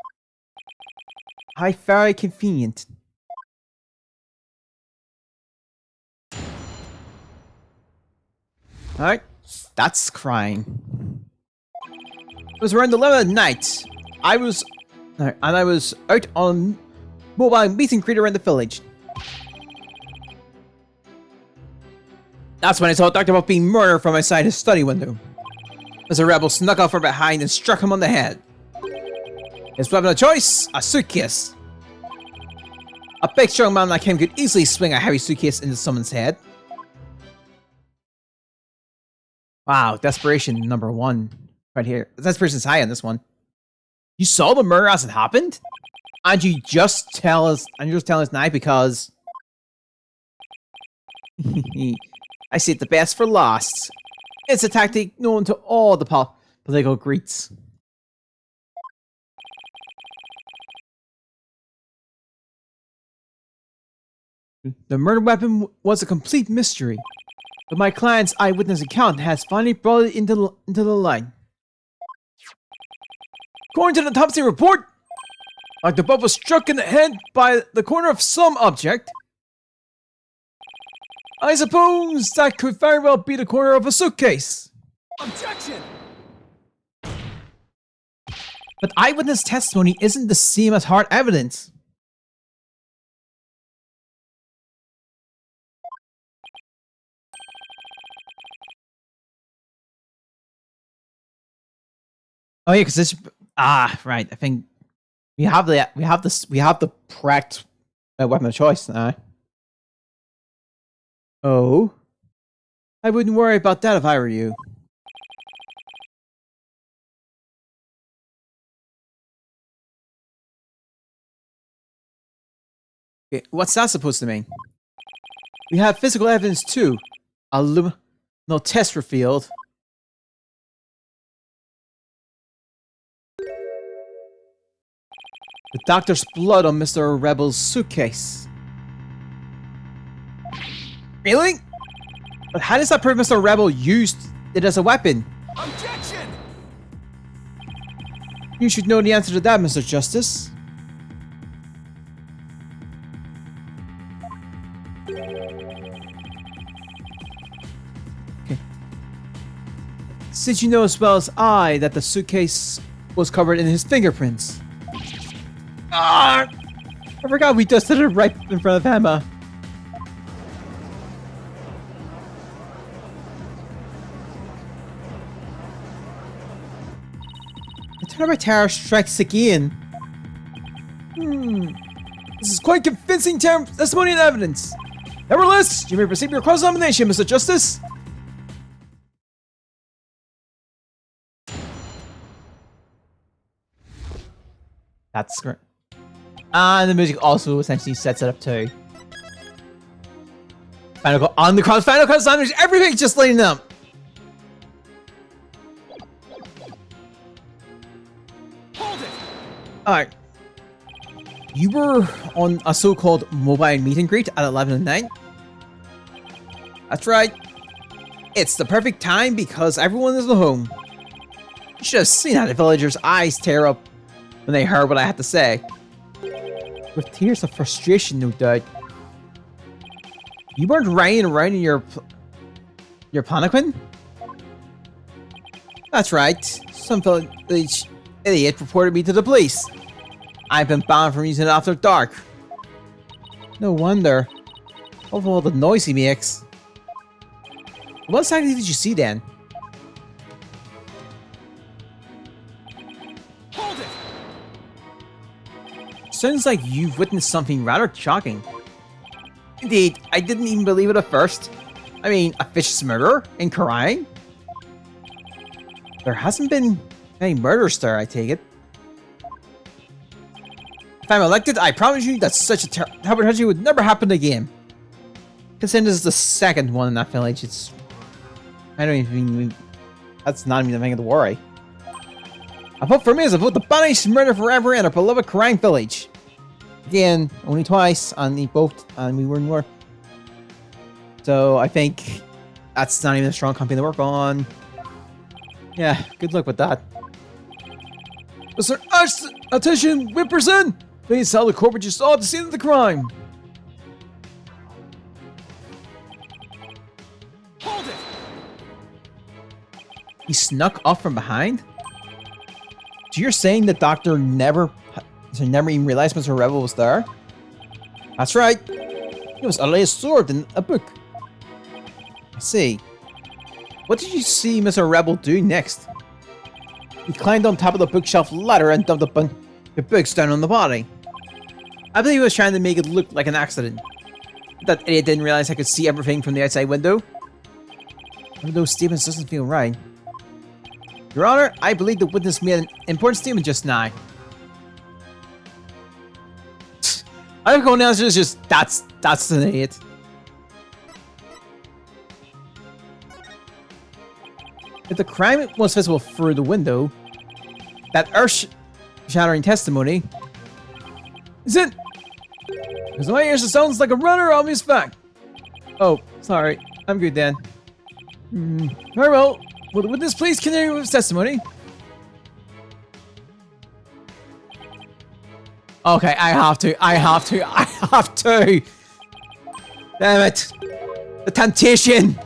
How very convenient. Alright, that's crying. It was around 11 at night. I was out on mobile meet and greet around the village. That's when I saw Dr. Buff being murdered from outside his study window. As a rebel snuck out from behind and struck him on the head. His weapon of choice, a suitcase. A big strong man like him could easily swing a heavy suitcase into someone's head. Wow, desperation number 1 right here. Desperation's high on this one. You saw the murder as it happened? And you just tell us, and you're just telling us now because I saved the best for last. It's a tactic known to all the political Greeks. The murder weapon was a complete mystery, but my client's eyewitness account has finally brought it into the light. According to the autopsy report, Dr. Buff was struck in the head by the corner of some object. I suppose that could very well be the corner of a suitcase. Objection! But eyewitness testimony isn't the same as hard evidence. Oh yeah, because it's right. I think we have the correct weapon of choice now. Oh, I wouldn't worry about that if I were you. Okay, what's that supposed to mean? We have physical evidence too. No test revealed. The doctor's blood on Mr. Rebel's suitcase. Really? But how does that prove Mr. Rebel used it as a weapon? Objection! You should know the answer to that, Mr. Justice. Okay. Since you know as well as I that the suitcase was covered in his fingerprints. I forgot we just did it right in front of Emma. The Turbo Tower strikes again. This is quite convincing testimony and evidence. Nevertheless, you may proceed with your cross-examination, Mr. Justice. That's great. And the music also essentially sets it up too. Final cross-examination, everything's just lighting up. Hold it! Alright. You were on a so-called mobile meet and greet at 11 at night? That's right. It's the perfect time because everyone is at home. You should have seen how the villagers' eyes tear up when they heard what I had to say. With tears of frustration, no doubt. You weren't riding around in your palanquin? That's right. Some village idiot reported me to the police. I've been banned from using it after dark. No wonder. Of all the noise he makes. What exactly did you see then? Hold it! Sounds like you've witnessed something rather shocking. Indeed, I didn't even believe it at first. I mean, a vicious murderer in crying? There hasn't been any murders there, I take it. If I'm elected, I promise you that such a terrible tragedy would never happen again. Considering this is the second one in that village, it's... I don't even... That's not even a thing to worry. A vote for me is a vote to banish murder forever in our beloved Karang village. Again, only twice, and we were more. So I think that's not even a strong company to work on. Yeah, good luck with that. Mr. Attention, Whipperson! Please tell the corporate you saw at the scene of the crime. Hold it! He snuck off from behind? So you're saying the doctor never even realized Mr. Rebel was there? That's right. He was utterly absorbed in a book. I see. What did you see Mr. Rebel do next? He climbed on top of the bookshelf ladder and dumped a bunch of books down on the body. I believe he was trying to make it look like an accident. That idiot didn't realize I could see everything from the outside window. One of those statements doesn't feel right. Your Honor, I believe the witness made an important statement just now. I think going answer is just that's an idiot. If the crime was visible through the window, that earth-shattering testimony is it? Because my ears, it sounds like a runner obvious fact. Oh, sorry. I'm good then. Very well. Will the witness please continue with his testimony? Okay, I have to. Damn it. The temptation.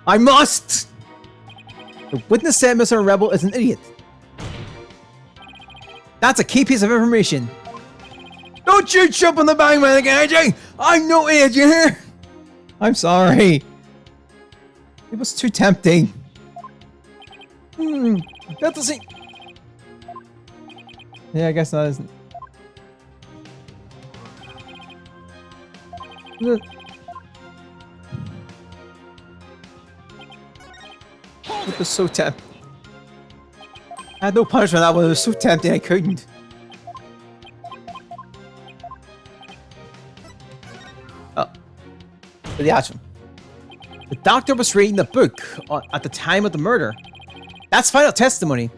I must. The witness said Mr. Rebel is an idiot. That's a key piece of information. Don't you jump on the bandwagon, AJ! I'm no idiot, you hear? I'm sorry. It was too tempting. That doesn't... Yeah, I guess that isn't... It was so tempting. I had no punishment that one. It was so tempting I couldn't. Oh. For the action. The doctor was reading the book at the time of the murder. That's final testimony.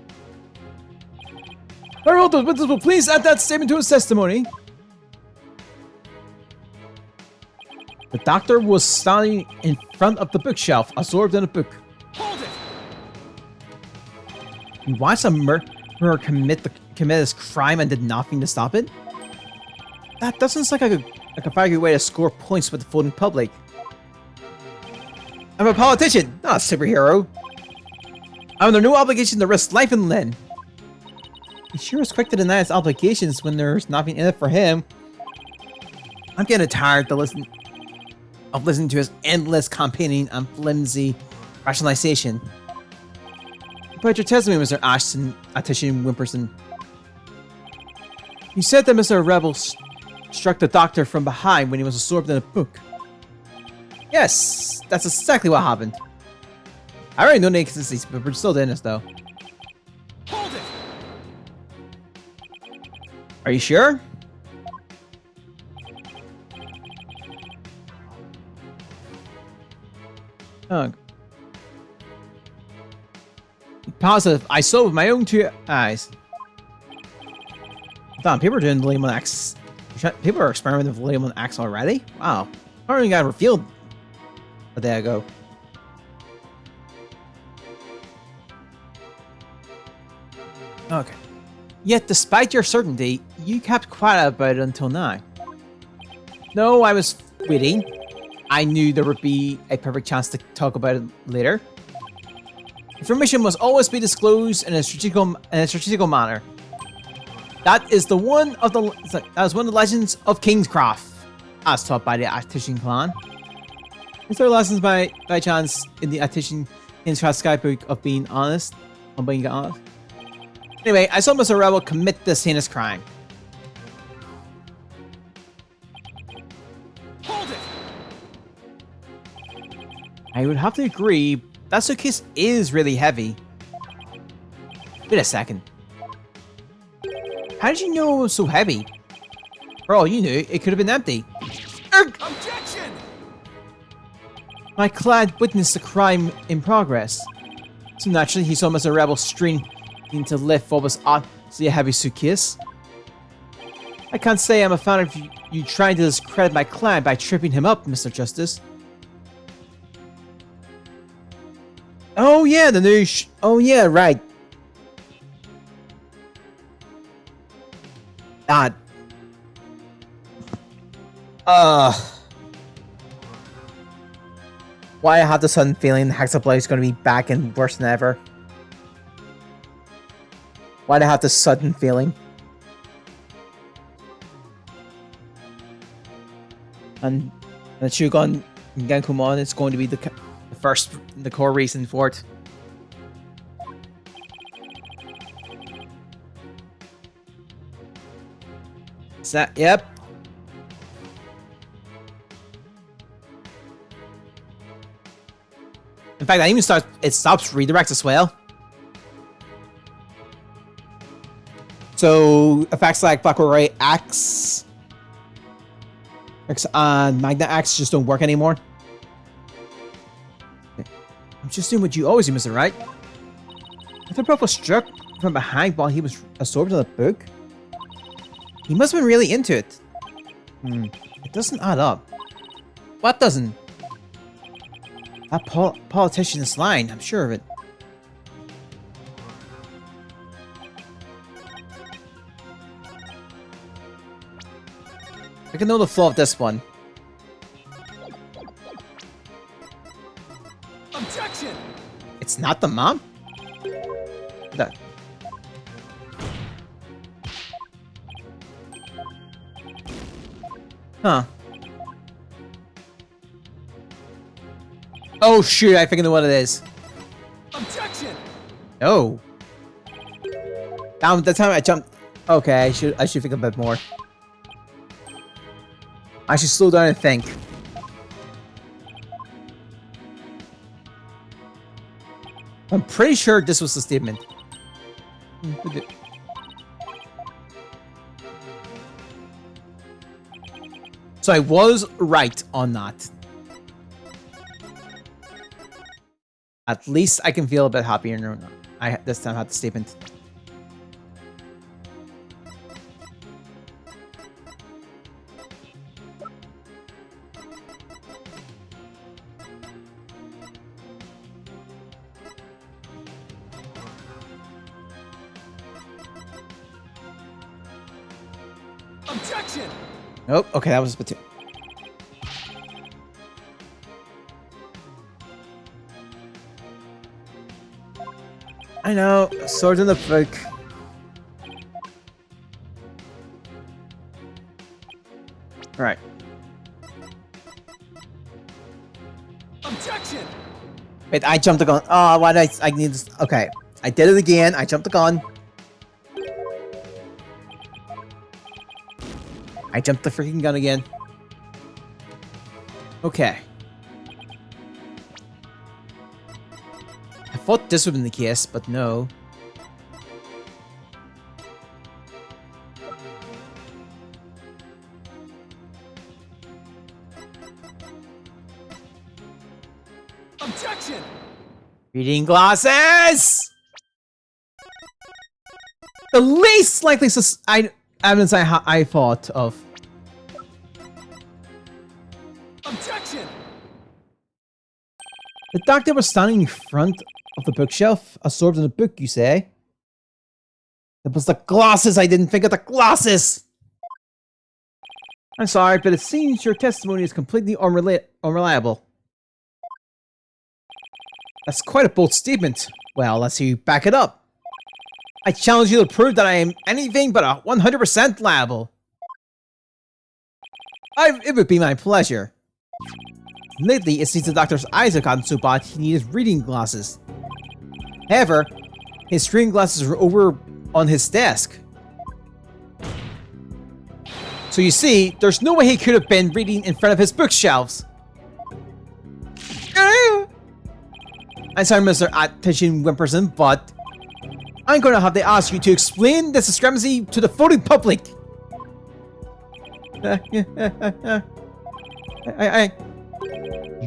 Harold, the witness will please add that statement to his testimony. The doctor was standing in front of the bookshelf, absorbed in a book. Hold it! He watched a murderer commit this crime and did nothing to stop it? That doesn't sound like a very good way to score points with the voting public. I'm a politician, not a superhero. I'm under no obligation to risk life and limb. He sure is quick to deny his obligations when there's nothing in it for him. I'm getting tired to listening to his endless campaigning and flimsy rationalization. But your testimony, Mr. Ashton, Attorney Wimperson. You said that Mr. Rebel struck the doctor from behind when he was absorbed in a book. Yes, that's exactly what happened. I already know the inconsistencies, but we're still doing this though. Hold it! Are you sure? Oh. Positive. I saw with my own two eyes. Damn, people are doing the Lehman X. People are experimenting with Lehman X already? Wow. I already got revealed a day ago. Okay. Yet, despite your certainty, you kept quiet about it until now. No, I was waiting. I knew there would be a perfect chance to talk about it later. Information must always be disclosed in a strategical manner. That is one of the legends of Kingscraft, as taught by the Actician clan. Is there lessons by chance in the Actician Kingscraft Skybook of being honest? On being honest? Anyway, I saw Mr. Rebel commit this heinous crime. Hold it! I would have to agree, that suitcase is really heavy. Wait a second. How did you know it was so heavy? For all you knew, it could have been empty. Objection! My client witnessed the crime in progress. So naturally, he saw Mr. Rebel straining to lift what was obviously a heavy suitcase. I can't say I'm a fan of you trying to discredit my client by tripping him up, Mr. Justice. Oh yeah, the new oh yeah, right. God. Why I have the sudden feeling Hexaploid is going to be back and worse than ever. Why do I have this sudden feeling? And And Shugon Gankumon is going to be the first, the core reason for it. Is that, yep. In fact, it stops redirects as well. So effects like Black Ray Axe and Magna Axe just don't work anymore. I'm just doing what you always do, Mr. Right? I thought Prof was struck from behind while he was absorbed in the book. He must have been really into it. It doesn't add up. What doesn't? That politician is lying, I'm sure of it. I can know the flaw of this one. Objection! It's not the mom? That. Huh. Oh shoot, I think I know what it is. Objection! Oh. That time I jumped. Okay, I should think a bit more. I should slow down and think. I'm pretty sure this was the statement. So I was right on that. At least I can feel a bit happier now. I this time had the statement. Objection! Oh, okay, that was a bit too. I know, sword in the book. Alright. Objection! Wait, I jumped the gun. Oh, why did I need this? Okay, I did it again. I jumped the gun. I jumped the freaking gun again. Okay. I thought this would have been the case, but no. Objection! Reading glasses! The least likely evidence I thought of. Objection! The doctor was standing in front of the bookshelf, absorbed in a book, you say? It was the glasses, I didn't think of the glasses! I'm sorry, but it seems your testimony is completely unreliable. That's quite a bold statement. Well, let's see you back it up. I challenge you to prove that I am anything but a 100% liable. It would be my pleasure. Lately, it seems the doctor's eyes have gotten so bad he needs reading glasses. However, his reading glasses are over on his desk. So you see, there's no way he could have been reading in front of his bookshelves. I'm sorry, Mr. Attention Wimperson, but I'm going to have to ask you to explain this discrepancy to the voting public.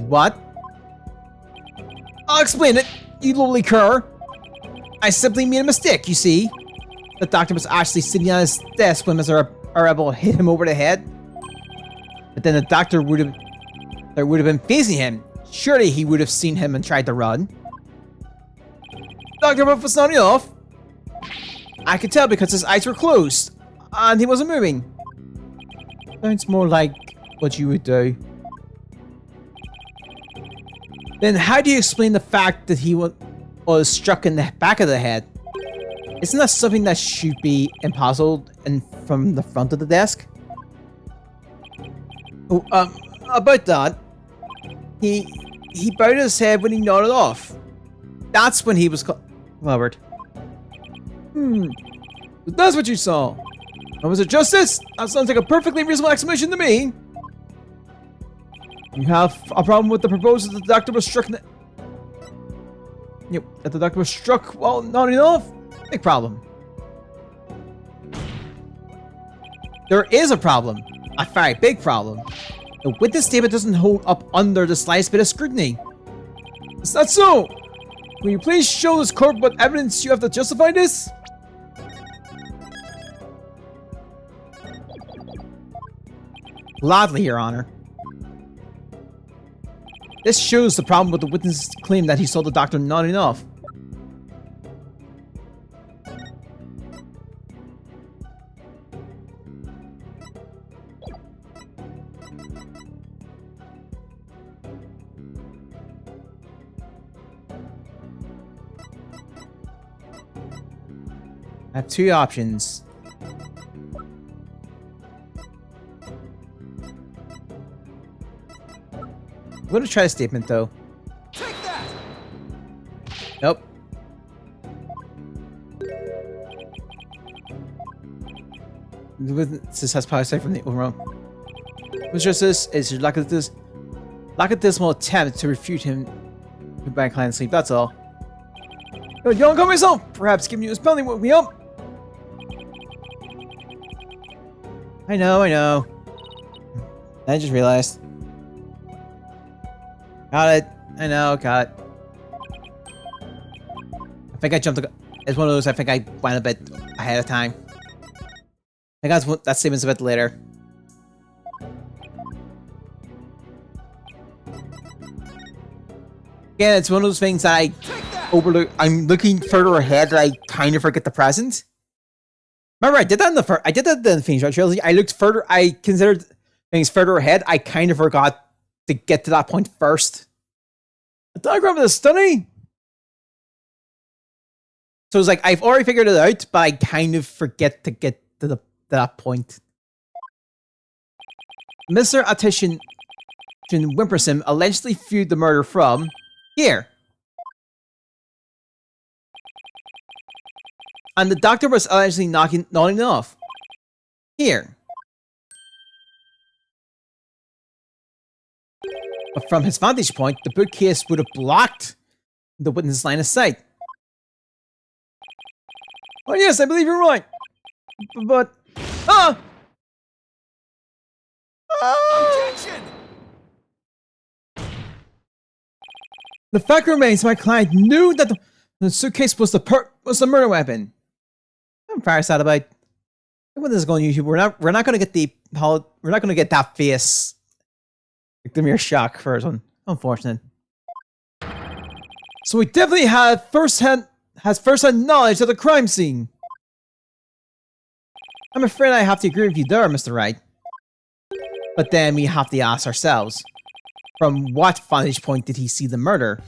What? I'll explain it, you lowly cur. I simply made a mistake, you see. The doctor was actually sitting on his desk when Mr. Arable hit him over the head. But then the doctor would have been facing him. Surely he would have seen him and tried to run. Dr. Buff was nodding off. I could tell because his eyes were closed, and he wasn't moving. Sounds more like what you would do. Then how do you explain the fact that he was struck in the back of the head? Isn't that something that should be impossible from the front of the desk? Oh, about that, he bowed his head when he nodded off. That's when he was covered. That's what you saw. And was it justice? That sounds like a perfectly reasonable explanation to me. You have a problem with the proposal that the doctor was struck. Yep, that the doctor was struck while nodding off? Big problem. There is a problem. A very big problem. The witness statement doesn't hold up under the slightest bit of scrutiny. Is that so? Will you please show this court what evidence you have to justify this? Gladly, Your Honor. This shows the problem with the witness's claim that he saw the doctor nodding off. I have two options. I'm going to try a statement, though. Take that! Nope. The witness has power aside from the overall. Mr. Justice is your lack of dismal attempt to refute him by client's sleep. That's all. You don't call myself. Perhaps giving you a spelling woke me up. I know. I just realized. Got it. I know, got it. I think I jumped. It's one of those. I think I went a bit ahead of time. I think that statement's a bit later. Again, it's one of those things that I overlook. I'm looking further ahead that I kind of forget the present. Remember, I did that in the I did that in the Attorney Trilogy. I looked further. I considered things further ahead. I kind of forgot to get to that point first. A diagram of the study. So it's like I've already figured it out, but I kind of forget to get to that point. Mr. Attorney Wimperson allegedly viewed the murder from here. And the doctor was allegedly nodding off. Here. But from his vantage point, the bookcase would have blocked the witness' line of sight. Oh yes, I believe you're right. But... Objection! The fact remains my client knew that the suitcase was the murder weapon. I'm very sad about when this is going on YouTube. We're not gonna get that face. The mere shock first one. Unfortunate. So we definitely has first-hand knowledge of the crime scene. I'm afraid I have to agree with you there, Mr. Wright. But then we have to ask ourselves, from what vantage point did he see the murder?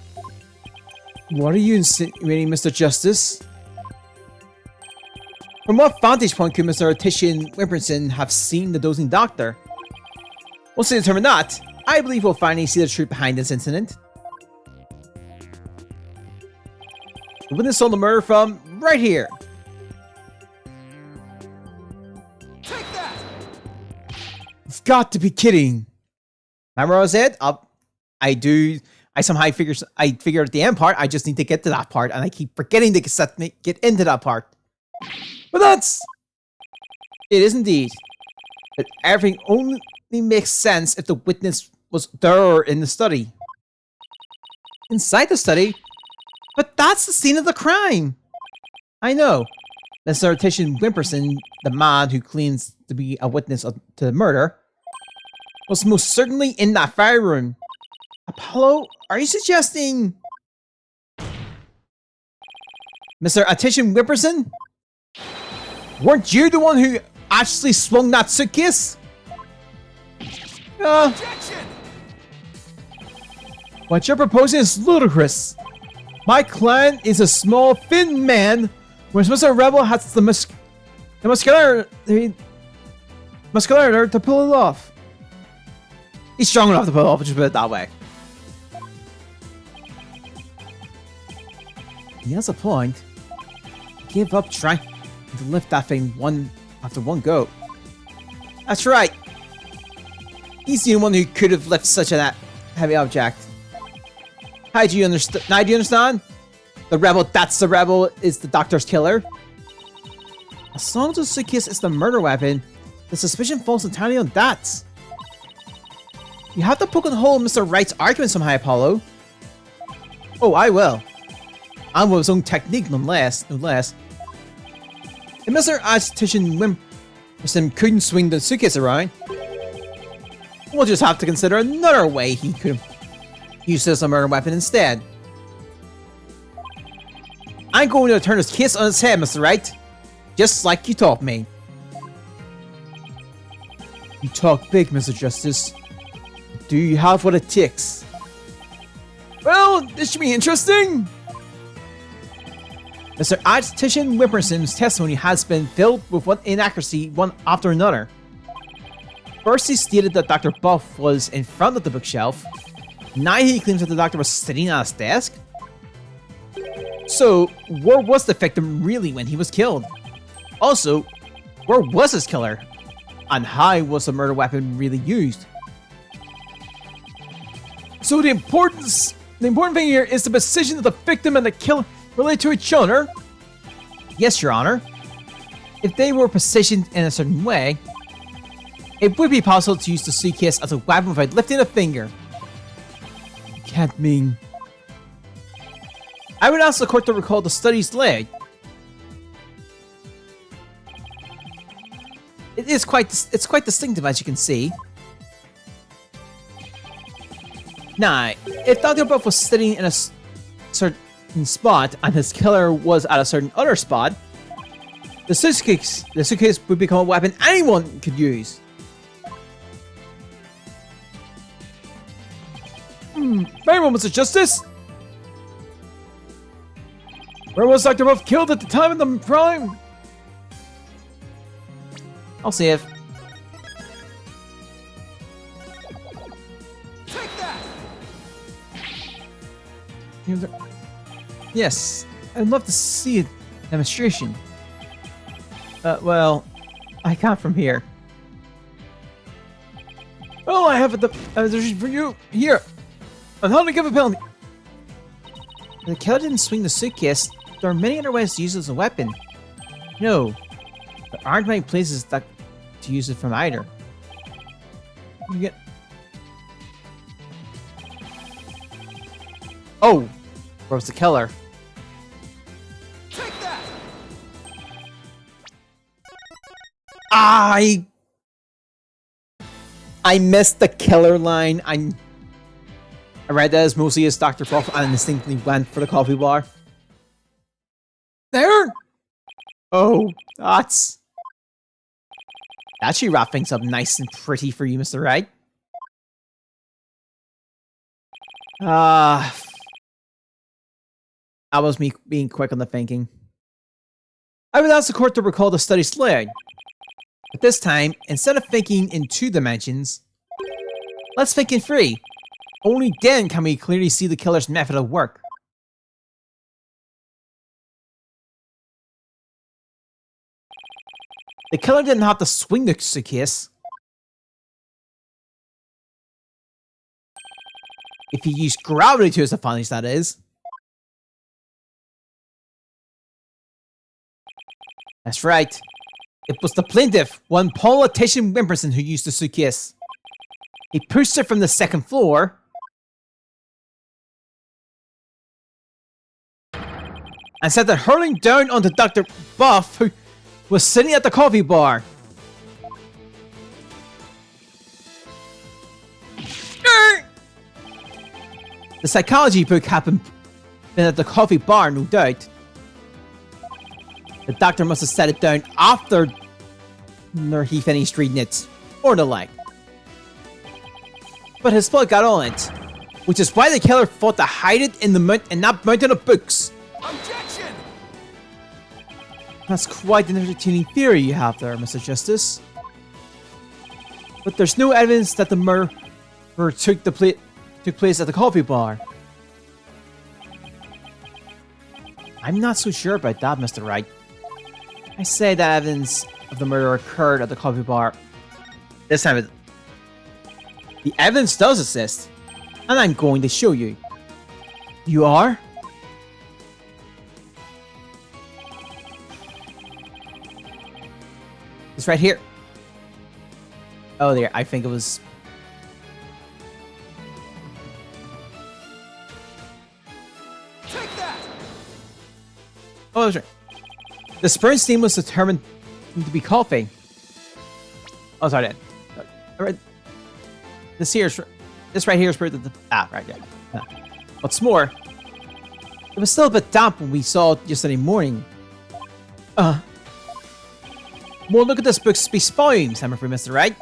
What are you insinuating, Mr. Justice? From what vantage point could Mr. Attorney Wimperson have seen the dozing doctor? Once we determine that, I believe we'll finally see the truth behind this incident. The witness saw the murder from right here. Take that! You've got to be kidding. Remember what I said? I somehow figured out the end part. I just need to get to that part, and I keep forgetting to get into that part. But it is indeed. But everything only makes sense if the witness was there in the study. Inside the study? But that's the scene of the crime. I know. Mr. Attorney Wimperson, the man who claims to be a witness to the murder, was most certainly in that fire room. Apollo, are you suggesting... Mr. Attorney Wimperson? Weren't you the one who actually swung that suitcase? Objection! What you're proposing is ludicrous. My client is a small, thin man, whereas Mr. Rebel has the muscularity to pull it off. He's strong enough to pull it off, just put it that way. He has a point. Give up trying to lift that thing one after one go. That's right. He's the only one who could have lifted such a heavy object. How do you understand? Now do you understand? The rebel, that's the rebel, is the doctor's killer. As long as the suitcase is the murder weapon, the suspicion falls entirely on that. You have to poke a hole in Mr. Wright's argument somehow, Apollo. Oh, I will. And with his own technique, no less. If Mr. Aesthetician Wimperson couldn't swing the suitcase around, we'll just have to consider another way he could use this as a murder weapon instead. I'm going to turn this case on its head, Mr. Wright. Just like you taught me. You talk big, Mr. Justice. Do you have what it takes? Well, this should be interesting. Mr. Aesthetician Wimperson's testimony has been filled with one inaccuracy, one after another. First, he stated that Dr. Buff was in front of the bookshelf. Now he claims that the doctor was sitting at his desk. So, where was the victim really when he was killed? Also, where was his killer? And how was the murder weapon really used? So the important thing here is the precision of the victim and the killer relate to each other? Yes, Your Honor. If they were positioned in a certain way, it would be possible to use the suitcase as a weapon without lifting a finger. You can't mean... I would ask the court to recall the study's leg. It's quite distinctive, as you can see. Now, if Dr. Buff was sitting in a certain spot and his killer was at a certain other spot, the suitcase would become a weapon anyone could use. Very well, Mr. Justice. Where was Dr. Buff killed at the time of the crime? I'll see if... Take that! Yes, I'd love to see a demonstration. Well, I can't from here. Oh, I have a demonstration for you here. On how to give a penalty. If the killer didn't swing the suitcase, there are many other ways to use it as a weapon. No, there aren't many places that to use it from either. You get... Oh, where was the killer? Take that! I missed the killer line. I read that as mostly as Dr. Buff and instinctively went for the coffee bar. There! Oh, that actually wrap things up nice and pretty for you, Mr. Wright. That was me being quick on the thinking. I would ask the court to recall the study's leg. But this time, instead of thinking in 2 dimensions, let's think in 3. Only then can we clearly see the killer's method of work. The killer didn't have to swing the suitcase. If he used gravity to his advantage, that is. That's right. It was the plaintiff, one politician Wimperson, who used the suitcase. He pushed it from the 2nd floor and sent it hurling down onto Dr. Buff, who was sitting at the coffee bar. The psychology book happened at the coffee bar, no doubt. The doctor must have set it down after he finished reading it, or the like. But his blood got on it, which is why the killer thought to hide it in that mountain of books. Objection! That's quite an entertaining theory you have there, Mr. Justice. But there's no evidence that the murder or took place at the coffee bar. I'm not so sure about that, Mr. Wright. I say that evidence of the murder occurred at the coffee bar. This time, the evidence does exist, and I'm going to show you. You are? It's right here. Oh, there. I think it was. Take that. Oh, that's right. The Springsteen was determined to be coffee. Oh, sorry, Dan. Alright. This right here is right. Right, yeah. What's more, it was still a bit damp when we saw it yesterday morning. More look at this book speaks volumes, I'm afraid, Mr. Wright.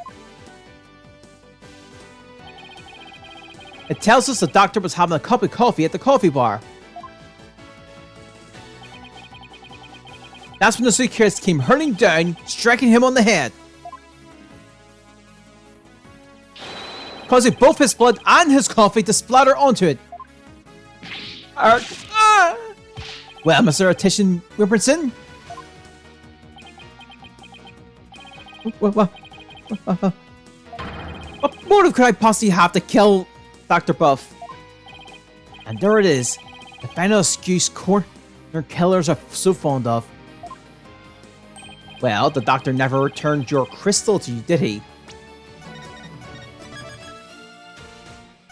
It tells us the doctor was having a cup of coffee at the coffee bar. That's when the suitcase came hurling down, striking him on the head, causing both his blood and his coffee to splatter onto it. Well, Mr. Attorney Trilogy, what motive could I possibly have to kill Dr. Buff? And there it is, the final excuse corner killers are so fond of. Well, the doctor never returned your crystal to you, did he?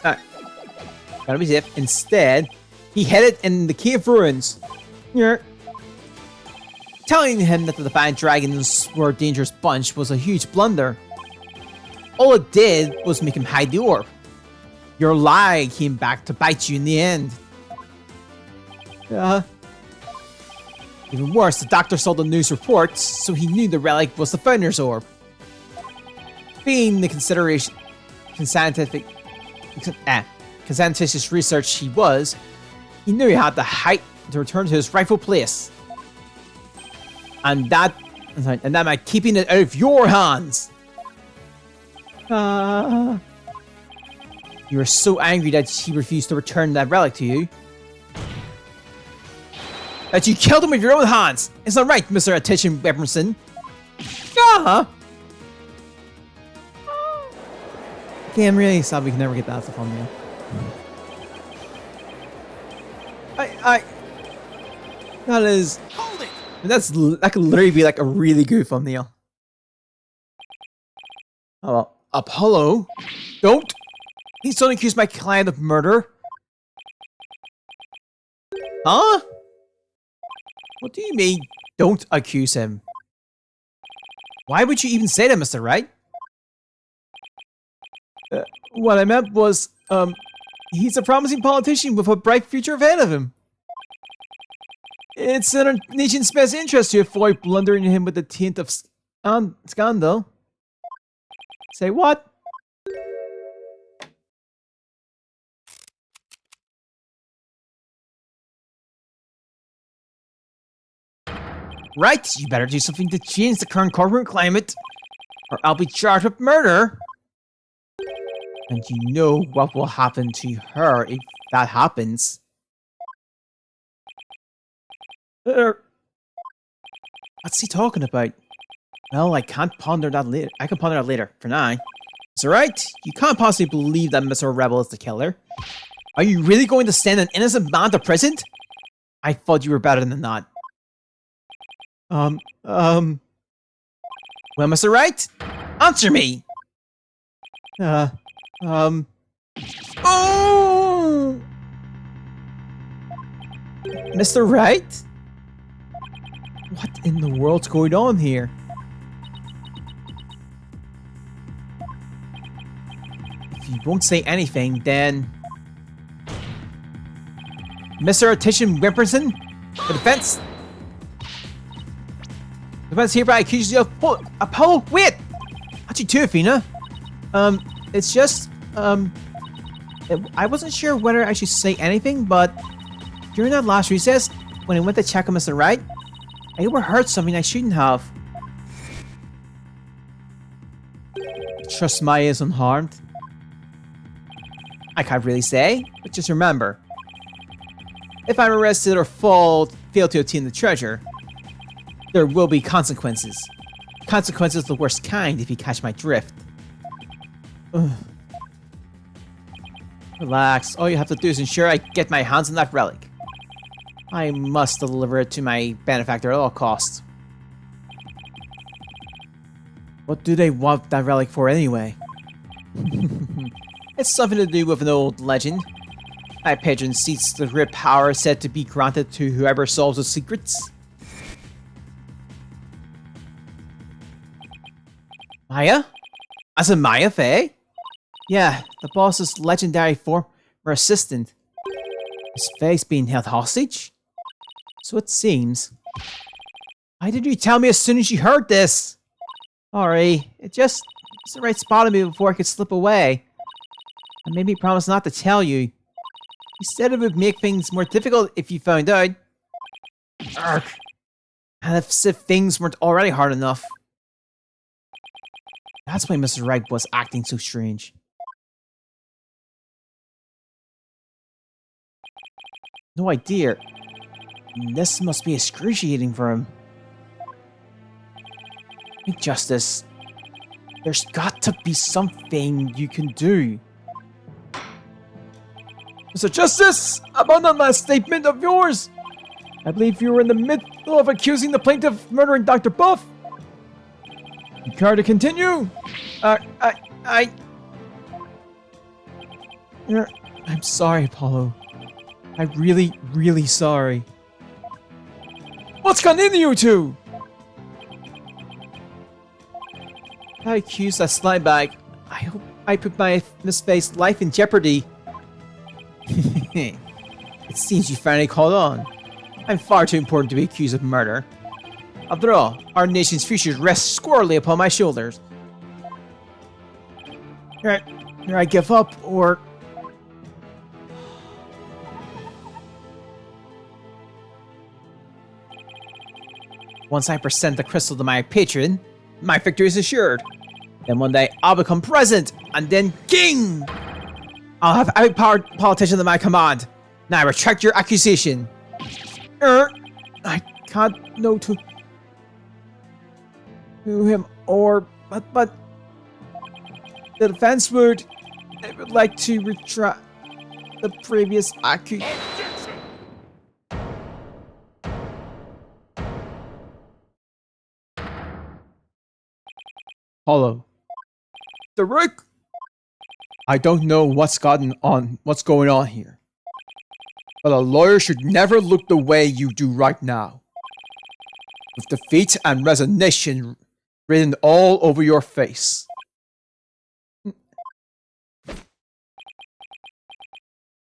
Gotta be safe. Instead, he hid it in the cave ruins. Telling him that the Defiant Dragons were a dangerous bunch was a huge blunder. All it did was make him hide the orb. Your lie came back to bite you in the end. Even worse, the doctor saw the news reports, so he knew the relic was the Founder's Orb. Being the conscientious research he was, he knew he had the height to return to his rightful place. And that meant keeping it out of your hands. You were so angry that he refused to return that relic to you, that you killed him with your own hands. Is that right, Mr. Attention Weaponson? Okay, I'm really sad we can never get that as a thumbnail. That is... Hold it. That could literally be like a really good thumbnail. Oh well. Apollo? Don't! Please don't accuse my client of murder. Huh? What do you mean, don't accuse him? Why would you even say that, Mr. Wright? What I meant was, he's a promising politician with a bright future ahead of him. It's in our nation's best interest to avoid blundering him with the taint of scandal. Say what? Right, you better do something to change the current courtroom climate, or I'll be charged with murder. And you know what will happen to her if that happens. What's he talking about? Well, I can't ponder that later. I can ponder that later. For now, it's alright. You can't possibly believe that Mr. Rebel is the killer. Are you really going to send an innocent man to prison? I thought you were better than that. Well, Mr. Wright, answer me. Oh! Mr. Wright? What in the world's going on here? If you won't say anything, then... Mr. Attention Wimperson, the defense... The defense hereby accuses you of... Apollo, wait! Actually, too, Athena. It's just, I wasn't sure whether I should say anything, but during that last recess, when I went to check on Mr. Wright, I overheard something I shouldn't have. Trust Maya is unharmed. I can't really say, but just remember, if I'm arrested or fail to obtain the treasure, there will be consequences. Consequences of the worst kind if you catch my drift. Ugh. Relax, all you have to do is ensure I get my hands on that relic. I must deliver it to my benefactor at all costs. What do they want that relic for anyway? It's something to do with an old legend. My patron seeks the great power said to be granted to whoever solves the secrets. Maya? As in Maya Fey? Yeah, the boss's legendary former assistant. Is Faye's being held hostage? So it seems. Why did you tell me as soon as you heard this? Sorry, it just was the right spot on me before I could slip away. I made me promise not to tell you. You said it would make things more difficult if you found out. Urgh. And if things weren't already hard enough. That's why Mr. Wright was acting so strange. No idea. This must be excruciating for him. Hey, Justice. There's got to be something you can do. Mr. Justice, about that last statement of yours. I believe you were in the middle of accusing the plaintiff of murdering Dr. Buff. You care to continue? I'm sorry, Apollo. I'm really sorry. What's gone into you two? I accused that slime bag. I hope I put my Miss Faye's life in jeopardy. It seems you finally caught on. I'm far too important to be accused of murder. After all, our nation's future rests squarely upon my shoulders. Here I give up, or... Once I present the crystal to my patron, my victory is assured. Then one day, I'll become president, and then king! I'll have every politician at my command. Now I retract your accusation. I can't know to him or... But... The defense would... They would like to retract the previous accusation. Hollow. The Rick! I don't know what's going on here. But a lawyer should never look the way you do right now. With defeat and resignation written all over your face.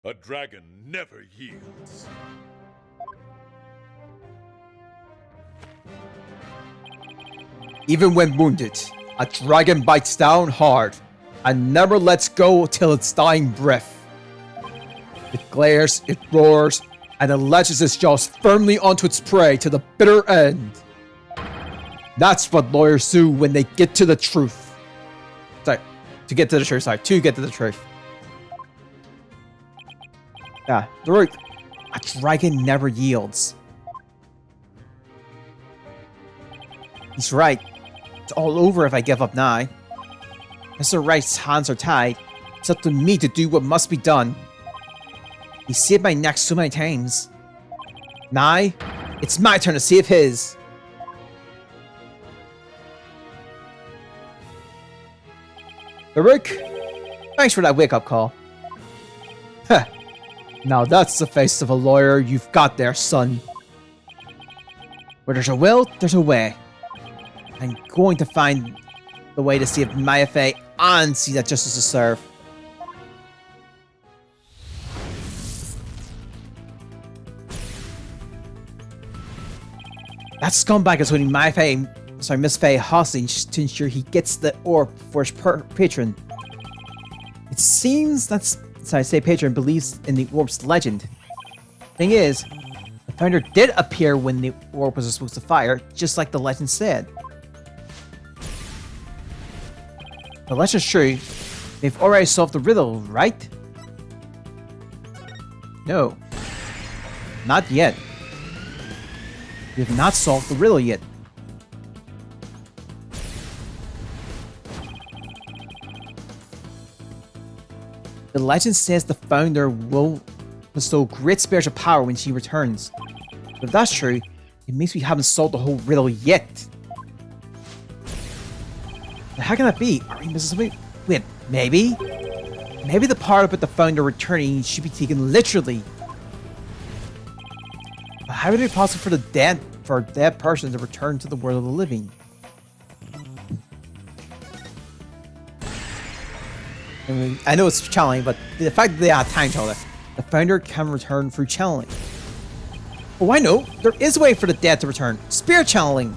A dragon never yields. Even when wounded, a dragon bites down hard and never lets go till its dying breath. It glares, it roars, and it latches its jaws firmly onto its prey to the bitter end. That's what lawyers do when they get to the truth. To get to the truth. Yeah, Daruk, a dragon never yields. He's right. It's all over if I give up now. Mr. Wright's hands are tied. It's up to me to do what must be done. He saved my neck so many times. Now, it's my turn to save his. Daruk, thanks for that wake-up call. Heh. Now that's the face of a lawyer you've got there, son. Where there's a will, there's a way. I'm going to find the way to save Maya Fey and see that justice is served. That scumbag is holding Miss Fey hostage to ensure he gets the orb for his patron. It seems patron believes in the orb's legend. Thing is, the founder did appear when the orb was supposed to fire, just like the legend said. The legend's true. They've already solved the riddle, right? No. Not yet. We have not solved the riddle yet. The legend says the founder will bestow great spiritual power when she returns. But if that's true, it means we haven't solved the whole riddle yet. But how can that be? Are we missing something? Wait, maybe? Maybe the part about the founder returning should be taken literally. But how would it be possible for a dead person to return to the world of the living? I know it's channeling, but the fact that they are time traveler, the founder can return through channeling. Oh, I know! There is a way for the dead to return. Spirit channeling!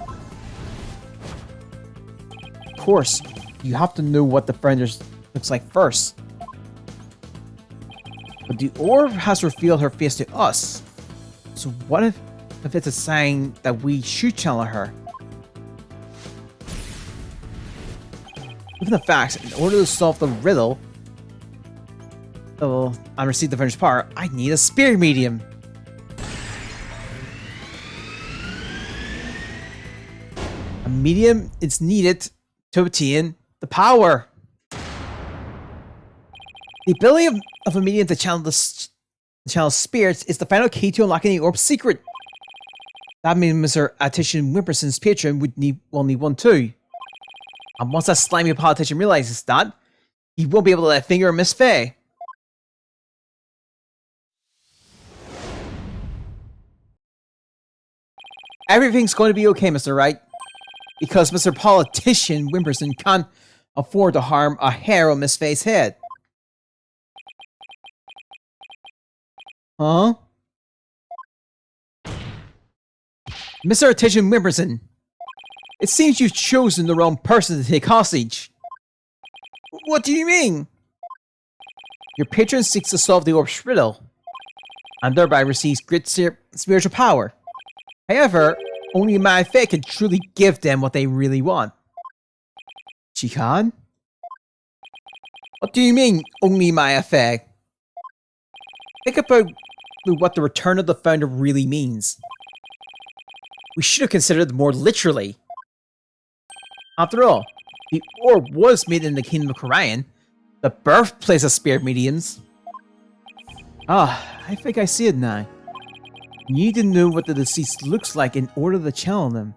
Of course, you have to know what the founder looks like first. But the orb has revealed her face to us. So what if it's a sign that we should channel her? Given the facts, in order to solve the riddle and receive the finished power, I need a spirit medium. A medium is needed to obtain the power. The ability of a medium to channel spirits is the final key to unlocking the orb's secret. That means Mr. Attorney Wimperson's patron will need one too. And once that slimy politician realizes that, he won't be able to let finger Miss Faye. Everything's going to be okay, Mr. Wright. Because Mr. Politician Wimperson can't afford to harm a hair on Miss Faye's head. Huh? Mr. Attorney Wimperson, it seems you've chosen the wrong person to take hostage. What do you mean? Your patron seeks to solve the orb's riddle, and thereby receives great spiritual power. However, only my Faye can truly give them what they really want. She can? What do you mean, only Maya Faye? Think about what the return of the founder really means. We should have considered it more literally. After all, the orb was made in the Kingdom of Korian, the birthplace of spirit mediums. I think I see it now. You need to know what the deceased looks like in order to channel them.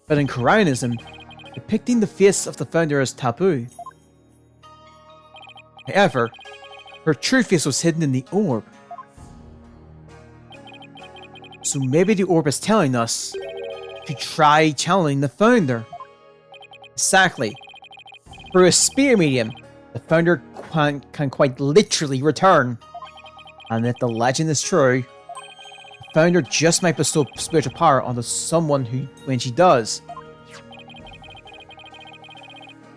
But in Korianism, depicting the face of the founder is taboo. However, her true face was hidden in the orb. So maybe the orb is telling us to try channeling the founder. Exactly. Through a spirit medium, the founder can quite literally return. And if the legend is true, the founder just might bestow spiritual power onto someone when she does.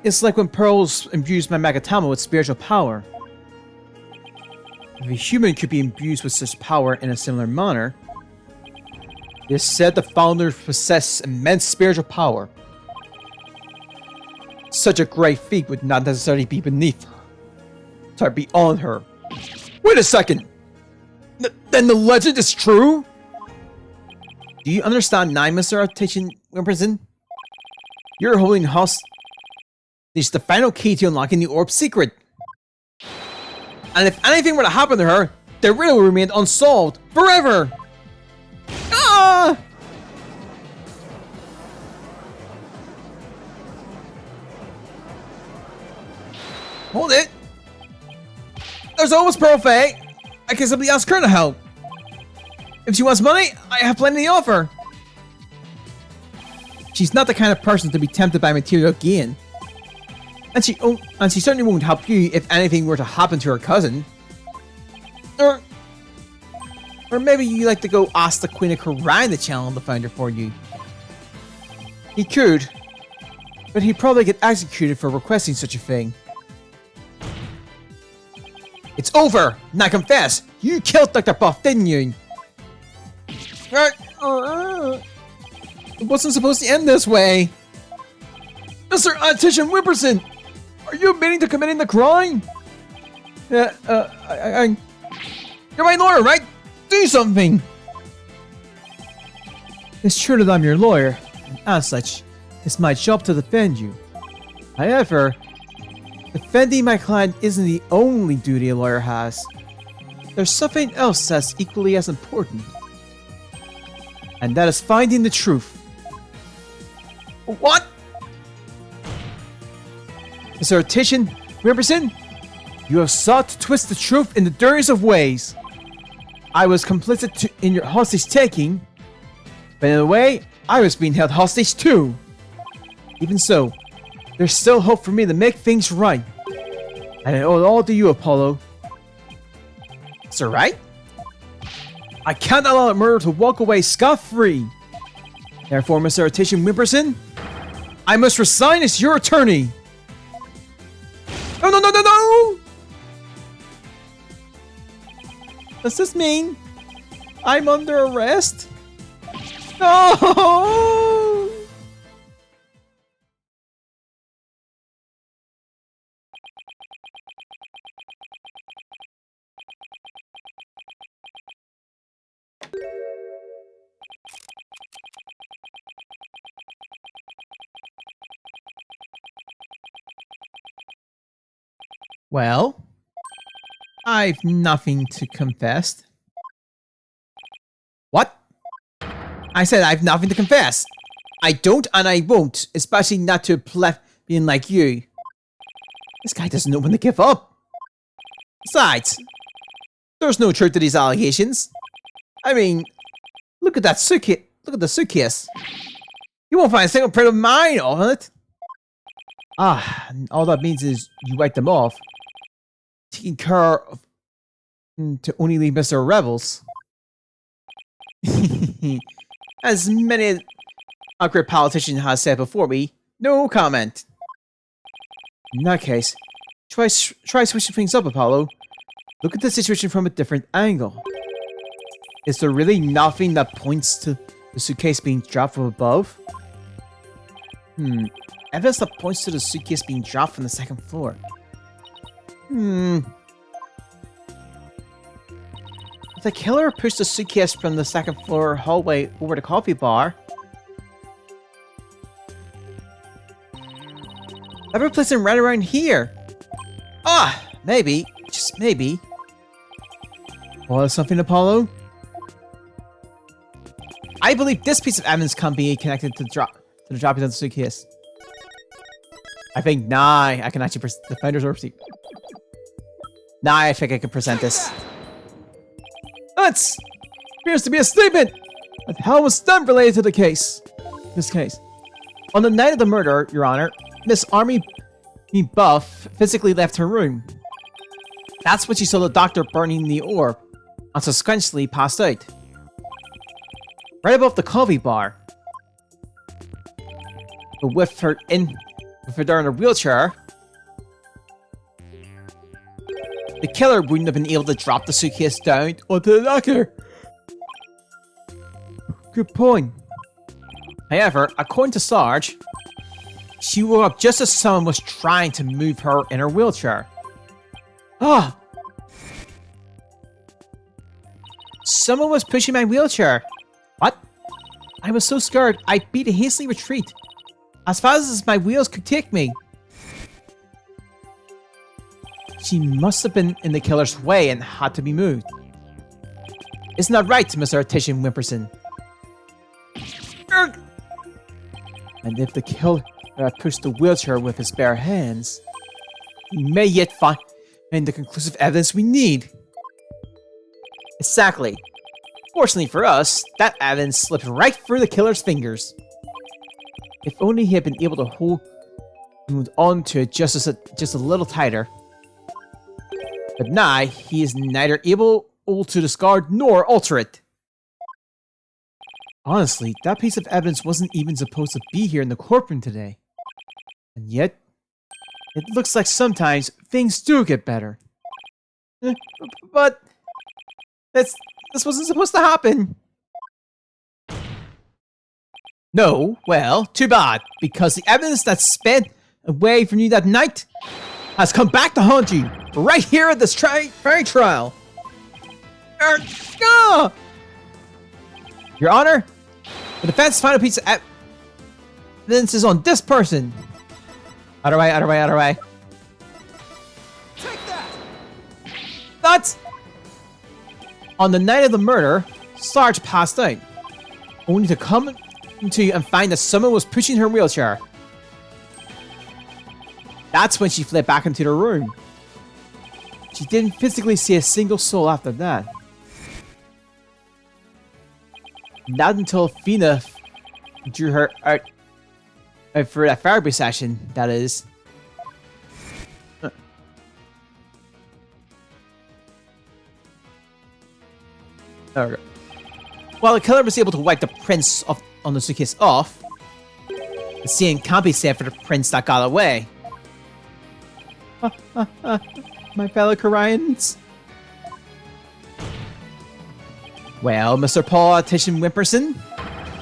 It's like when Pearls imbues my Magatama with spiritual power. If a human could be imbued with such power in a similar manner, it is said the founder possesses immense spiritual power. Such a great feat would not necessarily be beneath her. Sorry, beyond her. Wait a second! Then the legend is true? Do you understand now, Mr. Attorney Wimperson? You're holding hostage the final key to unlocking the orb's secret. And if anything were to happen to her, the riddle will remain unsolved forever! Ah! Hold it! There's always Pearl Faye! I can simply ask her to help! If she wants money, I have plenty to offer! She's not the kind of person to be tempted by material gain. And she certainly won't help you if anything were to happen to her cousin. Or maybe you like to go ask the Queen of Korian to channel the founder for you. He could, but he'd probably get executed for requesting such a thing. It's over! Now confess! You killed Dr. Buff, didn't you? It wasn't supposed to end this way! Mr. Attorney Wimperson! Are you admitting to committing the crime? You're my lawyer, right? Do something! It's true that I'm your lawyer, and as such, it's my job to defend you. However, defending my client isn't the only duty a lawyer has. There's something else that's equally as important. And that is finding the truth. What? Mr. Attorney Trilogy, you have sought to twist the truth in the dirtiest of ways. I was complicit in your hostage taking, but in a way, I was being held hostage too. Even so, there's still hope for me to make things right. And I owe it all to you, Apollo. Is that right? I can't allow a murderer to walk away scot-free. Therefore, Mr. Trilogy, I must resign as your attorney. No, no, no, no, no! Does this mean I'm under arrest? No! Well, I've nothing to confess. What? I said I've nothing to confess. I don't and I won't, especially not to a plebeian like you. This guy doesn't know when to give up. Besides, there's no truth to these allegations. I mean, look at that suitcase. Look at the suitcase. You won't find a single print of mine on it. Ah, all that means is you write them off. Taking care of to only leave Mr. Rebels. As many a great politician has said before me, no comment. In that case, try switching things up, Apollo. Look at the situation from a different angle. Is there really nothing that points to the suitcase being dropped from above? Evidence that points to the suitcase being dropped from the second floor. If the killer pushed the suitcase from the second floor hallway over the coffee bar, ever placed him right around here? Ah, maybe, just maybe. Or something, Apollo? I believe this piece of evidence can be connected to the dropping of the suitcase. I think I can actually present the Founder's Overseat. I think I can present this. That appears to be a statement of how was done related to the case. This case. On the night of the murder, Your Honor, Miss Army Buff physically left her room. That's when she saw the doctor burning the orb and subsequently passed out. Right above the coffee bar. But with her in a wheelchair, the killer wouldn't have been able to drop the suitcase down onto the locker. Good point. However, according to Sarge, she woke up just as someone was trying to move her in her wheelchair. Ah! Someone was pushing my wheelchair. What? I was so scared, I beat a hasty retreat. As fast as my wheels could take me. She must have been in the killer's way and had to be moved. Isn't that right, Mr. Attorney Trilogy? And if the killer pushed the wheelchair with his bare hands, we may yet find the conclusive evidence we need. Exactly. Fortunately for us, that evidence slipped right through the killer's fingers. If only he had been able to hold on to it just a little tighter. But now, he is neither able to discard nor alter it. Honestly, that piece of evidence wasn't even supposed to be here in the courtroom today. And yet, it looks like sometimes things do get better. But this wasn't supposed to happen. No, well, too bad, because the evidence that sped away from you that night has come back to haunt you, right here at this fairy trial. Your Honor, the defense's final piece of evidence is on this person. Out of the way. Take that! That's... On the night of the murder, Sarge passed out, only to come to and find that someone was pushing her wheelchair. That's when she fled back into the room. She didn't physically see a single soul after that. Not until Fina drew her out for that therapy session, that is. There we go. While the killer was able to wipe the prints on the suitcase off, the scene can't be said for the prints that got away. My fellow Koreans. Well, Mr. Politician Wimperson,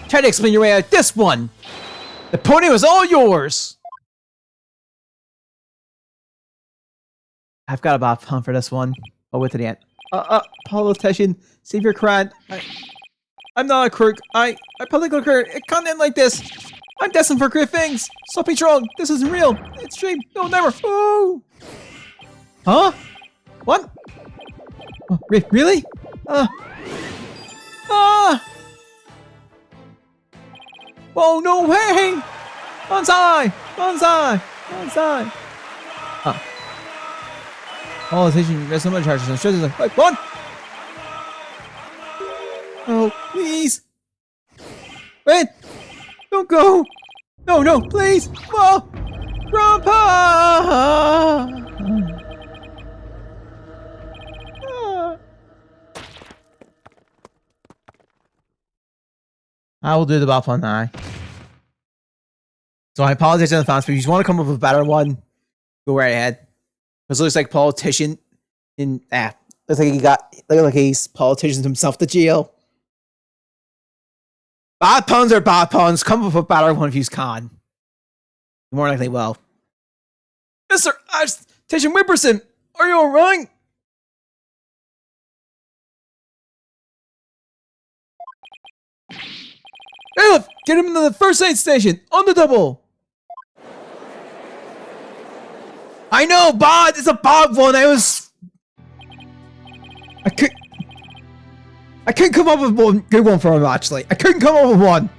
try to explain your way out this one. The pony was all yours. I've got a bad pun for this one. Oh, wait to the end. Politician, save your crown. I'm not a crook. I political crook. It can't end like this. I'm destined for great things. Stop being wrong. This isn't real. It's dream. No, never. Oh. Huh? What? Oh, really? Oh, no way! Bonsai! Bonsai! Bonsai! Politician, there's so much charges on shoulders. Like, one! Oh, please! Wait! Don't go! No, please! Whoa! Grandpa! I will do the buff on now. So I apologize to the fans, but if you just want to come up with a better one, go right ahead. Because it looks like politician in looks like he's politicianed himself to jail. Bad puns are bad puns. Come up with a better one if you can. More likely will. Mr. Politician Wimperson, are you alright? Bailiff, get him into the first aid station on the double. I know, bad. It's a bad one. I couldn't come up with one good one for him. Actually, I couldn't come up with one.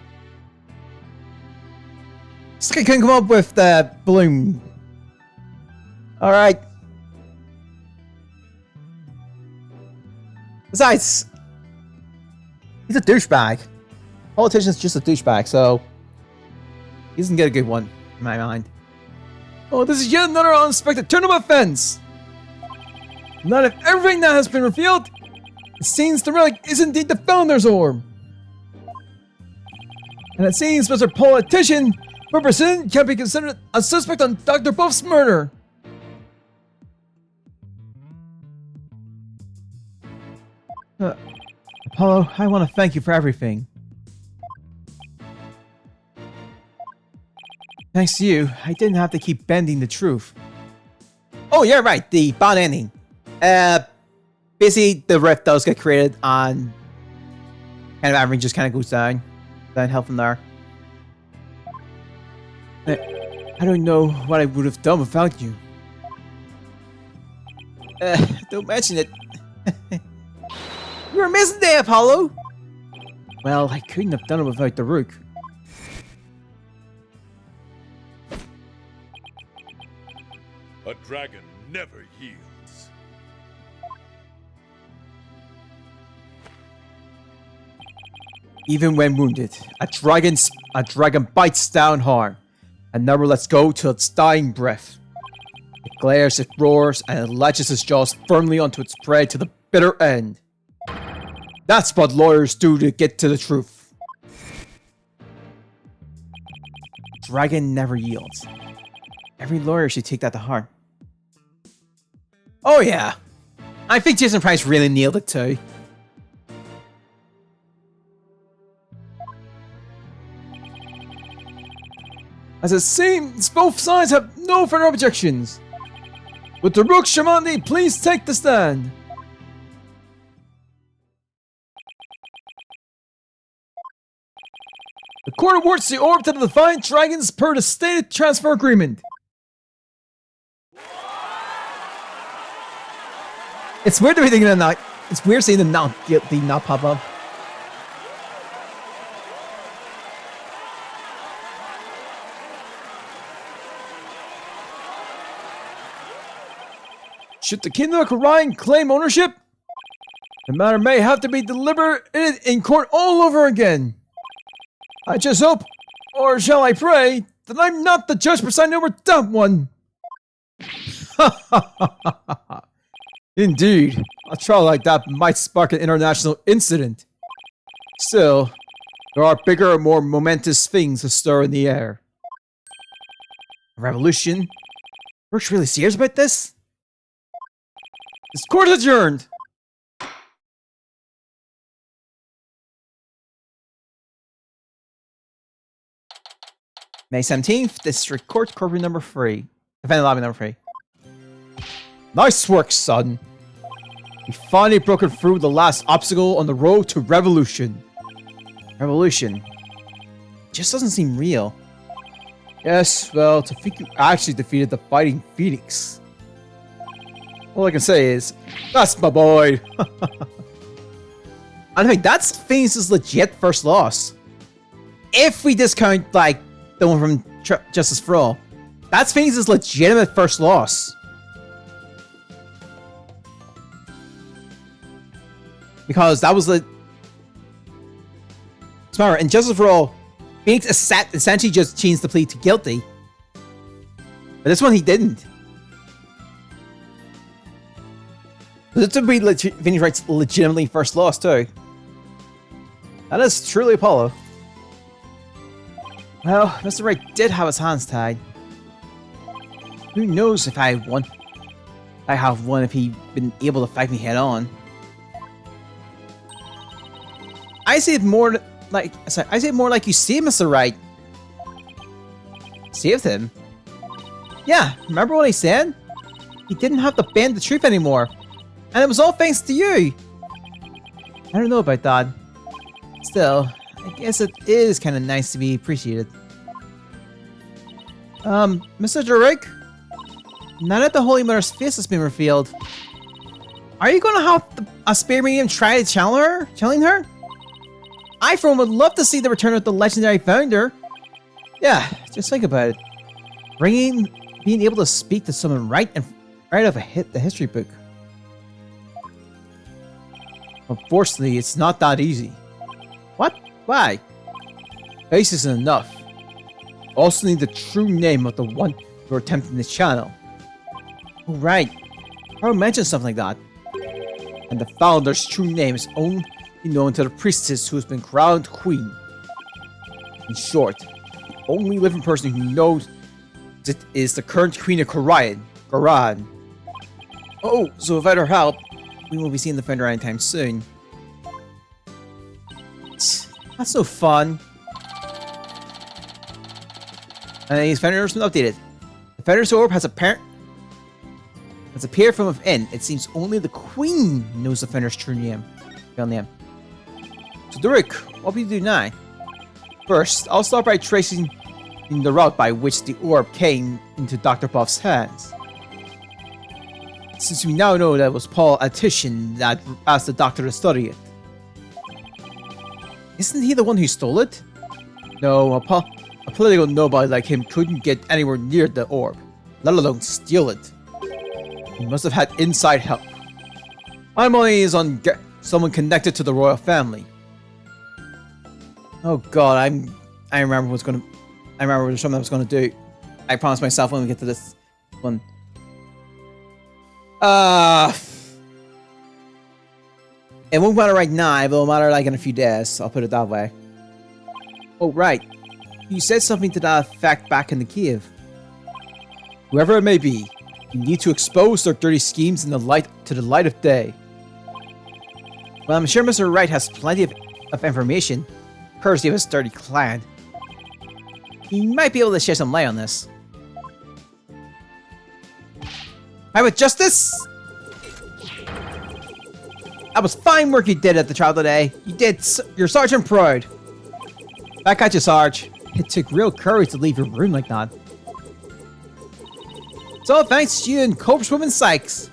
Just couldn't come up with the balloon. All right. Besides, he's a douchebag. Politician's just a douchebag, so he doesn't get a good one in my mind. Oh, this is yet another unexpected turn of events. Not if everything that has been revealed, it seems the relic is indeed the Founder's Orb. And it seems Mr. Politician Wimperson can be considered a suspect on Dr. Buff's murder. Apollo, I want to thank you for everything. Thanks to you, I didn't have to keep bending the truth. Oh, yeah, right. The bad ending. Basically, the rift does get created on kind of everything just kind of goes downhill from there. I don't know what I would have done without you. Don't mention it. You were missing there, Apollo. Well, I couldn't have done it without the Rook. A dragon never yields. Even when wounded, a dragon bites down hard and never lets go till its dying breath. It glares, it roars, and it latches its jaws firmly onto its prey to the bitter end. That's what lawyers do to get to the truth. Dragon never yields. Every lawyer should take that to heart. Oh yeah, I think Jason Price really nailed it too. As it seems, both sides have no further objections. With the Rook Shamandi, please take the stand. The court awards the orb to the Defiant Dragons per the stated transfer agreement. It's weird everything in not. It's weird seeing the not guilty not pop up. Should the Kingdom of Orion claim ownership? The matter may have to be deliberated in court all over again. I just hope, or shall I pray, that I'm not the judge presiding over that one. Indeed, a trial like that might spark an international incident. Still, there are bigger and more momentous things to stir in the air. A revolution? Rook's really serious about this? This court is adjourned! May 17th, District Court, Courtroom number 3. Defendant Lobby number 3. Nice work, son! We finally broken through the last obstacle on the road to revolution. Revolution? Just doesn't seem real. Yes, well, to think you actually defeated the Fighting Phoenix. All I can say is, that's my boy! I think that's Phoenix's legit first loss. If we discount, like, the one from Justice for All. That's Phoenix's legitimate first loss. Because that was the... Remember, in Justice for All, Phoenix essentially just changed the plea to guilty. But this one he didn't. This would be Phoenix Wright's legitimately first loss too. That is truly Apollo. Well, Mr. Wright did have his hands tied. Who knows if I have won if he'd been able to fight me head on. I say it more like you saved Mr. Wright. Saved him? Yeah, remember what I said? He didn't have to bend the truth anymore. And it was all thanks to you! I don't know about that. Still, I guess it is kind of nice to be appreciated. Mr. Drake? Now that the Holy Mother's face has been revealed, are you gonna have a spare medium try to challenge her? I, for one, would love to see the return of the legendary founder. Yeah, just think about it. Being able to speak to someone right out of the history book. Unfortunately, it's not that easy. What? Why? Face isn't enough. Also need the true name of the one you're attempting to channel. Oh right, I mentioned something like that. And the founder's true name is only known to the priestess who has been crowned queen. In short, the only living person who knows it is the current queen of Quran. Oh, so without her help, we won't be seeing the founder anytime soon. That's no fun. And his founder has been updated. The founder's orb has appeared from within. It seems only the queen knows the founder's true name. Real name. So Durik, what will you do now? First, I'll start by tracing the route by which the orb came into Dr. Buff's hands. Since we now know that it was Paul Attition that asked the doctor to study it. Isn't he the one who stole it? No, a political nobody like him couldn't get anywhere near the orb, let alone steal it. He must have had inside help. My money is on someone connected to the royal family. Oh god, I remember what's gonna... I remember there's something I was gonna do. I promised myself when we get to this one. It won't matter right now, but it'll matter like in a few days. I'll put it that way. Oh, right. You said something to that effect back in the cave. Whoever it may be, you need to expose their dirty schemes to the light of day. Well, I'm sure Mr. Wright has plenty of information, courtesy of his dirty clan. He might be able to shed some light on this. Private Justice? That was fine work you did at the trial today. You did your Sergeant proud. Back at you, Sarge. It took real courage to leave your room like that. So thanks to you and Corpsewoman Sykes.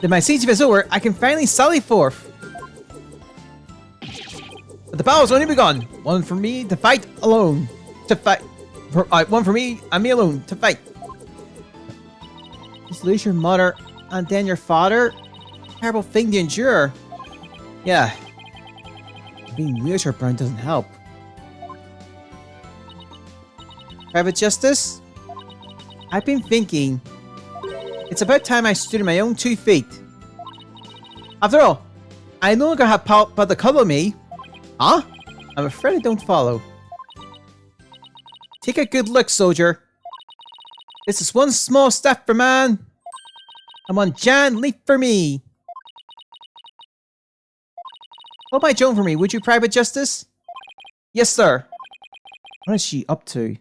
That my siege is over, I can finally sally forth. But the battle's only begun. One for me to fight alone. One for me and me alone to fight. Just lose your mother and then your father? Terrible thing to endure. Yeah. Being wheelchair bound doesn't help. Private Justice? I've been thinking. It's about time I stood on my own 2 feet. After all, I no longer have power but the color me. Huh? I'm afraid I don't follow. Take a good look, soldier. This is one small step for man, and one giant leap for me. Hold my Joan for me, would you, Private Justice? Yes, sir. What is she up to?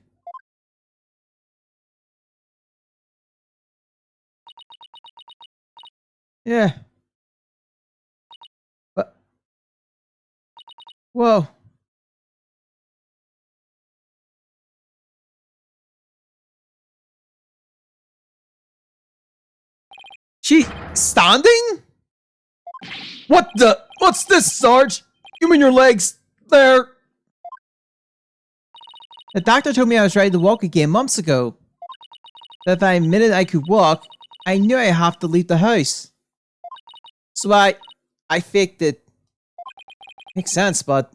Yeah. What? Whoa. She standing? What the? What's this, Sarge? You mean your legs? There. The doctor told me I was ready to walk again months ago. But if I admitted I could walk, I knew I have to leave the house. So I faked it. Makes sense, but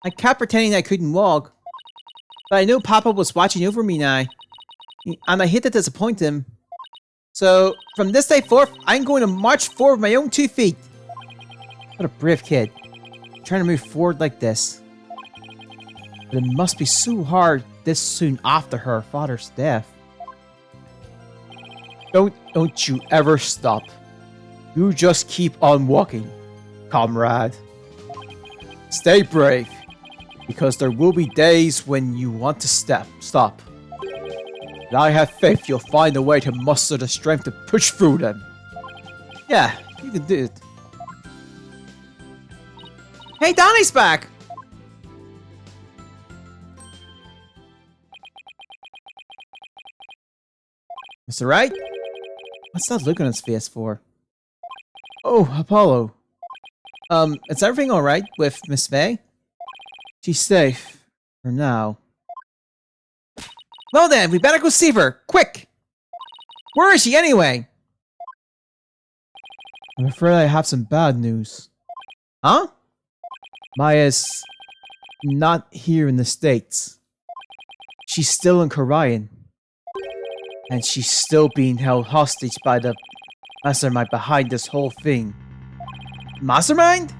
I kept pretending I couldn't walk. But I know Papa was watching over me now, and I hate to disappoint him. So from this day forth, I'm going to march forward with my own 2 feet. What a brave kid, trying to move forward like this. But it must be so hard this soon after her father's death. Don't you ever stop. You just keep on walking, comrade. Stay brave, because there will be days when you want to stop. And I have faith you'll find a way to muster the strength to push through them. Yeah, you can do it. Hey, Donnie's back! Mr. Wright? What's that look on his face for? Oh, Apollo. Is everything alright with Miss May? She's safe. For now. Well then, we better go see her! Quick! Where is she anyway? I'm afraid I have some bad news. Huh? Maya's not here in the States. She's still in Korean. And she's still being held hostage by the mastermind behind this whole thing. Mastermind?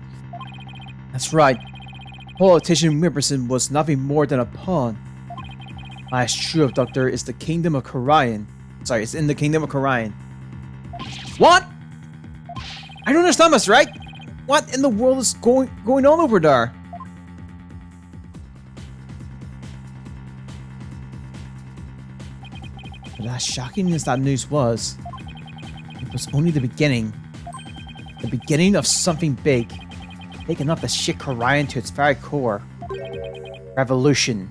That's right. Politician Wimperson was nothing more than a pawn. Maya's true abductor is the Kingdom of Korean. Sorry, it's in the Kingdom of Korean. What? I don't understand this, right? What in the world is going on over there? But as shocking as that news was, it was only the beginning. The beginning of something big. Big enough to shake Korean to its very core. Revolution.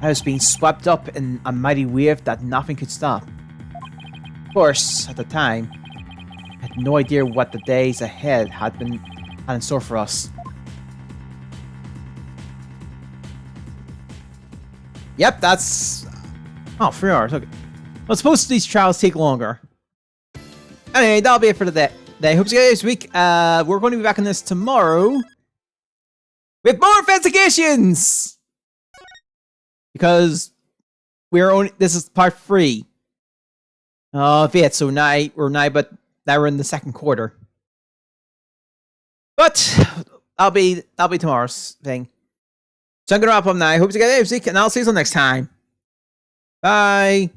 I was being swept up in a mighty wave that nothing could stop. Of course, at the time, I had no idea what the days ahead had in store for us. Yep, that's... Oh, 3 hours, okay. Well, supposed to these trials take longer. Anyway, that'll be it for today. Hope you guys this week. We're going to be back on this tomorrow with more investigations! Because this is part 3 of it, so now we're in the second quarter. But that'll be tomorrow's thing. So I'm gonna wrap up now. Hope you guys this week, and I'll see you next time. Bye.